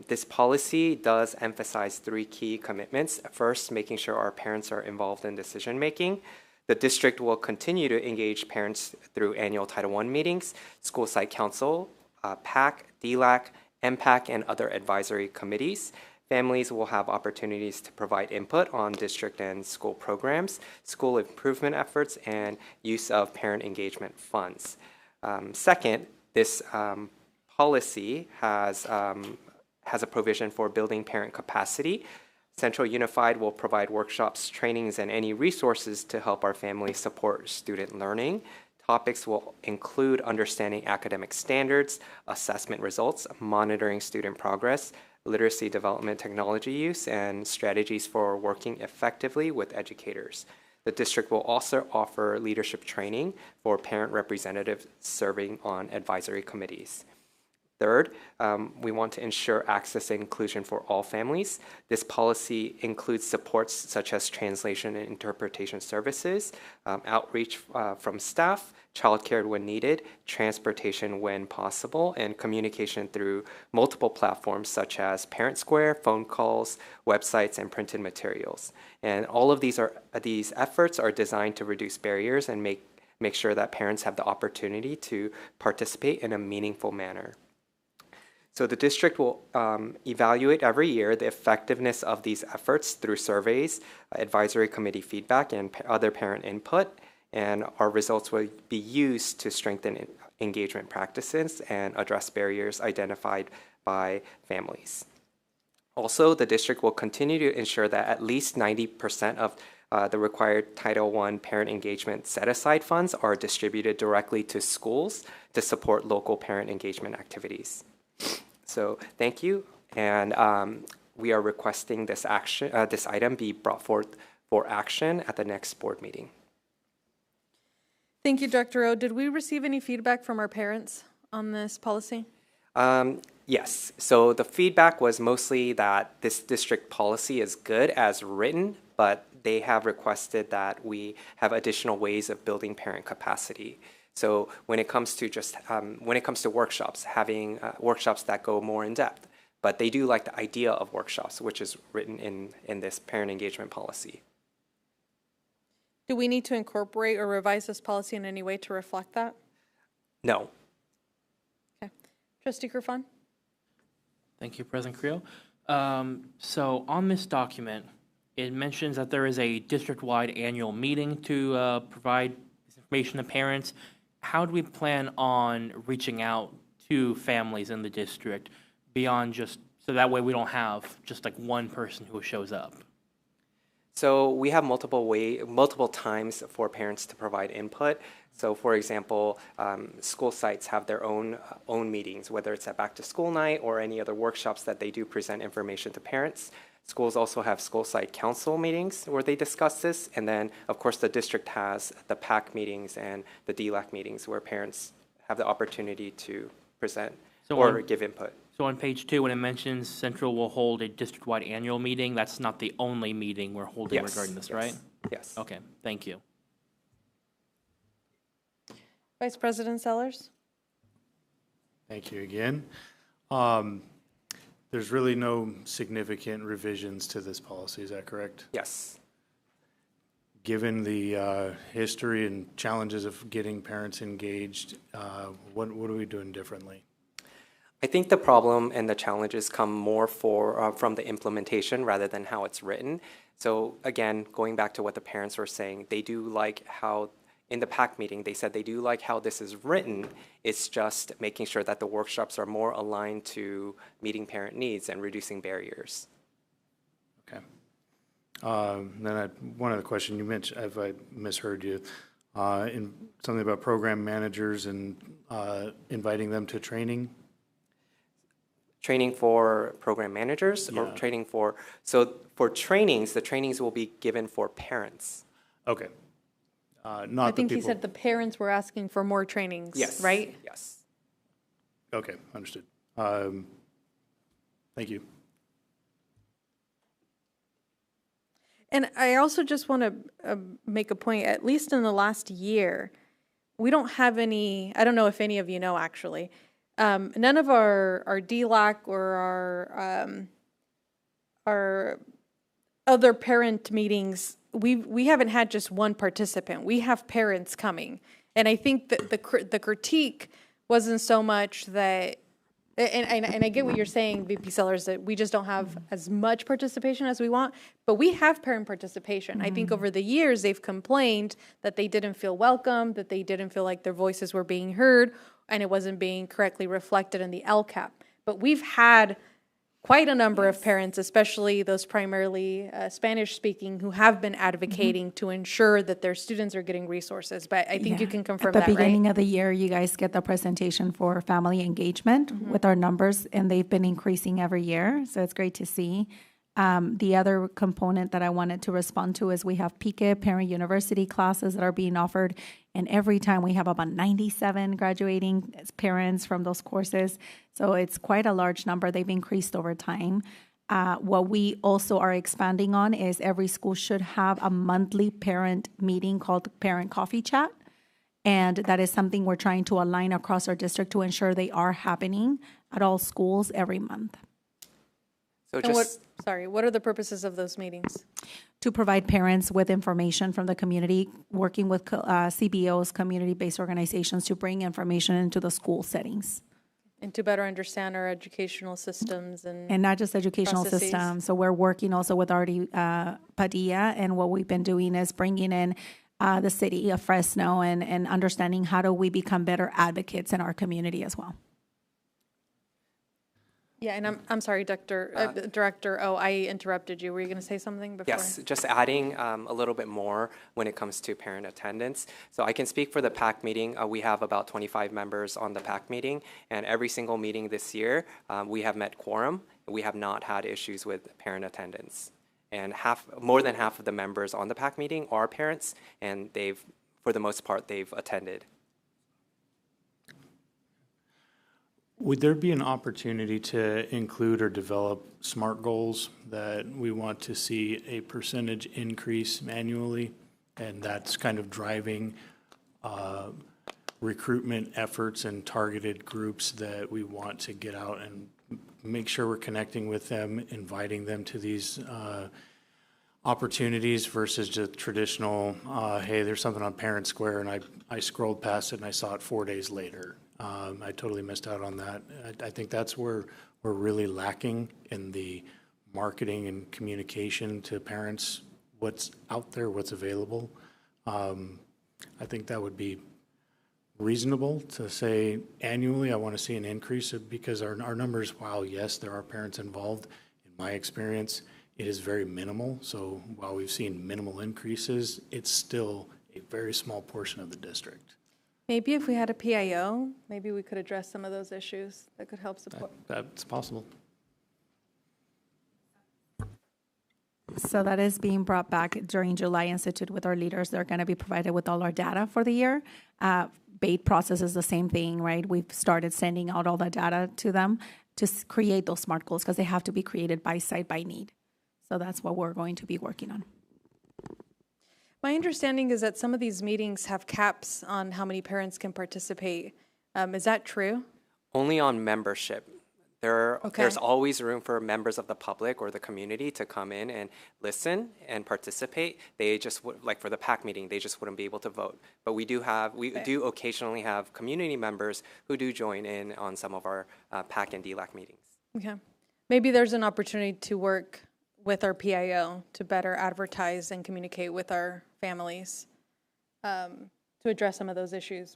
This policy does emphasize 3 key commitments. First, making sure our parents are involved in decision making. The district will continue to engage parents through annual Title I meetings, school site council, PAC, DLAC, MPAC, and other advisory committees. Families will have opportunities to provide input on district and school programs, school improvement efforts, and use of parent engagement funds. Second, this policy has a provision for building parent capacity. Central Unified will provide workshops, trainings, and any resources to help our families support student learning. Topics will include understanding academic standards, assessment results, monitoring student progress, literacy development technology use, and strategies for working effectively with educators. The district will also offer leadership training for parent representatives serving on advisory committees. Third, we want to ensure access and inclusion for all families. This policy includes supports such as translation and interpretation services, outreach from staff, childcare when needed, transportation when possible, and communication through multiple platforms such as Parent Square, phone calls, websites, and printed materials. And all of these efforts are designed to reduce barriers and make sure that parents have the opportunity to participate in a meaningful manner. So the district will evaluate every year the effectiveness of these efforts through surveys, advisory committee feedback, and other parent input. And our results will be used to strengthen engagement practices and address barriers identified by families. Also, the district will continue to ensure that at least 90% of the required Title I parent engagement set-aside funds are distributed directly to schools to support local parent engagement activities. So thank you, and we are requesting this item be brought forth for action at the next board meeting. Thank you, Dr. O. Did we receive any feedback from our parents on this policy? Yes. So the feedback was mostly that this district policy is good as written, but they have requested that we have additional ways of building parent capacity. So when it comes to workshops, having workshops that go more in depth, but they do like the idea of workshops, which is written in this parent engagement policy. Do we need to incorporate or revise this policy in any way to reflect that? No. Okay. Trustee Kerfan? Thank you, President Creel. So on this document, it mentions that there is a district-wide annual meeting to provide information to parents. How do we plan on reaching out to families in the district beyond just, so that way we don't have just like one person who shows up? So we have multiple times for parents to provide input. So for example, school sites have their own meetings, whether it's at back to school night or any other workshops that they do present information to parents. Schools also have school site council meetings where they discuss this. And then of course the district has the PAC meetings and the DLAC meetings where parents have the opportunity to present or give input. So on page 2, when it mentions Central will hold a district-wide annual meeting, that's not the only meeting we're holding regarding this, right? Yes. Okay, thank you. Vice President Sellers? Thank you again. There's really no significant revisions to this policy, is that correct? Yes. Given the history and challenges of getting parents engaged, what are we doing differently? I think the problem and the challenges come more from the implementation rather than how it's written. So again, going back to what the parents were saying, they do like how, in the PAC meeting, they said they do like how this is written. It's just making sure that the workshops are more aligned to meeting parent needs and reducing barriers. Okay. Then one other question you mentioned, if I misheard you, in something about program managers and inviting them to training. Training for program managers or training for, so for trainings, the trainings will be given for parents. Okay. I think he said the parents were asking for more trainings, right? Yes. Okay, understood. Thank you. And I also just want to make a point, at least in the last year, we don't have any, I don't know if any of you know actually, none of our DLAC or our other parent meetings, we haven't had just one participant. We have parents coming. And I think that the critique wasn't so much that, and I get what you're saying, VP Sellers, that we just don't have as much participation as we want, but we have parent participation. I think over the years, they've complained that they didn't feel welcome, that they didn't feel like their voices were being heard, and it wasn't being correctly reflected in the LCAP. But we've had quite a number of parents, especially those primarily Spanish-speaking, who have been advocating to ensure that their students are getting resources. But I think you can confirm that, At the beginning right? of the year, you guys get the presentation for family engagement with our numbers, and they've been increasing every year, so it's great to see. The other component that I wanted to respond to is we have PICE, Parent University classes that are being offered, and every time we have about 97 graduating parents from those courses, so it's quite a large number. They've increased over time. What we also are expanding on is every school should have a monthly parent meeting called Parent Coffee Chat. And that is something we're trying to align across our district to ensure they are happening at all schools every month. So And just what are the purposes of those meetings? To provide parents with information from the community, working with CBOs, community-based organizations, to bring information into the school settings. And to better understand our educational systems and not just educational processes. systems. So we're working also with Artie Padilla, and what we've been doing is bringing in the city of Fresno and understanding how do we become better advocates in our community as well. Yeah, and I'm sorry, Director. Oh, I interrupted you. Were you going to say something before? Yes, just adding a little bit more when it comes to parent attendance. So I can speak for the PAC meeting. We have about 25 members on the PAC meeting, and every single meeting this year, we have met quorum. We have not had issues with parent attendance. And more than half of the members on the PAC meeting are parents, and for the most part, they've attended. Would there be an opportunity to include or develop SMART goals that we want to see a percentage increase annually? And that's kind of driving recruitment efforts and targeted groups that we want to get out and make sure we're connecting with them, inviting them to these opportunities versus just traditional, hey, there's something on Parent Square and I scrolled past it and I saw it 4 days later. I totally missed out on that. I think that's where we're really lacking in the marketing and communication to parents, what's out there, what's available. I think that would be reasonable to say annually, I want to see an increase because our numbers, while yes, there are parents involved, in my experience, it is very minimal. So while we've seen minimal increases, it's still a very small portion of the district. Maybe if we had a PIO, maybe we could address some of those issues that could help support. That's possible. So that is being brought back during July Institute with our leaders. They're going to be provided with all our data for the year. BAIT process is the same thing, right? We've started sending out all the data to them to create those SMART goals because they have to be created by site, by need. So that's what we're going to be working on. My understanding is that some of these meetings have caps on how many parents can participate. Is that true? Only on membership. There's always room for members of the public or the community to come in and listen and participate. They just like for the PAC meeting, they just wouldn't be able to vote. But we do occasionally have community members who do join in on some of our PAC and DLAC meetings. Okay. Maybe there's an opportunity to work with our PIO to better advertise and communicate with our families to address some of those issues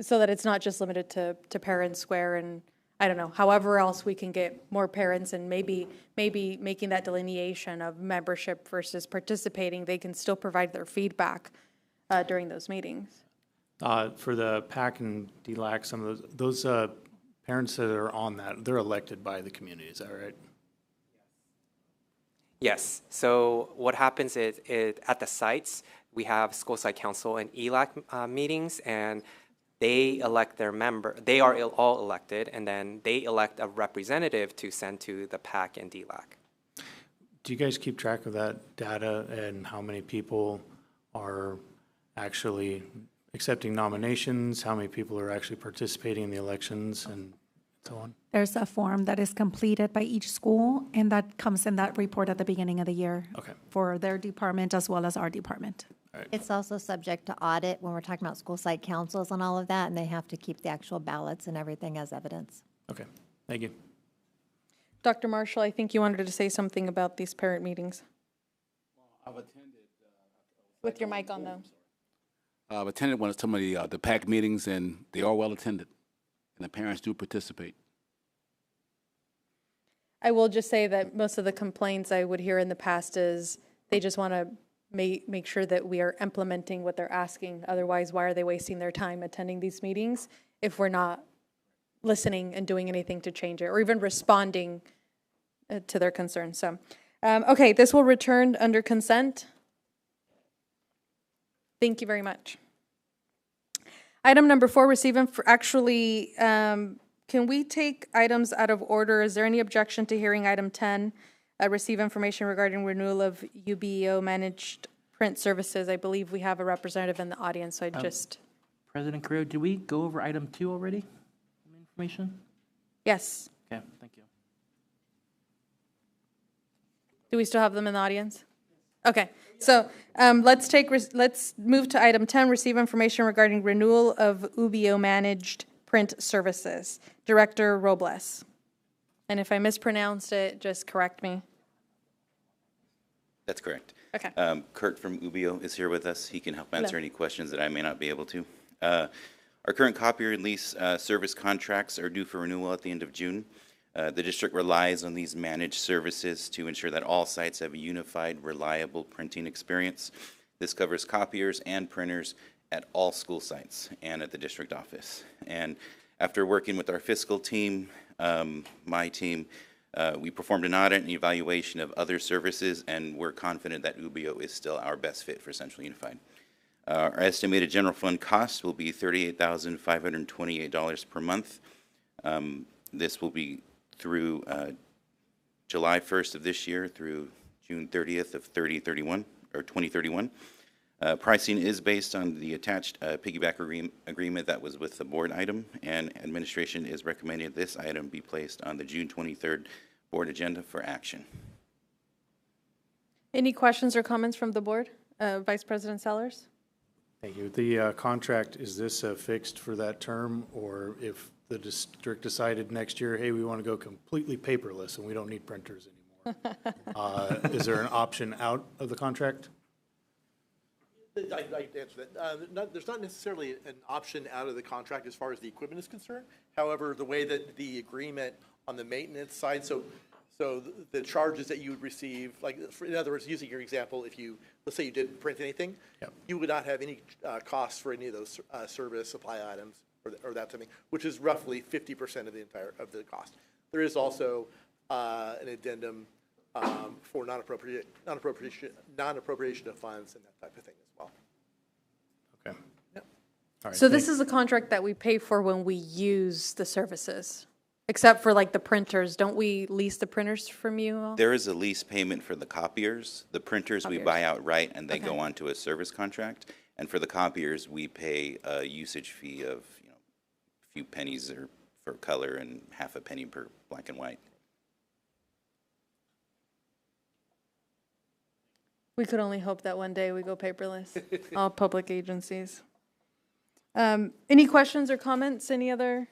so that it's not just limited to Parent Square and I don't know, however else we can get more parents and maybe making that delineation of membership versus participating, they can still provide their feedback during those meetings. For the PAC and DLAC, some of those parents that are on that, they're elected by the community, is that right? Yes. So what happens is at the sites, we have school site council and ELAC meetings, and they elect their member. They are all elected, and then they elect a representative to send to the PAC and DLAC. Do you guys keep track of that data and how many people are actually accepting nominations, how many people are actually participating in the elections, and so on? There's a form that is completed by each school, and that comes in that report at the beginning of the year. Okay. For their department as well as our department. It's also subject to audit when we're talking about school site councils and all of that, and they have to keep the actual ballots and everything as evidence. Okay, thank you. Dr. Marshall, I think you wanted to say something about these parent meetings. I've attended. With your mic on, though. I've attended some of the PAC meetings, and they are well attended, and the parents do participate. I will just say that most of the complaints I would hear in the past is they just want to make sure that we are implementing what they're asking. Otherwise, why are they wasting their time attending these meetings if we're not listening and doing anything to change it or even responding to their concerns? So, okay, this will return under consent. Thank you very much. Item number 4, receive and actually, can we take items out of order? Is there any objection to hearing item 10? Receive information regarding renewal of UBEO managed print services. I believe we have a representative in the audience, so I just... President Carrillo, did we go over item 2 already? Information? Yes. Okay, thank you. Do we still have them in the audience? Okay, so let's move to item 10, receive information regarding renewal of UBEO managed print services. Director Robles. And if I mispronounced it, just correct me. That's correct. Okay. Kurt from UBEO is here with us. He can help answer any questions that I may not be able to. Our current copier and lease service contracts are due for renewal at the end of June. The district relies on these managed services to ensure that all sites have a unified, reliable printing experience. This covers copiers and printers at all school sites and at the district office. And after working with our fiscal team, my team, we performed an audit and evaluation of other services, and we're confident that UBEO is still our best fit for Central Unified. Our estimated general fund cost will be $38,528 per month. This will be through July 1st of this year through June 30th of 2031. Pricing is based on the attached piggyback agreement that was with the board item, and administration is recommending this item be placed on the June 23rd board agenda for action. Any questions or comments from the board? Vice President Sellers? Thank you. The contract, is this fixed for that term, or if the district decided next year, hey, we want to go completely paperless and we don't need printers anymore, is there an option out of the contract? I can answer that. There's not necessarily an option out of the contract as far as the equipment is concerned. However, the way that the agreement on the maintenance side, so the charges that you would receive, like in other words, using your example, if you, let's say you didn't print anything, you would not have any costs for any of those service supply items or that something, which is roughly 50% of the cost. There is also an addendum for non-appropriation of funds and that type of thing as well. Okay. Yep. All right, So this is a contract that we pay for when we use the services, except for like the printers. Don't we lease the printers from you all? There is a lease payment for the copiers. The printers we buy outright and they go on to a service contract. And for the copiers, we pay a usage fee of a few pennies for color and half a penny per black and white. We could only hope that one day we go paperless, all public agencies. Any questions or comments? Any other?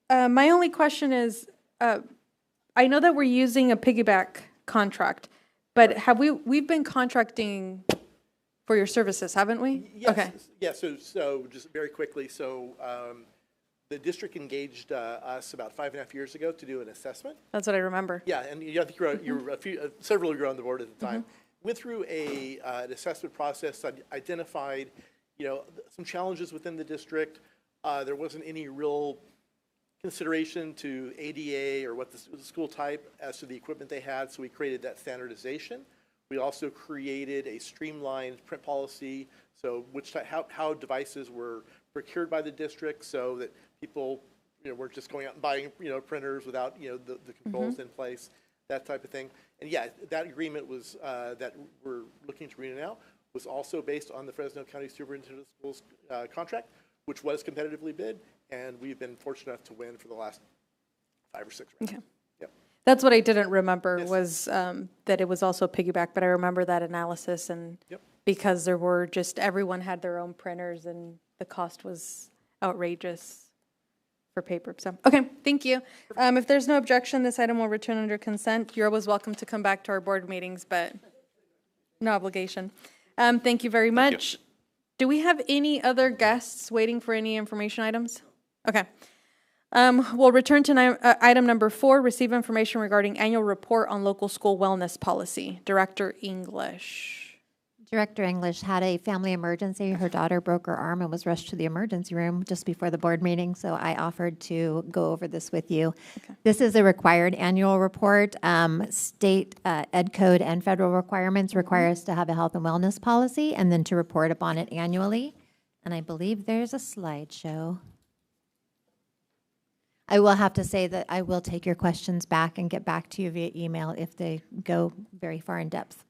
My only question is, I know that we're using a piggyback contract, but we've been contracting for your services, haven't we? Yes. Okay. Yeah, so just very quickly, the district engaged us about 5.5 years ago to do an assessment. That's what I remember. Yeah, and I think several of you were on the board at the time. Went through an assessment process, identified, some challenges within the district. There wasn't any real consideration to ADA or what the school type as to the equipment they had, so we created that standardization. We also created a streamlined print policy, so how devices were procured by the district, so that people, weren't just going out and buying, printers without, the controls in place, that type of thing. And yeah, that agreement was, that we're looking to renew now, was also based on the Fresno County Superintendent of Schools contract, which was competitively bid, and we've been fortunate enough to win for the last 5 or 6 rounds. Okay. Yep. That's what I didn't remember was that it was also piggyback, but I remember that analysis, and because there were everyone had their own printers and the cost was outrageous for paper. So, okay, thank you. If there's no objection, this item will return under consent. You're always welcome to come back to our board meetings, but no obligation. Thank you very much. Do we have any other guests waiting for any information items? Okay. We'll return to item number 4, receive information regarding annual report on local school wellness policy. Director English. Director English had a family emergency. Her daughter broke her arm and was rushed to the emergency room just before the board meeting, so I offered to go over this with you. Okay. This is a required annual report. State ed code and federal requirements require us to have a health and wellness policy and then to report upon it annually. And I believe there's a slideshow. I will have to say that I will take your questions back and get back to you via email if they go very far in depth.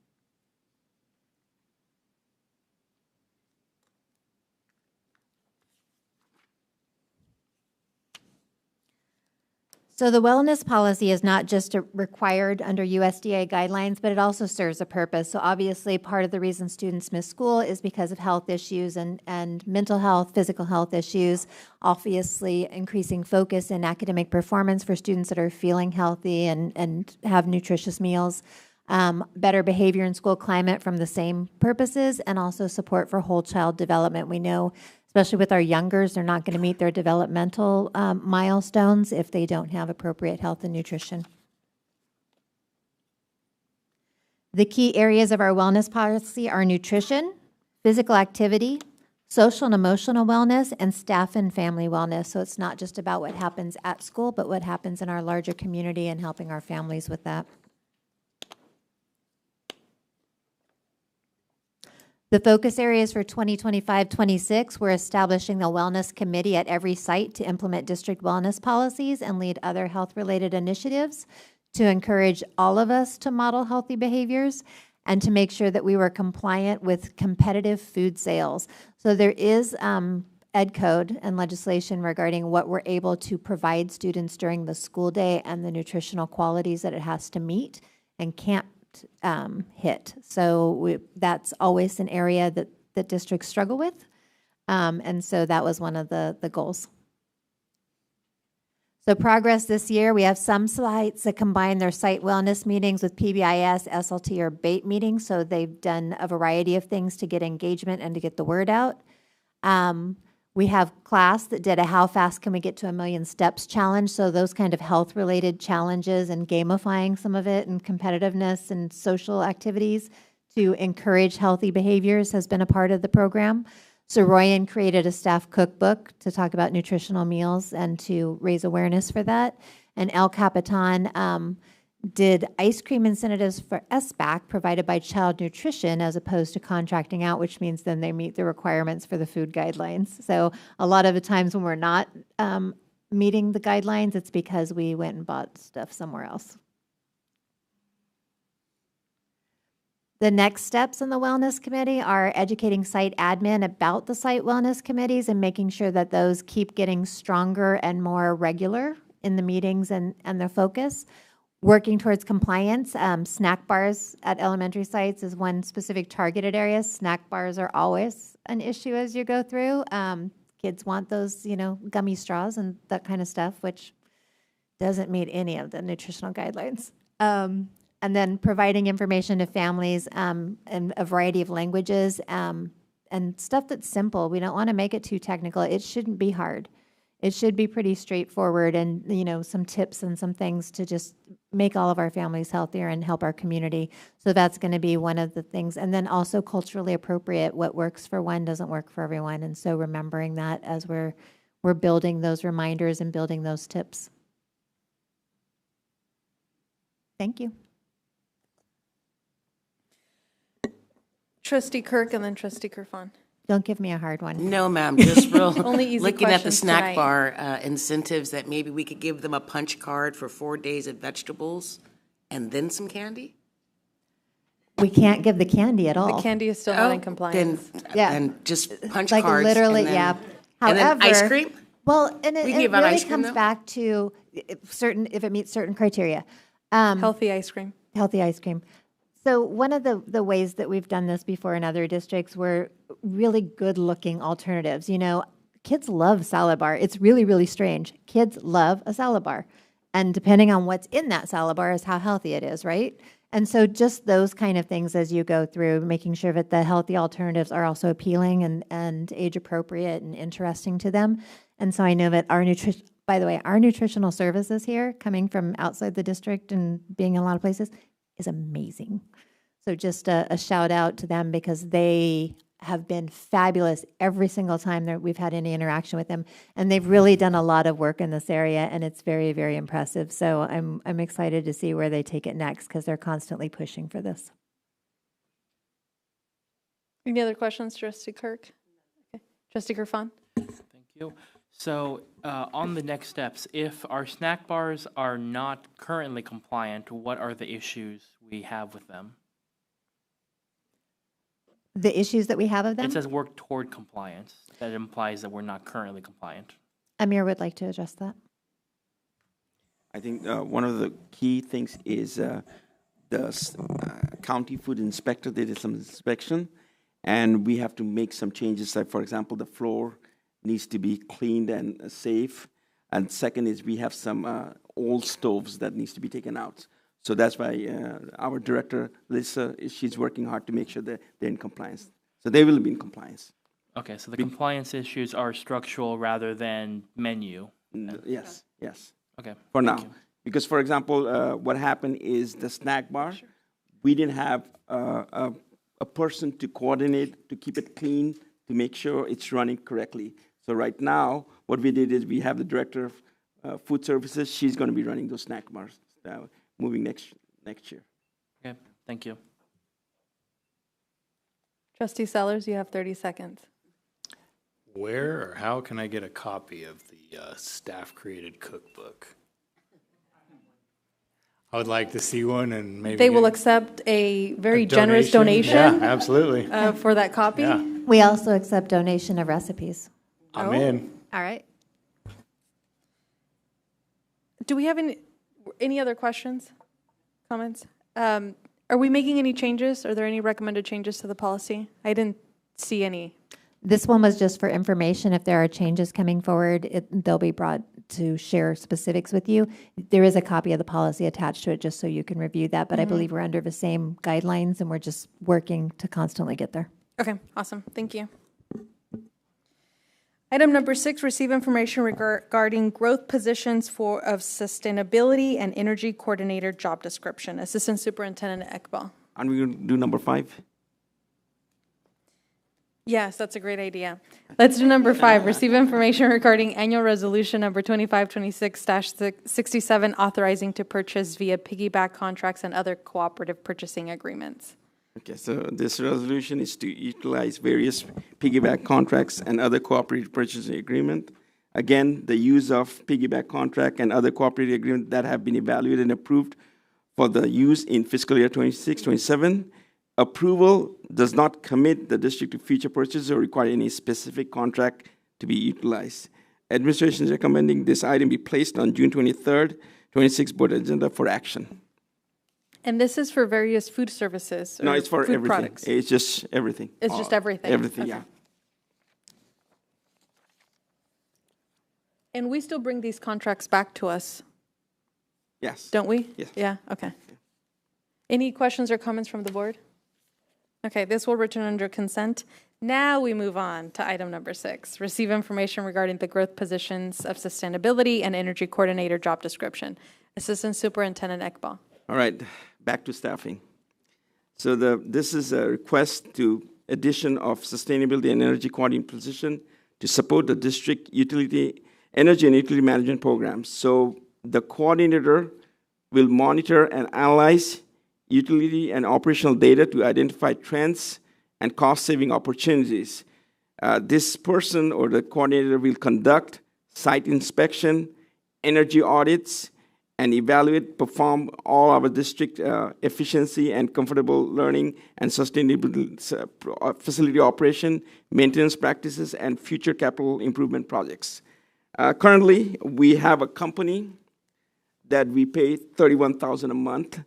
So the wellness policy is not just required under USDA guidelines, but it also serves a purpose. So obviously part of the reason students miss school is because of health issues and mental health, physical health issues, obviously increasing focus in academic performance for students that are feeling healthy and have nutritious meals, better behavior in school climate from the same purposes, and also support for whole child development. We know, especially with our youngers, they're not going to meet their developmental milestones if they don't have appropriate health and nutrition. The key areas of our wellness policy are nutrition, physical activity, social and emotional wellness, and staff and family wellness. So it's not just about what happens at school, but what happens in our larger community and helping our families with that. The focus areas for 2025-26, we're establishing the wellness committee at every site to implement district wellness policies and lead other health-related initiatives to encourage all of us to model healthy behaviors and to make sure that we were compliant with competitive food sales. So there is ed code and legislation regarding what we're able to provide students during the school day and the nutritional qualities that it has to meet and can't hit. So that's always an area that districts struggle with. And so that was one of the goals. So progress this year, we have some sites that combine their site wellness meetings with PBIS, SLT, or BATE meetings. So they've done a variety of things to get engagement and to get the word out. We have class that did a how fast can we get to 1 million steps challenge. So those kind of health related challenges and gamifying some of it and competitiveness and social activities to encourage healthy behaviors has been a part of the program. So Royan created a staff cookbook to talk about nutritional meals and to raise awareness for that. And El Capitan did ice cream incentives for SBAC provided by Child Nutrition as opposed to contracting out, which means then they meet the requirements for the food guidelines. So a lot of the times when we're not meeting the guidelines, it's because we went and bought stuff somewhere else. The next steps in the Wellness Committee are educating site admin about the site wellness committees and making sure that those keep getting stronger and more regular in the meetings and their focus. Working towards compliance, snack bars at elementary sites is one specific targeted area. Snack bars are always an issue as you go through. Kids want those, gummy straws and that kind of stuff, which doesn't meet any of the nutritional guidelines. And then providing information to families in a variety of languages and stuff that's simple. We don't want to make it too technical. It shouldn't be hard. It should be pretty straightforward and, some tips and some things to just make all of our families healthier and help our community. So that's going to be one of the things. And then also culturally appropriate. What works for one doesn't work for everyone. And so remembering that as we're building those reminders and building those tips. Thank you. Trustee Kirk and then Trustee Kerfan. Don't give me a hard one. No, ma'am, just real, Only easy looking at the questions snack tonight. bar incentives, that maybe we could give them a punch card for 4 days of vegetables and then some candy? We can't give the candy at all. The candy is still not in compliance. Yeah. And just punch Like cards. literally, and then, yeah. And then ice However, cream? Well, and it, We can it give out really ice cream, comes though? back to if it meets certain criteria. Healthy ice cream. Healthy ice cream. So one of the ways that we've done this before in other districts were really good-looking alternatives. You know, kids love salad bar. It's really, really strange. Kids love a salad bar. And depending on what's in that salad bar is how healthy it is, right? And so just those kind of things as you go through, making sure that the healthy alternatives are also appealing and age-appropriate and interesting to them. And so I know that our by the way, our nutritional services here, coming from outside the district and being in a lot of places, is amazing. So just a shout out to them because they have been fabulous every single time that we've had any interaction with them. And they've really done a lot of work in this area, and it's very, very impressive. So I'm excited to see where they take it next because they're constantly pushing for this. Any other questions, Trustee Kirk? Okay. Trustee Kerfan? Thank you. So on the next steps, if our snack bars are not currently compliant, what are the issues we have with them? The issues that we have of them? It says work toward compliance. That implies that we're not currently compliant. Amir would like to address that. I think one of the key things is the county food inspector, they did some inspection, and we have to make some changes. Like, for example, the floor needs to be cleaned and safe. And second is we have some old stoves that needs to be taken out. So that's why our director, Lisa, she's working hard to make sure that they're in compliance. So they will be in compliance. Okay, so the compliance issues are structural rather than menu. Yes, yes. Okay. For thank now. you. Because, for example, what happened is the snack bar, we didn't have a person to coordinate, to keep it clean, to make sure it's running correctly. So right now, what we did is we have the director of food services. She's going to be running those snack bars moving next year. Okay, thank you. Trustee Sellers, you have 30 seconds. Where or how can I get a copy of the staff-created cookbook? I would like to see one and maybe They will accept a very generous donation. donation. Yeah, absolutely. For that copy. Yeah. We also accept donation of recipes. I'm in. All right. Do we have any other questions, comments? Are we making any changes? Are there any recommended changes to the policy? I didn't see any. This one was just for information. If there are changes coming forward, they'll be brought to share specifics with you. There is a copy of the policy attached to it just so you can review that, but I believe we're under the same guidelines and we're just working to constantly get there. Okay, awesome. Thank you. Item number 6, receive information regarding growth positions of sustainability and energy coordinator job description. Assistant Superintendent Ekbal. And we're going to do number 5? Yes, that's a great idea. Let's do number 5, receive information regarding annual resolution number 2526-67, authorizing to purchase via piggyback contracts and other cooperative purchasing agreements. Okay, so this resolution is to utilize various piggyback contracts and other cooperative purchasing agreement. Again, the use of piggyback contract and other cooperative agreement that have been evaluated and approved for the use in fiscal year 26-27. Approval does not commit the district to future purchases or require any specific contract to be utilized. Administration is recommending this item be placed on June 23rd, 26th board agenda for action. And this is for various food services? No, it's for food everything. Products. It's just everything. It's just everything? Everything, Okay. yeah. And we still bring these contracts back to us, Yes. don't we? Yes. Yeah, okay. Any questions or comments from the board? Okay, this will return under consent. Now we move on to item number 6, receive information regarding the growth positions of sustainability and energy coordinator job description. Assistant Superintendent Ekbal. All right, back to staffing. So this is a request to addition of sustainability and energy coordinating position to support the district energy and utility management programs. So the coordinator will monitor and analyze utility and operational data to identify trends and cost-saving opportunities. This person or the coordinator will conduct site inspection, energy audits, and evaluate, perform all our district efficiency and comfortable learning and sustainable facility operation, maintenance practices, and future capital improvement projects. Currently, we have a company that we pay $31,000 a month,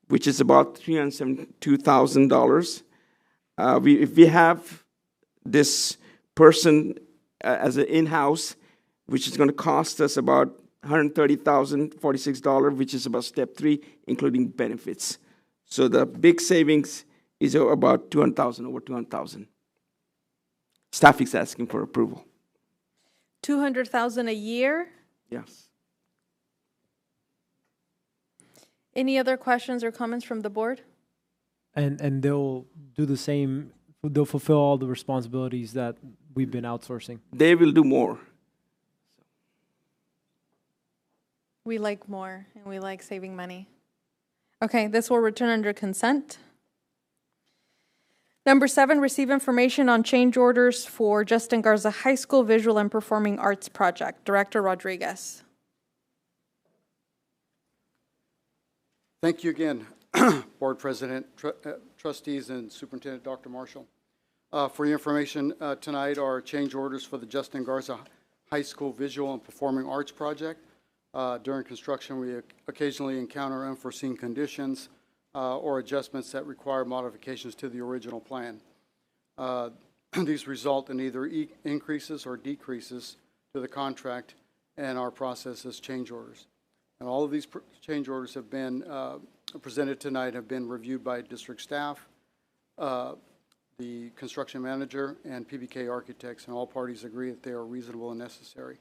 which is about $372,000. If we have this person as an in-house, which is going to cost us about $130,046, which is about step 3, including benefits. So the big savings is about $200,000, over $200,000. Staff is asking for approval. $200,000 a year? Yes. Any other questions or comments from the board? And they'll do the same, they'll fulfill all the responsibilities that we've been outsourcing. They will do more. We like more, and we like saving money. Okay, this will return under consent. Number 7, receive information on change orders for Justin Garza High School Visual and Performing Arts Project. Director Rodriguez. Thank you again, Board President, Trustees, and Superintendent Dr. Marshall. For your information, tonight are change orders for the Justin Garza High School Visual and Performing Arts Project. During construction, we occasionally encounter unforeseen conditions or adjustments that require modifications to the original plan. These result in either increases or decreases to the contract and our process as change orders. And all of these change orders have been presented tonight, have been reviewed by district staff, the construction manager, and PBK architects, and all parties agree that they are reasonable and necessary.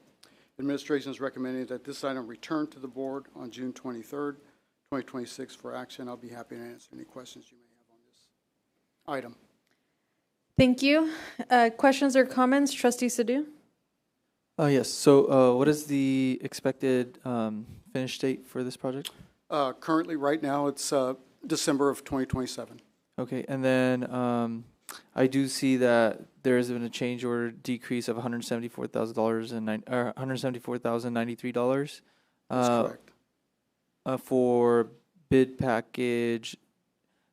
Administration is recommending that this item return to the board on June 23rd, 2026 for action. I'll be happy to answer any questions you may have on this item. Thank you. Questions or comments? Trustee Sadu? Yes. So what is the expected finish date for this project? Currently, right now, it's December of 2027. Okay. And then I do see that there has been a change order decrease of $174,093. That's correct. For bid package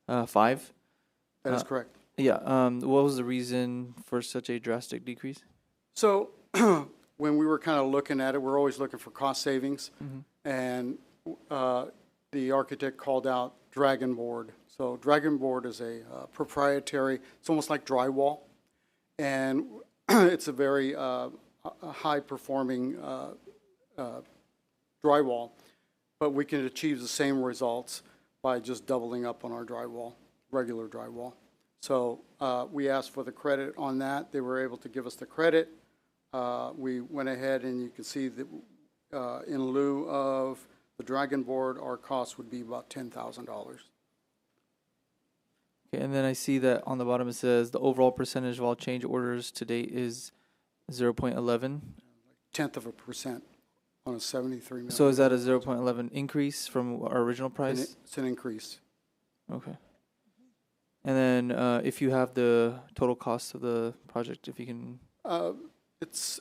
5. That is correct. Yeah. What was the reason for such a drastic decrease? So when we were kind of looking at it, we're always looking for cost savings. And the architect called out Dragon Board. So Dragon Board is a proprietary, it's almost like drywall. And it's a very high-performing drywall. But we can achieve the same results by just doubling up on our drywall, regular drywall. So we asked for the credit on that. They were able to give us the credit. We went ahead, and you can see that in lieu of the Dragon Board, our cost would be about $10,000. Okay, and then I see that on the bottom it says the overall percentage of all change orders to date is 0.11. 0.1% on a 73 million. So is that a 0.11 increase from our original price? It's an increase. Okay. And then if you have the total cost of the project, if you can. It's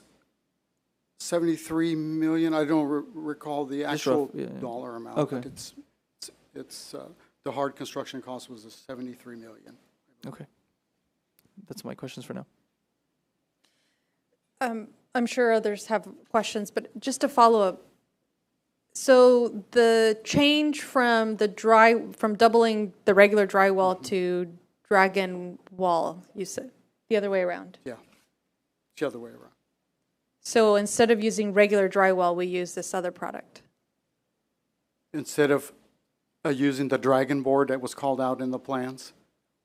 73 million. I don't recall the actual dollar amount. Okay. But it's the hard construction cost was 73 million. Okay. That's my questions for now. I'm sure others have questions, but just to follow up. So the change from from doubling the regular drywall to Dragon wall, you said, the other way around? Yeah, it's the other way around. So instead of using regular drywall, we use this other product? Instead of using the Dragon Board that was called out in the plans,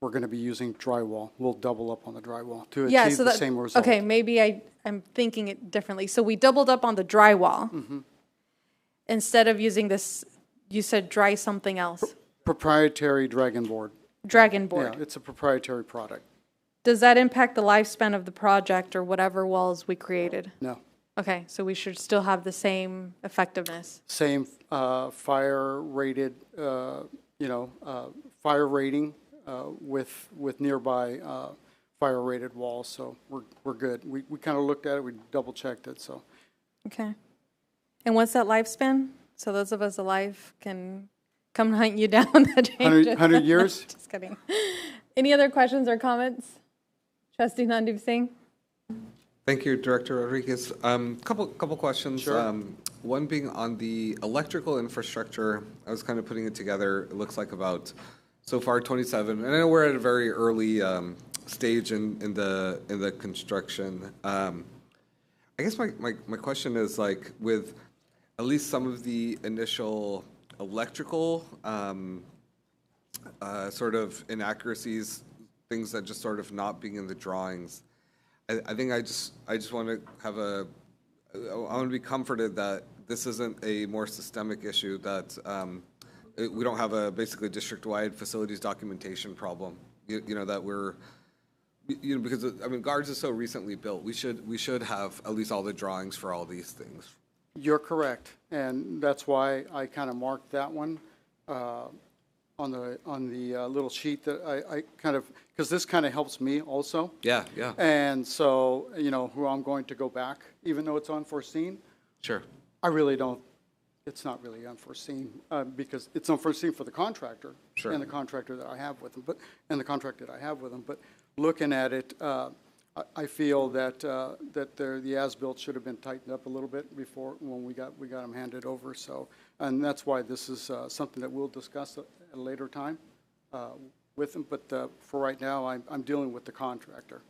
we're going to be using drywall. We'll double up on the drywall to achieve the same result. Okay, maybe I'm thinking it differently. So we doubled up on the drywall. Instead of using this, you said dry something else. Proprietary Dragon Board. Dragon Board. Yeah, it's a proprietary product. Does that impact the lifespan of the project or whatever walls we created? No. Okay, so we should still have the same effectiveness. Same fire rated, fire rating with nearby fire-rated walls, so we're good. We kind of looked at it, we double-checked it, so. Okay. And what's that lifespan? So those of us alive can come hunt you down. The changes. 100 years? Just kidding. Any other questions or comments? Trustee Nandeep Singh? Thank you, Director Rodriguez. Couple questions. Sure. One being on the electrical infrastructure. I was kind of putting it together. It looks like about, so far, 27. And I know we're at a very early stage in the construction. I guess my question is, like, with at least some of the initial electrical sort of inaccuracies, things that just sort of not being in the drawings, I think I just want to have I want to be comforted that this isn't a more systemic issue, that we don't have a basically district-wide facilities documentation problem. You know, that we're, you know, because I mean, GARS is so recently built. We should have at least all the drawings for all these things. You're correct, and that's why I kind of marked that one on the little sheet that I kind of, because this kind of helps me also. Yeah, yeah. And so, you know, who I'm going to go back, even though it's unforeseen. Sure. I really don't, it's not really unforeseen, because it's unforeseen for the contractor. Sure. And the contractor that I have with them, and the contract that I have with them. But looking at it, I feel that the as-built should have been tightened up a little bit before, when we got them handed over. So, and that's why this is something that we'll discuss at a later time with them. But for right now, I'm dealing with the contractor.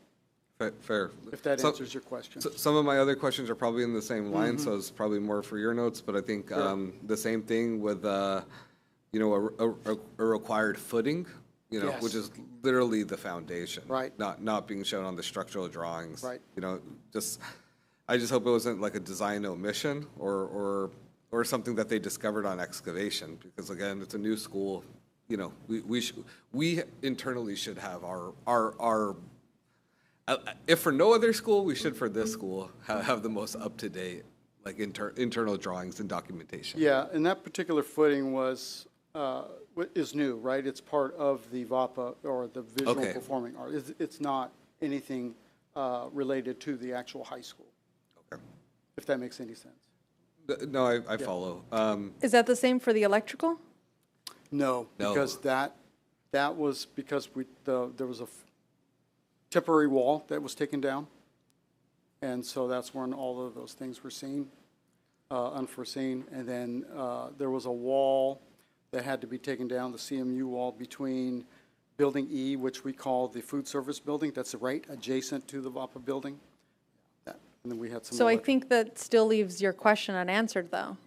Fair. If that answers your question. So some of my other questions are probably in the same line, so it's probably more for your notes. But I think the same thing with, you know, a required footing, you know, Yes. which is literally the foundation, Right. Not being shown on the structural drawings, Right. You know, I just hope it wasn't like a design omission or something that they discovered on excavation, because again, it's a new school. You know, we internally should have our if for no other school, we should for this school have the most up-to-date, like, internal drawings and documentation. Yeah, and that particular footing is new, right? It's part of the VAPA, or the visual Okay. performing art. It's not anything related to the actual high school. Okay. If that makes any sense. No, I follow. Is that the same for the electrical? No, No. because that was because there was a temporary wall that was taken down. And so that's when all of those things were seen, unforeseen. And then there was a wall that had to be taken down, the CMU wall between Building E, which we call the food service building, that's right adjacent to the VAPA building. And then we had some. So I think that still leaves your question unanswered, though.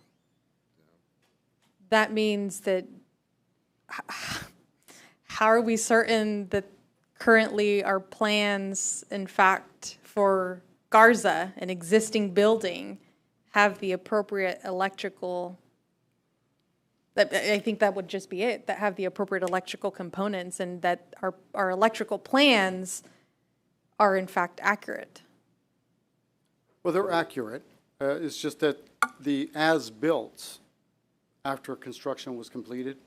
That means that, how are we certain that currently our plans, in fact, for Garza, an existing building, have the appropriate electrical, I think that would just be it, that have the appropriate electrical components, and that our electrical plans are in fact accurate? Well, they're accurate. It's just that the as-built, after construction was completed,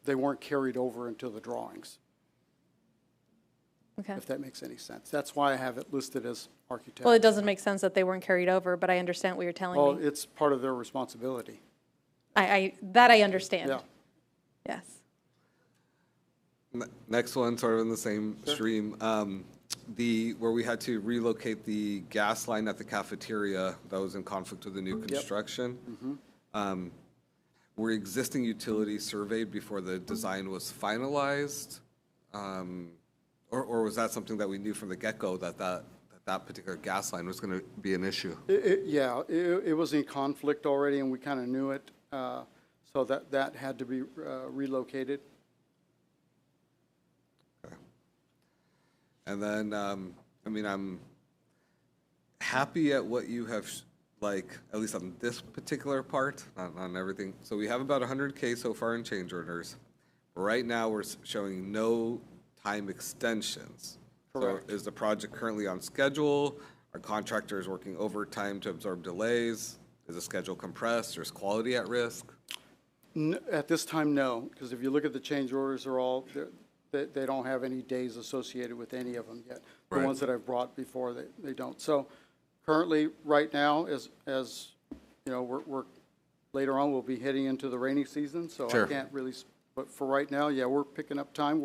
they weren't carried over into the drawings. Okay. If that makes any sense. That's why I have it listed as architect. Well, it doesn't make sense that they weren't carried over, but I understand what you're telling Well, me. it's part of their responsibility. That I understand. Yeah. Yes. Next one, sort of in the same stream, where we had to relocate the gas line at the cafeteria that was in conflict with the new construction. Were existing utilities surveyed before the design was finalized? Or was that something that we knew from the get-go, that particular gas line was going to be an issue? It was in conflict already, and we kind of knew it, so that had to be relocated. Okay. And then, I mean, I'm happy at what you have, like, at least on this particular part, not on everything. So we have about 100K so far in change orders. Right now, we're showing no time extensions. Correct. So is the project currently on schedule? Are contractors working overtime to absorb delays? Is the schedule compressed, or is quality at risk? At this time, no, because if you look at the change orders, they don't have any days associated with any of them yet. The Right. ones that I've brought before, they don't. So currently, right now, as you know, we're later on, we'll be heading into the rainy season, so Sure. I can't really, but for right now, yeah, we're picking up time.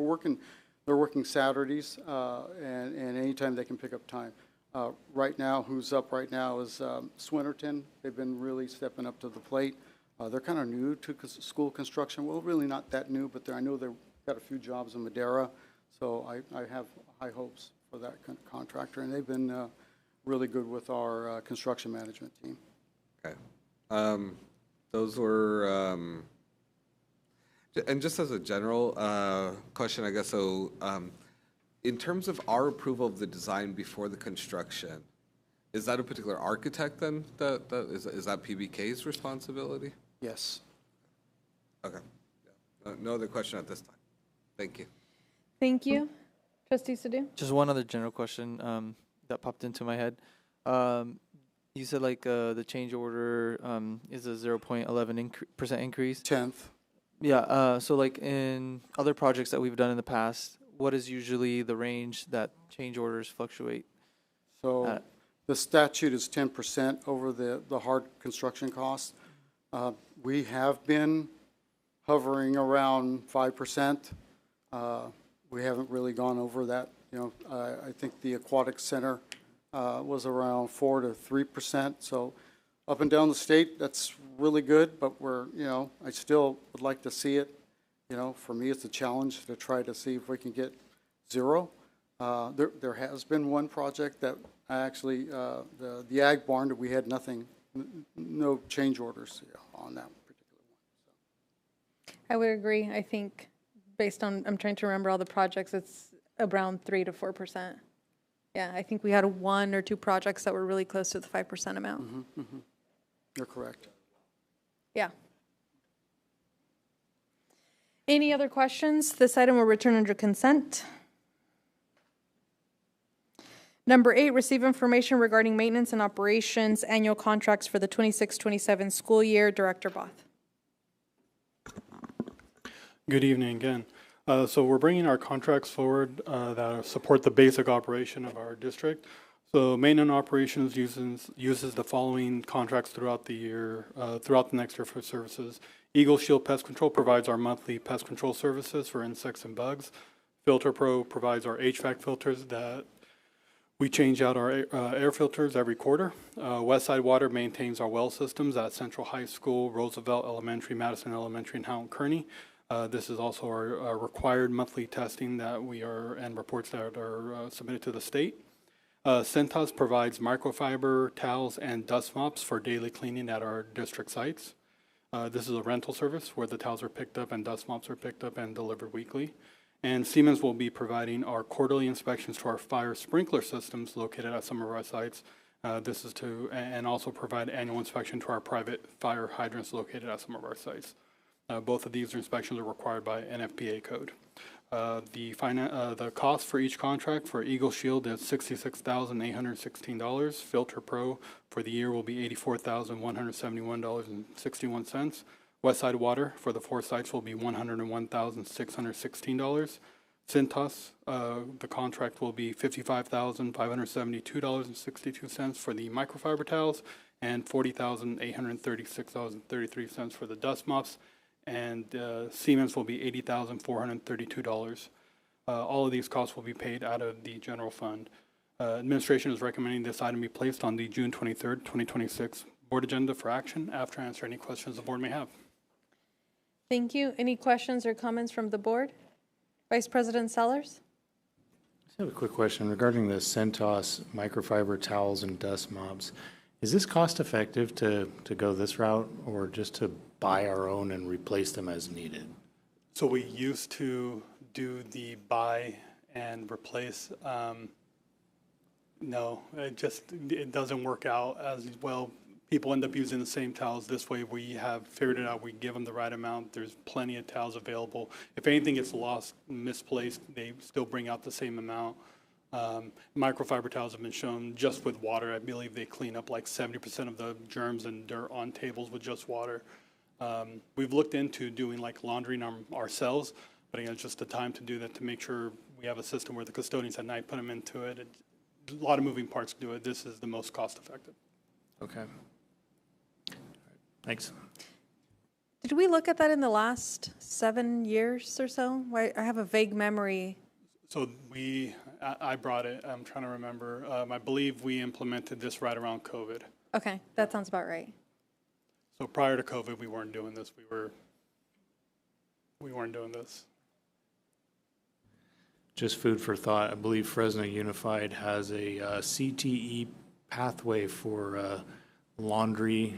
They're working Saturdays, and anytime they can pick up time. Right now, who's up right now is Swinnerton. They've been really stepping up to the plate. They're kind of new to school construction. Well, really not that new, but I know they've got a few jobs in Madera, so I have high hopes for that contractor, and they've been really good with our construction management team. Okay. Those were, and just as a general question, I guess, so in terms of our approval of the design before the construction, is that a particular architect then? Is that PBK's responsibility? Yes. Okay. Yeah. No other question at this time. Thank you. Thank you. Trustee Sadu? Just one other general question that popped into my head. You said like the change order is a 0.11% increase. 10th. Yeah. So like in other projects that we've done in the past, what is usually the range that change orders fluctuate? So the statute is 10% over the hard construction costs. We have been hovering around 5%. We haven't really gone over that. You know, I think the aquatic center was around 4 to 3%. So up and down the state, that's really good. But I still would like to see it. You know, for me, it's a challenge to try to see if we can get 0. There has been one project that I actually, the ag barn, that we had no change orders on that particular one. So. I would agree. I think based on, I'm trying to remember all the projects, it's around 3 to 4%. Yeah, I think we had 1 or 2 projects that were really close to the 5% amount. Mm-hmm, mm-hmm. You're correct. Yeah. Any other questions? This item will return under consent. Number 8, receive information regarding maintenance and operations annual contracts for the 26-27 school year. Director Both. Good evening again. So we're bringing our contracts forward that support the basic operation of our district. So maintenance operations uses the following contracts throughout the year, throughout the next year for services. Eagle Shield Pest Control provides our monthly pest control services for insects and bugs. Filter Pro provides our HVAC filters that we change out our air filters every quarter. Westside Water maintains our well systems at Central High School, Roosevelt Elementary, Madison Elementary, and Howland Kearney. This is also our required monthly testing and reports that are submitted to the state. Cintas provides microfiber towels and dust mops for daily cleaning at our district sites. This is a rental service where the towels are picked up and dust mops are picked up and delivered weekly. And Siemens will be providing our quarterly inspections to our fire sprinkler systems located at some of our sites. This is and also provide annual inspection to our private fire hydrants located at some of our sites. Both of these inspections are required by NFPA code. The cost for each contract for Eagle Shield is $66,816. Filter Pro for the year will be $84,171.61. Westside Water for the 4 sites will be $101,616. Cintas, the contract will be $55,572.62 for the microfiber towels and $40,836.33 for the dust mops. And Siemens will be $80,432. All of these costs will be paid out of the general fund. Administration is recommending this item be placed on the June 23rd, 2026 board agenda for action after answering any questions the board may have. Thank you. Any questions or comments from the board? Vice President Sellers? I just have a quick question regarding the Centos microfiber towels and dust mops. Is this cost effective to go this route or just to buy our own and replace them as needed? So we used to do the buy and replace. No, it doesn't work out as well. People end up using the same towels. This way we have figured it out. We give them the right amount. There's plenty of towels available. If anything gets lost, misplaced, they still bring out the same amount. Microfiber towels have been shown just with water. I believe they clean up like 70% of the germs and dirt on tables with just water. We've looked into doing like laundering ourselves, But again, it's just the time to do that, to make sure we have a system where the custodians at night put them into it. A lot of moving parts to do it. This is the most cost effective. Okay. Thanks. Did we look at that in the last 7 years or so? I have a vague memory. So I brought it, I'm trying to remember. I believe we implemented this right around COVID. Okay, that sounds about right. So prior to COVID, we weren't doing this. We weren't doing this. Just food for thought. I believe Fresno Unified has a CTE pathway for laundry,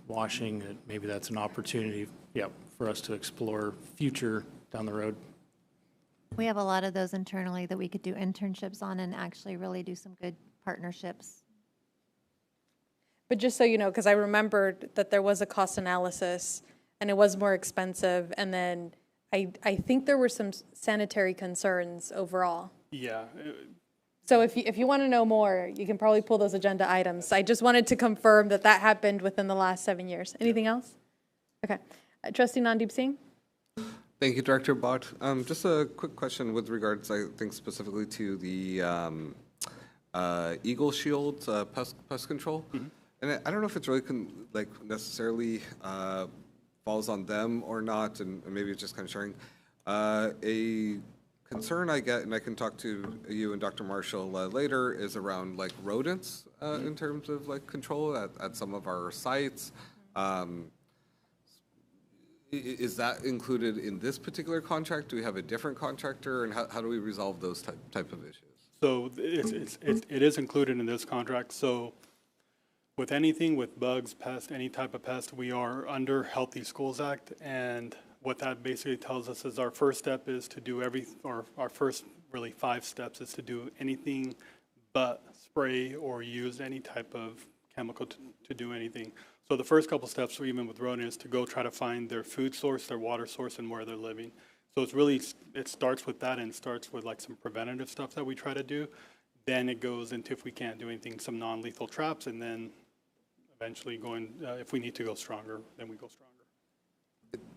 washing. Maybe that's an opportunity, for us to explore future down the road. We have a lot of those internally that we could do internships on and actually really do some good partnerships. But just so you know, because I remembered that there was a cost analysis and it was more expensive, and then I think there were some sanitary concerns overall. Yeah. So if you want to know more, you can probably pull those agenda items. I just wanted to confirm that that happened within the last 7 years. Anything else? Okay. Trustee Nandeep Singh? Thank you, Director Bott. Just a quick question with regards, I think, specifically to the Eagle Shield pest control. And I don't know if it's really necessarily falls on them or not, and maybe it's just kind of sharing. A concern I get, and I can talk to you and Dr. Marshall later, is around rodents in terms of control at some of our sites. Is that included in this particular contract? Do we have a different contractor, and how do we resolve those type of issues? So it is included in this contract. So with anything with bugs, pests, any type of pest, we are under Healthy Schools Act, and what that basically tells us is our first step is to do our first really 5 steps is to do anything but spray or use any type of chemical to do anything. So the first couple steps, even with rodents, is to go try to find their food source, their water source, and where they're living. So it starts with that, and starts with some preventative stuff that we try to do. Then it goes into, if we can't do anything, some non-lethal traps, and then eventually if we need to go stronger, then we go stronger.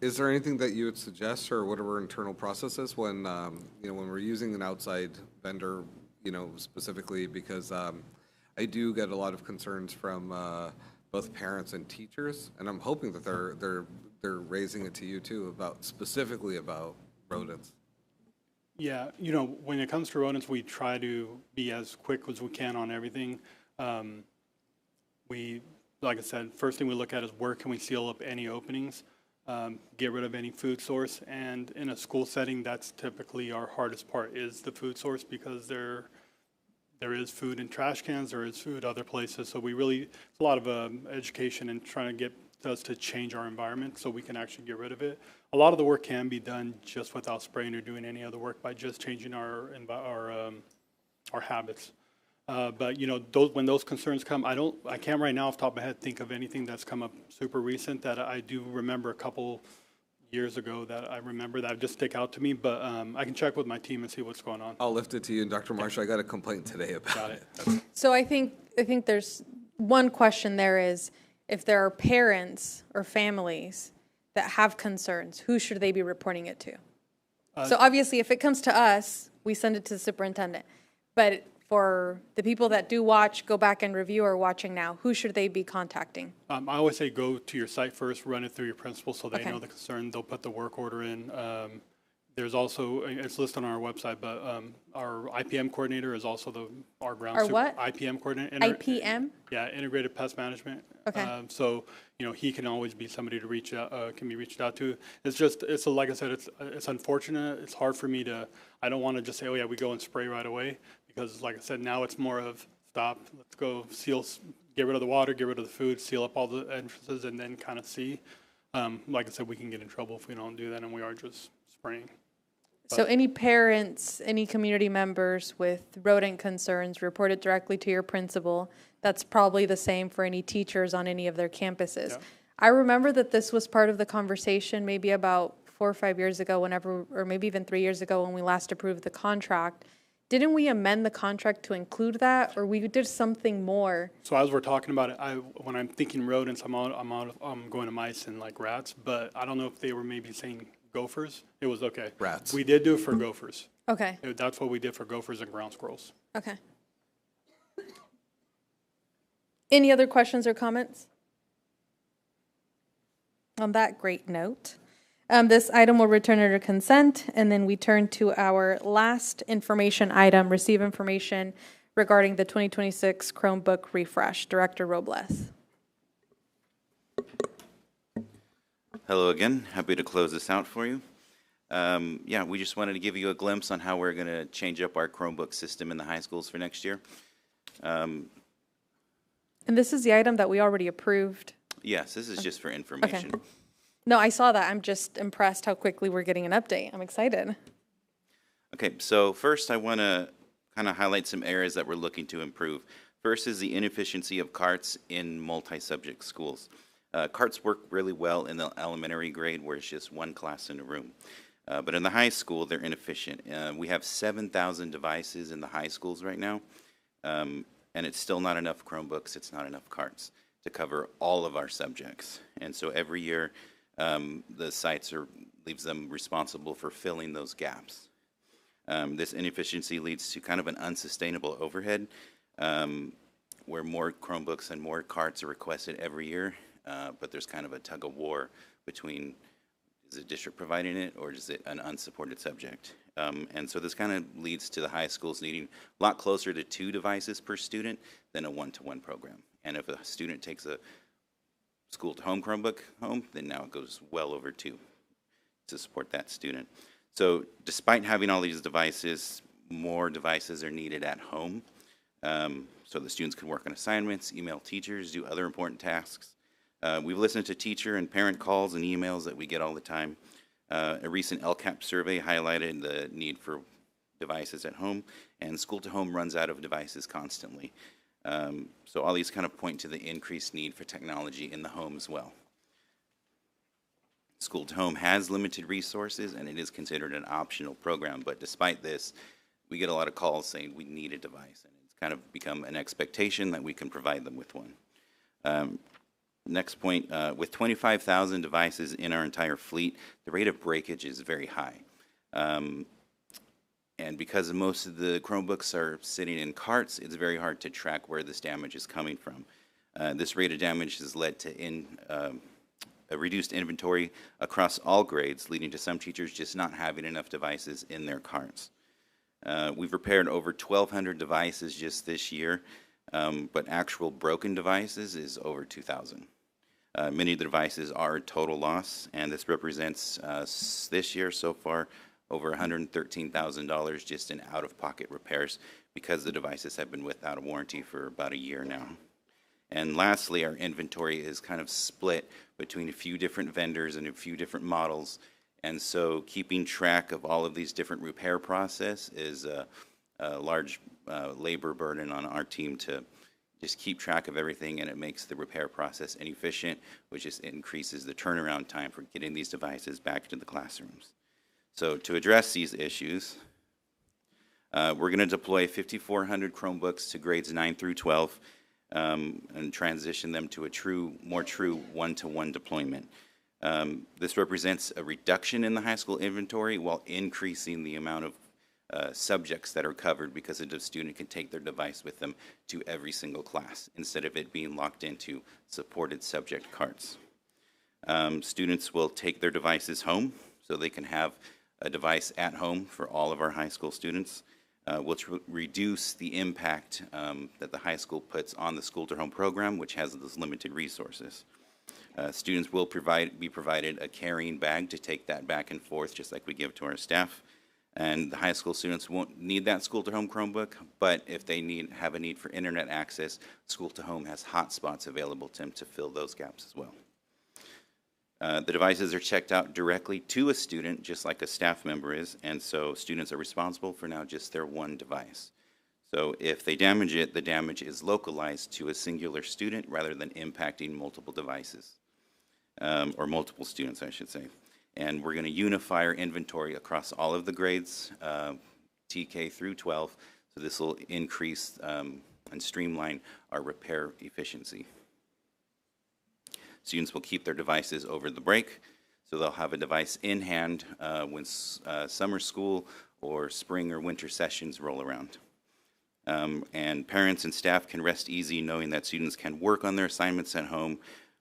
Is there anything that you would suggest, or what are our internal processes when when we're using an outside vendor, specifically because I do get a lot of concerns from both parents and teachers, and I'm hoping that they're raising it to you too specifically about rodents. Yeah, when it comes to rodents, we try to be as quick as we can on everything. Like I said, first thing we look at is where can we seal up any openings, get rid of any food source, and in a school setting, that's typically our hardest part, is the food source, because there is food in trash cans, there is food other places, so it's a lot of education and trying to get us to change our environment so we can actually get rid of it. A lot of the work can be done just without spraying or doing any other work by just changing our habits. But when those concerns come, I can't right now off the top of my head think of anything that's come up super recent that I do remember a couple years ago that I remember that just stick out to me, but I can check with my team and see what's going on. I'll lift it to you, and Dr. Marshall, I got a complaint today about it. So I think there's one question there is, if there are parents or families that have concerns, who should they be reporting it to? So obviously, if it comes to us, we send it to the superintendent. But for the people that do watch, go back and review, or watching now, who should they be contacting? I always say go to your site first, run it through your principal so they know the concern. They'll put the work order in. There's also, it's listed on our website, but our IPM coordinator is also our ground. Our what? IPM coordinator. IPM? Yeah, Integrated Pest Management. Okay. So, he can always be somebody to reach out, can be reached out to. Like I said, it's unfortunate. It's hard for me I don't want to just say, oh yeah, we go and spray right away, because like I said, now it's more of stop, let's go seal, get rid of the water, get rid of the food, seal up all the entrances, and then kind of see. Like I said, we can get in trouble if we don't do that, and we are just spraying. So any parents, any community members with rodent concerns, report it directly to your principal. That's probably the same for any teachers on any of their campuses. Yeah. I remember that this was part of the conversation maybe about 4 or 5 years ago, or maybe even 3 years ago when we last approved the contract. Didn't we amend the contract to include that, or we did something more? So as we're talking about it, when I'm thinking rodents, I'm going to mice and rats, but I don't know if they were maybe saying Gophers, it was okay. Rats. We did do it for Gophers. Okay, That's what we did for Gophers and ground squirrels. okay. Any other questions or comments? On that great note, this item will return under consent, and then we turn to our last information item, receive information regarding the 2026 Chromebook refresh. Director Robles. Hello again. Happy to close this out for you. Yeah, we just wanted to give you a glimpse on how we're going to change up our Chromebook system in the high schools for next year. And this is the item that we already approved. Yes, this is just for information. Okay. No, I saw that. I'm just impressed how quickly we're getting an update. I'm excited. Okay, so first I want to kind of highlight some areas that we're looking to improve. First is the inefficiency of carts in multi-subject schools. Carts work really well in the elementary grade where it's just one class in a room. But in the high school, they're inefficient. We have 7,000 devices in the high schools right now, and it's still not enough Chromebooks, it's not enough carts to cover all of our subjects. And so every year, the sites leaves them responsible for filling those gaps. This inefficiency leads to kind of an unsustainable overhead, where more Chromebooks and more carts are requested every year, but there's kind of a tug of war between, is the district providing it or is it an unsupported subject? And so this kind of leads to the high schools needing a lot closer to 2 devices per student than a 1-to-1 program. And if a student takes a school-to-home Chromebook home, then now it goes well over 2 to support that student. So despite having all these devices, more devices are needed at home, so the students can work on assignments, email teachers, do other important tasks. We've listened to teacher and parent calls and emails that we get all the time. A recent LCAP survey highlighted the need for devices at home, and school-to-home runs out of devices constantly. So all these kind of point to the increased need for technology in the home as well. School-to-home has limited resources, and it is considered an optional program, but despite this, we get a lot of calls saying we need a device, and it's kind of become an expectation that we can provide them with one. Next point, with 25,000 devices in our entire fleet, the rate of breakage is very high. And because most of the Chromebooks are sitting in carts, it's very hard to track where this damage is coming from. This rate of damage has led to a reduced inventory across all grades, leading to some teachers just not having enough devices in their carts. We've repaired over 1,200 devices just this year, but actual broken devices is over 2,000. Many of the devices are total loss, and this represents this year so far over $113,000 just in out-of-pocket repairs because the devices have been without a warranty for about a year now. And lastly, our inventory is kind of split between a few different vendors and a few different models, and so keeping track of all of these different repair process is a large labor burden on our team to just keep track of everything, and it makes the repair process inefficient, which just increases the turnaround time for getting these devices back to the classrooms. So to address these issues, we're going to deploy 5,400 Chromebooks to grades 9 through 12 and transition them to a more true one-to-one deployment. This represents a reduction in the high school inventory while increasing the amount of subjects that are covered because a student can take their device with them to every single class instead of it being locked into supported subject carts. Students will take their devices home so they can have a device at home for all of our high school students, which will reduce the impact that the high school puts on the school-to-home program, which has those limited resources. Students will be provided a carrying bag to take that back and forth, just like we give to our staff. And the high school students won't need that school-to-home Chromebook, but if they have a need for internet access, school-to-home has hotspots available to them to fill those gaps as well. The devices are checked out directly to a student, just like a staff member is, and so students are responsible for now just their one device. So if they damage it, the damage is localized to a singular student rather than impacting multiple devices, or multiple students, I should say. And we're going to unify our inventory across all of the grades, TK through 12, so this will increase and streamline our repair efficiency. Students will keep their devices over the break, So they'll have a device in hand when summer school or spring or winter sessions roll around. And parents and staff can rest easy knowing that students can work on their assignments at home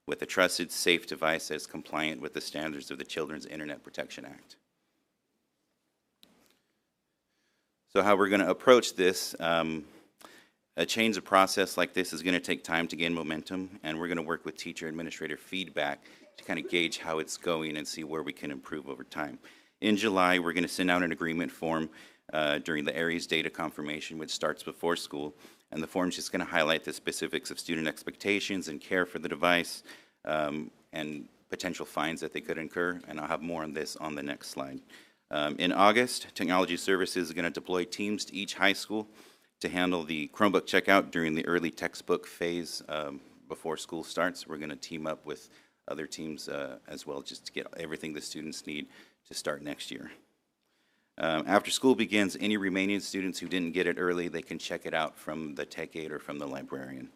with a trusted, safe device that is compliant with the standards of the Children's Internet Protection Act. So how we're going to approach this, a change of process like this is going to take time to gain momentum, and we're going to work with teacher administrator feedback to kind of gauge how it's going and see where we can improve over time. In July, we're going to send out an agreement form during the Aries data confirmation, which starts before school, and the form is just going to highlight the specifics of student expectations and care for the device and potential fines that they could incur, and I'll have more on this on the next slide. In August, Technology Services is going to deploy teams to each high school to handle the Chromebook checkout during the early textbook phase before school starts. We're going to team up with other teams as well just to get everything the students need to start next year. After school begins, any remaining students who didn't get it early, they can check it out from the tech aide or from the librarian.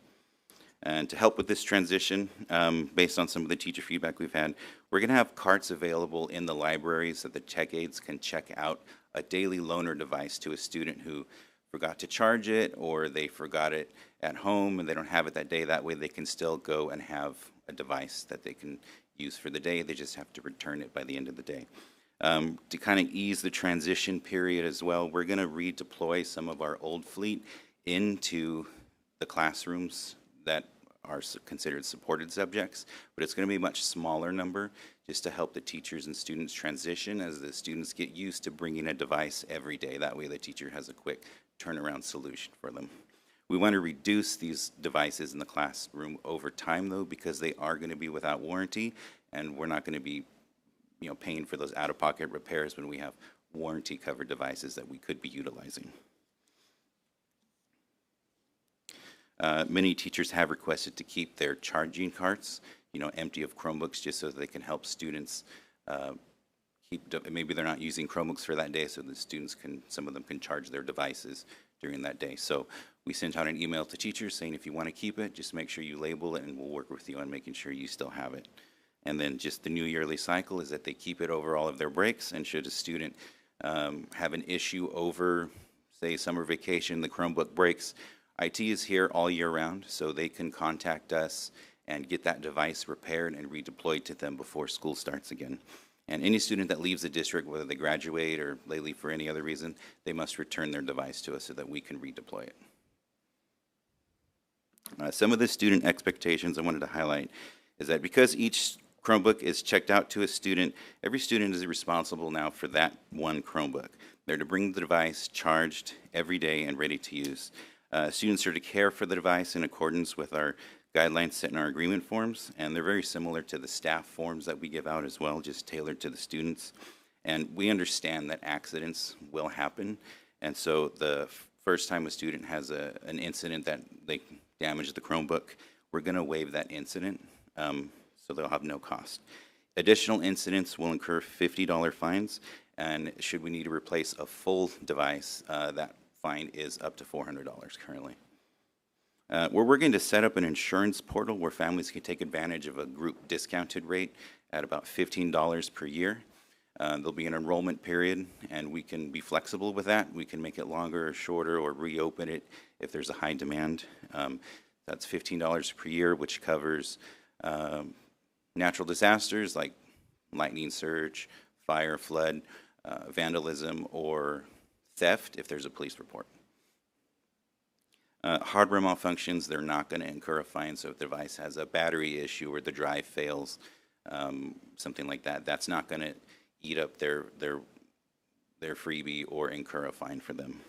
And to help with this transition, based on some of the teacher feedback we've had, we're going to have carts available in the libraries that the tech aides can check out a daily loaner device to a student who forgot to charge it or they forgot it at home and they don't have it that day. That way they can still go and have a device that they can use for the day. They just have to return it by the end of the day. To kind of ease the transition period as well, we're going to redeploy some of our old fleet into the classrooms that are considered supported subjects, but it's going to be a much smaller number just to help the teachers and students transition as the students get used to bringing a device every day. That way the teacher has a quick turnaround solution for them. We want to reduce these devices in the classroom over time, though, because they are going to be without warranty, and we're not going to be paying for those out-of-pocket repairs when we have warranty-covered devices that we could be utilizing. Many teachers have requested to keep their charging carts, empty of Chromebooks, just so that they can help students maybe they're not using Chromebooks for that day, so the students some of them can charge their devices during that day. So we sent out an email to teachers saying if you want to keep it, just make sure you label it and we'll work with you on making sure you still have it. And then just the new yearly cycle is that they keep it over all of their breaks, and should a student have an issue over, say, summer vacation, the Chromebook breaks, IT is here all year round, so they can contact us and get that device repaired and redeployed to them before school starts again. And any student that leaves the district, whether they graduate or they leave for any other reason, they must return their device to us so that we can redeploy it. Some of the student expectations I wanted to highlight is that because each Chromebook is checked out to a student, every student is responsible now for that one Chromebook. They're to bring the device charged every day and ready to use. Students are to care for the device in accordance with our guidelines set in our agreement forms, and they're very similar to the staff forms that we give out as well, just tailored to the students. And we understand that accidents will happen, and so the first time a student has an incident that they damage the Chromebook, we're going to waive that incident, so they'll have no cost. Additional incidents will incur $50 fines, and should we need to replace a full device, that fine is up to $400 currently. We're working to set up an insurance portal where families can take advantage of a group discounted rate at about $15 per year. There'll be an enrollment period, and we can be flexible with that. We can make it longer or shorter or reopen it if there's a high demand. That's $15 per year, which covers natural disasters like lightning surge, fire, flood, vandalism, or theft if there's a police report. Hardware malfunctions, they're not going to incur a fine, so if the device has a battery issue or the drive fails, something like that, that's not going to eat up their freebie or incur a fine for them.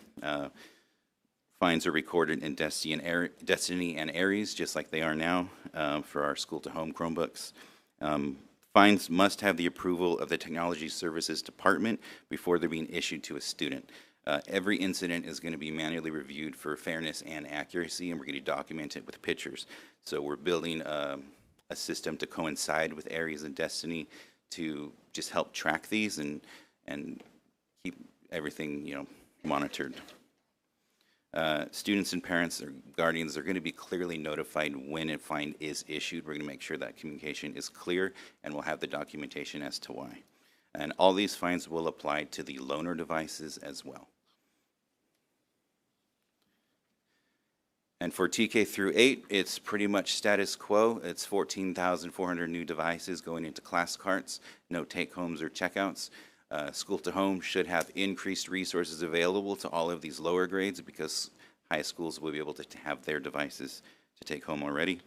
Fines are recorded in Destiny and Aries, just like they are now for our school-to-home Chromebooks. Fines must have the approval of the Technology Services Department before they're being issued to a student. Every incident is going to be manually reviewed for fairness and accuracy, and we're going to document it with pictures. So we're building a system to coincide with Aries and Destiny to just help track these and keep everything monitored. Students and parents or guardians are going to be clearly notified when a fine is issued. We're going to make sure that communication is clear, and we'll have the documentation as to why. And all these fines will apply to the loaner devices as well. And for TK through 8, it's pretty much status quo. It's 14,400 new devices going into class carts, no take-homes or checkouts. School to home should have increased resources available to all of these lower grades because high schools will be able to have their devices to take home already.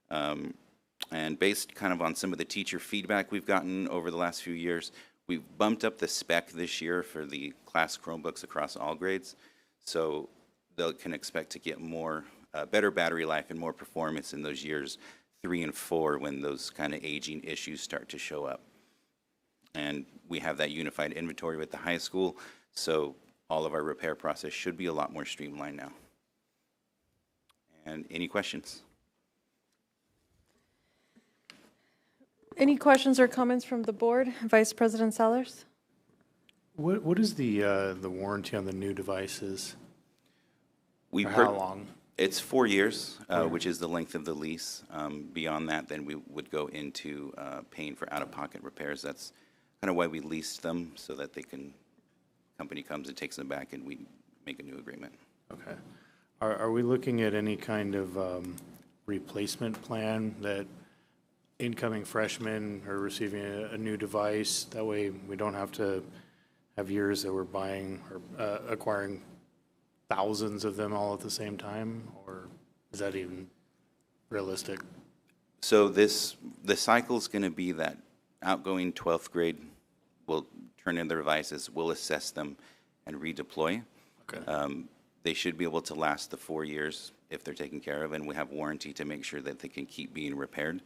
And based kind of on some of the teacher feedback we've gotten over the last few years, we've bumped up the spec this year for the class Chromebooks across all grades. So they can expect to get more, better battery life and more performance in those years 3 and 4 when those kind of aging issues start to show up. And we have that unified inventory with the high school, so all of our repair process should be a lot more streamlined now. And any questions? Any questions or comments from the board? Vice President Sellers? What is the warranty on the new devices? We For how long? It's 4 years, which is the length of the lease. Beyond that, then we would go into paying for out-of-pocket repairs. That's kind of why we leased them, so that they can, company comes and takes them back and we make a new agreement. Okay. Are we looking at any kind of replacement plan that incoming freshmen are receiving a new device? That way we don't have to have years that we're buying or acquiring thousands of them all at the same time, or is that even realistic? So the cycle's going to be that outgoing 12th grade will turn in their devices, we'll assess them and redeploy. Okay. They should be able to last the 4 years if they're taken care of, and we have warranty to make sure that they can keep being repaired.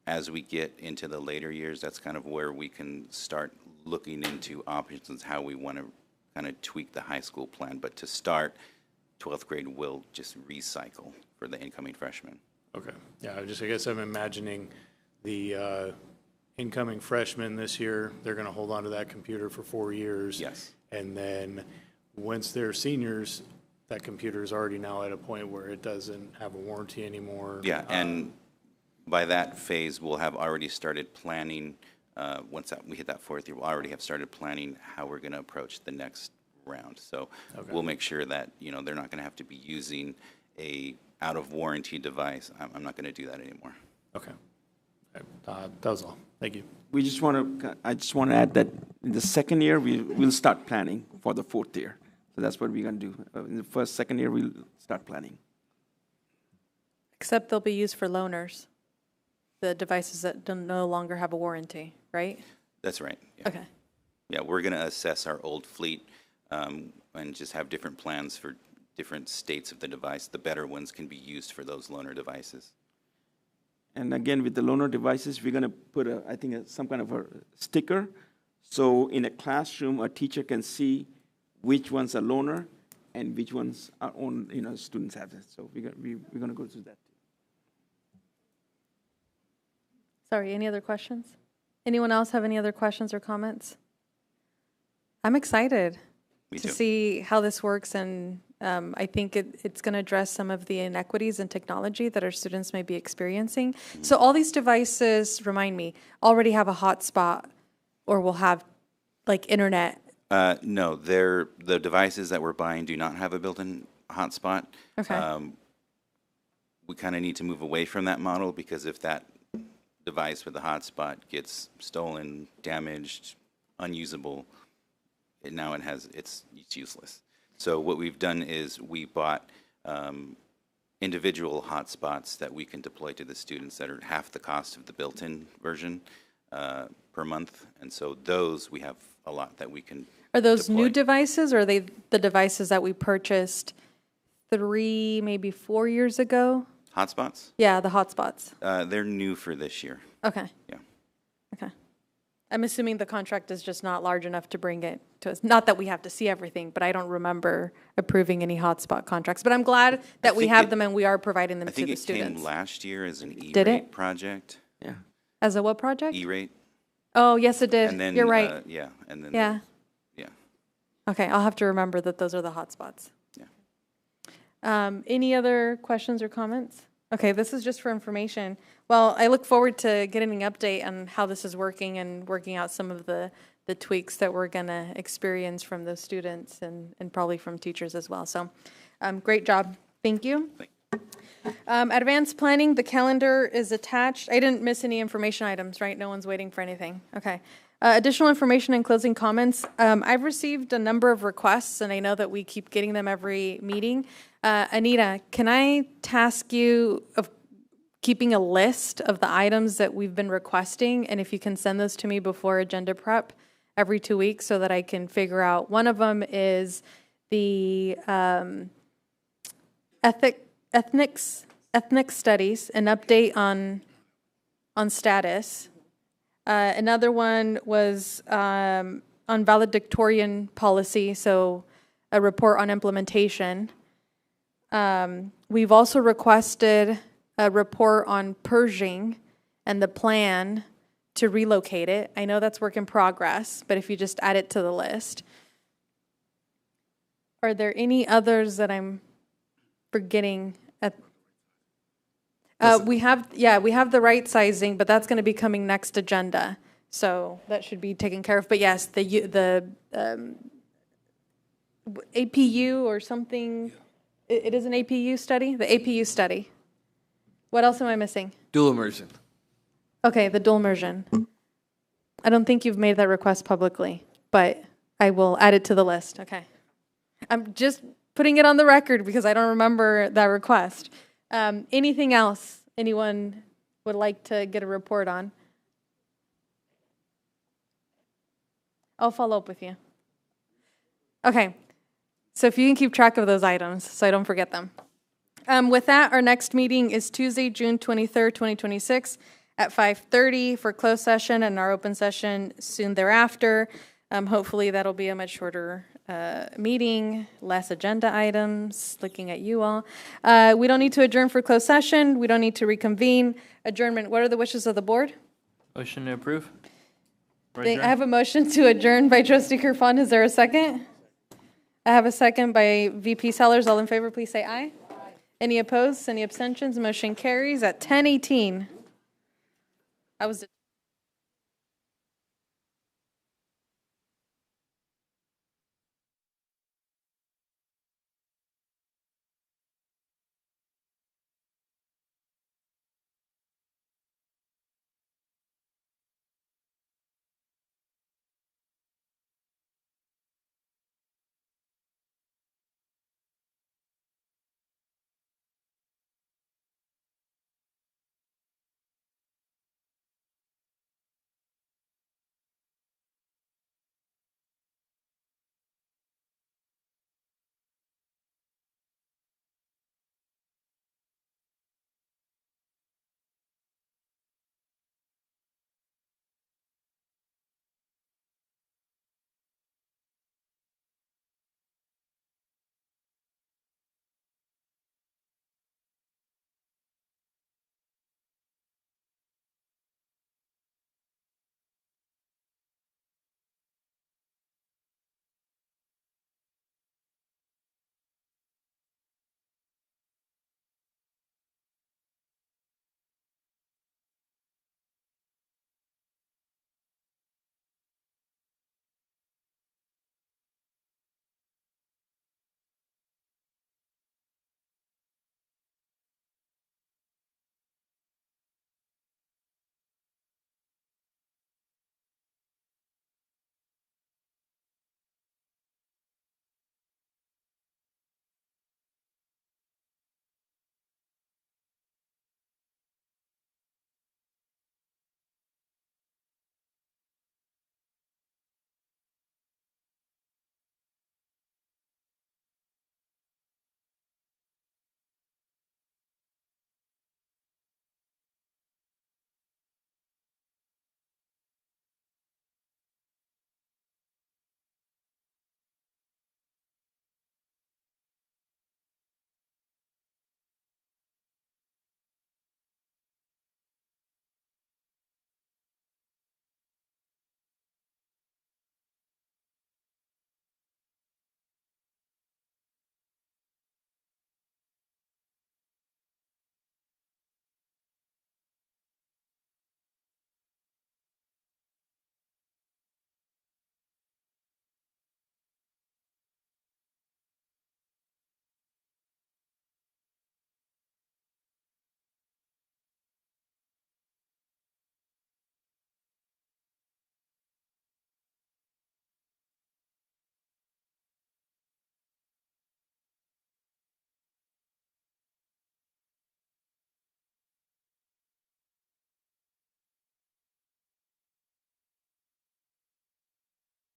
As we get into the later years, that's kind of where we can start looking into options, how we want to kind of tweak the high school plan. But to start, 12th grade will just recycle for the incoming freshmen. Okay. Yeah, I guess I'm imagining the incoming freshmen this year, they're going to hold on to that computer for 4 years. Yes. And then once they're seniors, that computer is already now at a point where it doesn't have a warranty anymore. Yeah, and by that phase, we'll have already started planning. Once we hit that 4th year, we'll already have started planning how we're going to approach the next round. So we'll make sure that, they're not going to have to be using a out of warranty device. I'm not going to do that anymore. Okay. That was all. Thank you. I just want to add that in the second year, we'll start planning for the 4th year. So that's what we're going to do. In the second year, we'll start planning. Except they'll be used for loaners, the devices that no longer have a warranty, right? That's right. Yeah. Okay. Yeah, we're going to assess our old fleet and just have different plans for different states of the device. The better ones can be used for those loaner devices. And again, with the loaner devices, we're going to put, some kind of a sticker. So in a classroom, a teacher can see which ones are loaner and which ones are own, students have it. So we're going to go through that. Sorry, any other questions? Anyone else have any other questions or comments? I'm excited to see how this works, and I think it's going to address some of the inequities in technology that our students may be experiencing. So all these devices, remind me, already have a hotspot or will have like internet? No, the devices that we're buying do not have a built-in hotspot. Okay. We kind of need to move away from that model because if that device with the hotspot gets stolen, damaged, unusable, it's useless. So what we've done is we bought individual hotspots that we can deploy to the students that are half the cost of the built-in version per month. And so those, we have a lot that we can Are those deploy. new devices, or are they the devices that we purchased 3, maybe 4 years ago? Hotspots? Yeah, the hotspots. They're new for this year. Okay. Yeah. Okay. I'm assuming the contract is just not large enough to bring it to us. Not that we have to see everything, but I don't remember approving any hotspot contracts. But I'm glad that we have them and we are providing them to the students. I think it came last year as an Did E-rate it? project. Yeah. As a what project? E-rate. Oh, yes, it did. And then, You're right. yeah, and then Yeah. yeah. Okay, I'll have to remember that those are the hotspots. Yeah. Any other questions or comments? Okay, this is just for information. Well, I look forward to getting an update on how this is working and working out some of the tweaks that we're going to experience from those students and probably from teachers as well. So, great job. Thank you. Advanced planning, the calendar is attached. I didn't miss any information items, right? No one's waiting for anything. Okay. Additional information and closing comments. I've received a number of requests, and I know that we keep getting them every meeting. Anita, can I task you of keeping a list of the items that we've been requesting, and if you can send those to me before agenda prep every 2 weeks so that I can figure out. One of them is the ethnic studies, an update on status. Another one was on valedictorian policy, so a report on implementation. We've also requested a report on Pershing and the plan to relocate it. I know that's work in progress, but if you just add it to the list. Are there any others that I'm forgetting? We have the right sizing, but that's going to be coming next agenda, so that should be taken care of. But yes, the APU or something. It is an APU study. The APU study. What else am I missing? Dual immersion. Okay, the dual immersion. I don't think you've made that request publicly, but I will add it to the list. Okay. I'm just putting it on the record because I don't remember that request. Anything else anyone would like to get a report on? I'll follow up with you. Okay. So if you can keep track of those items so I don't forget them. With that, our next meeting is Tuesday, June 23rd, 2026 at 5:30 for closed session and our open session soon thereafter. Hopefully that'll be a much shorter meeting, less agenda items, looking at you all. We don't need to adjourn for closed session. We don't need to reconvene. Adjournment, what are the wishes of the board? Motion to approve. I have a motion to adjourn by Trustee Kerfan. Is there a second? I have a second by VP Sellers. All in favor, please say aye. Any opposed? Any abstentions? Motion carries at 10:18. I was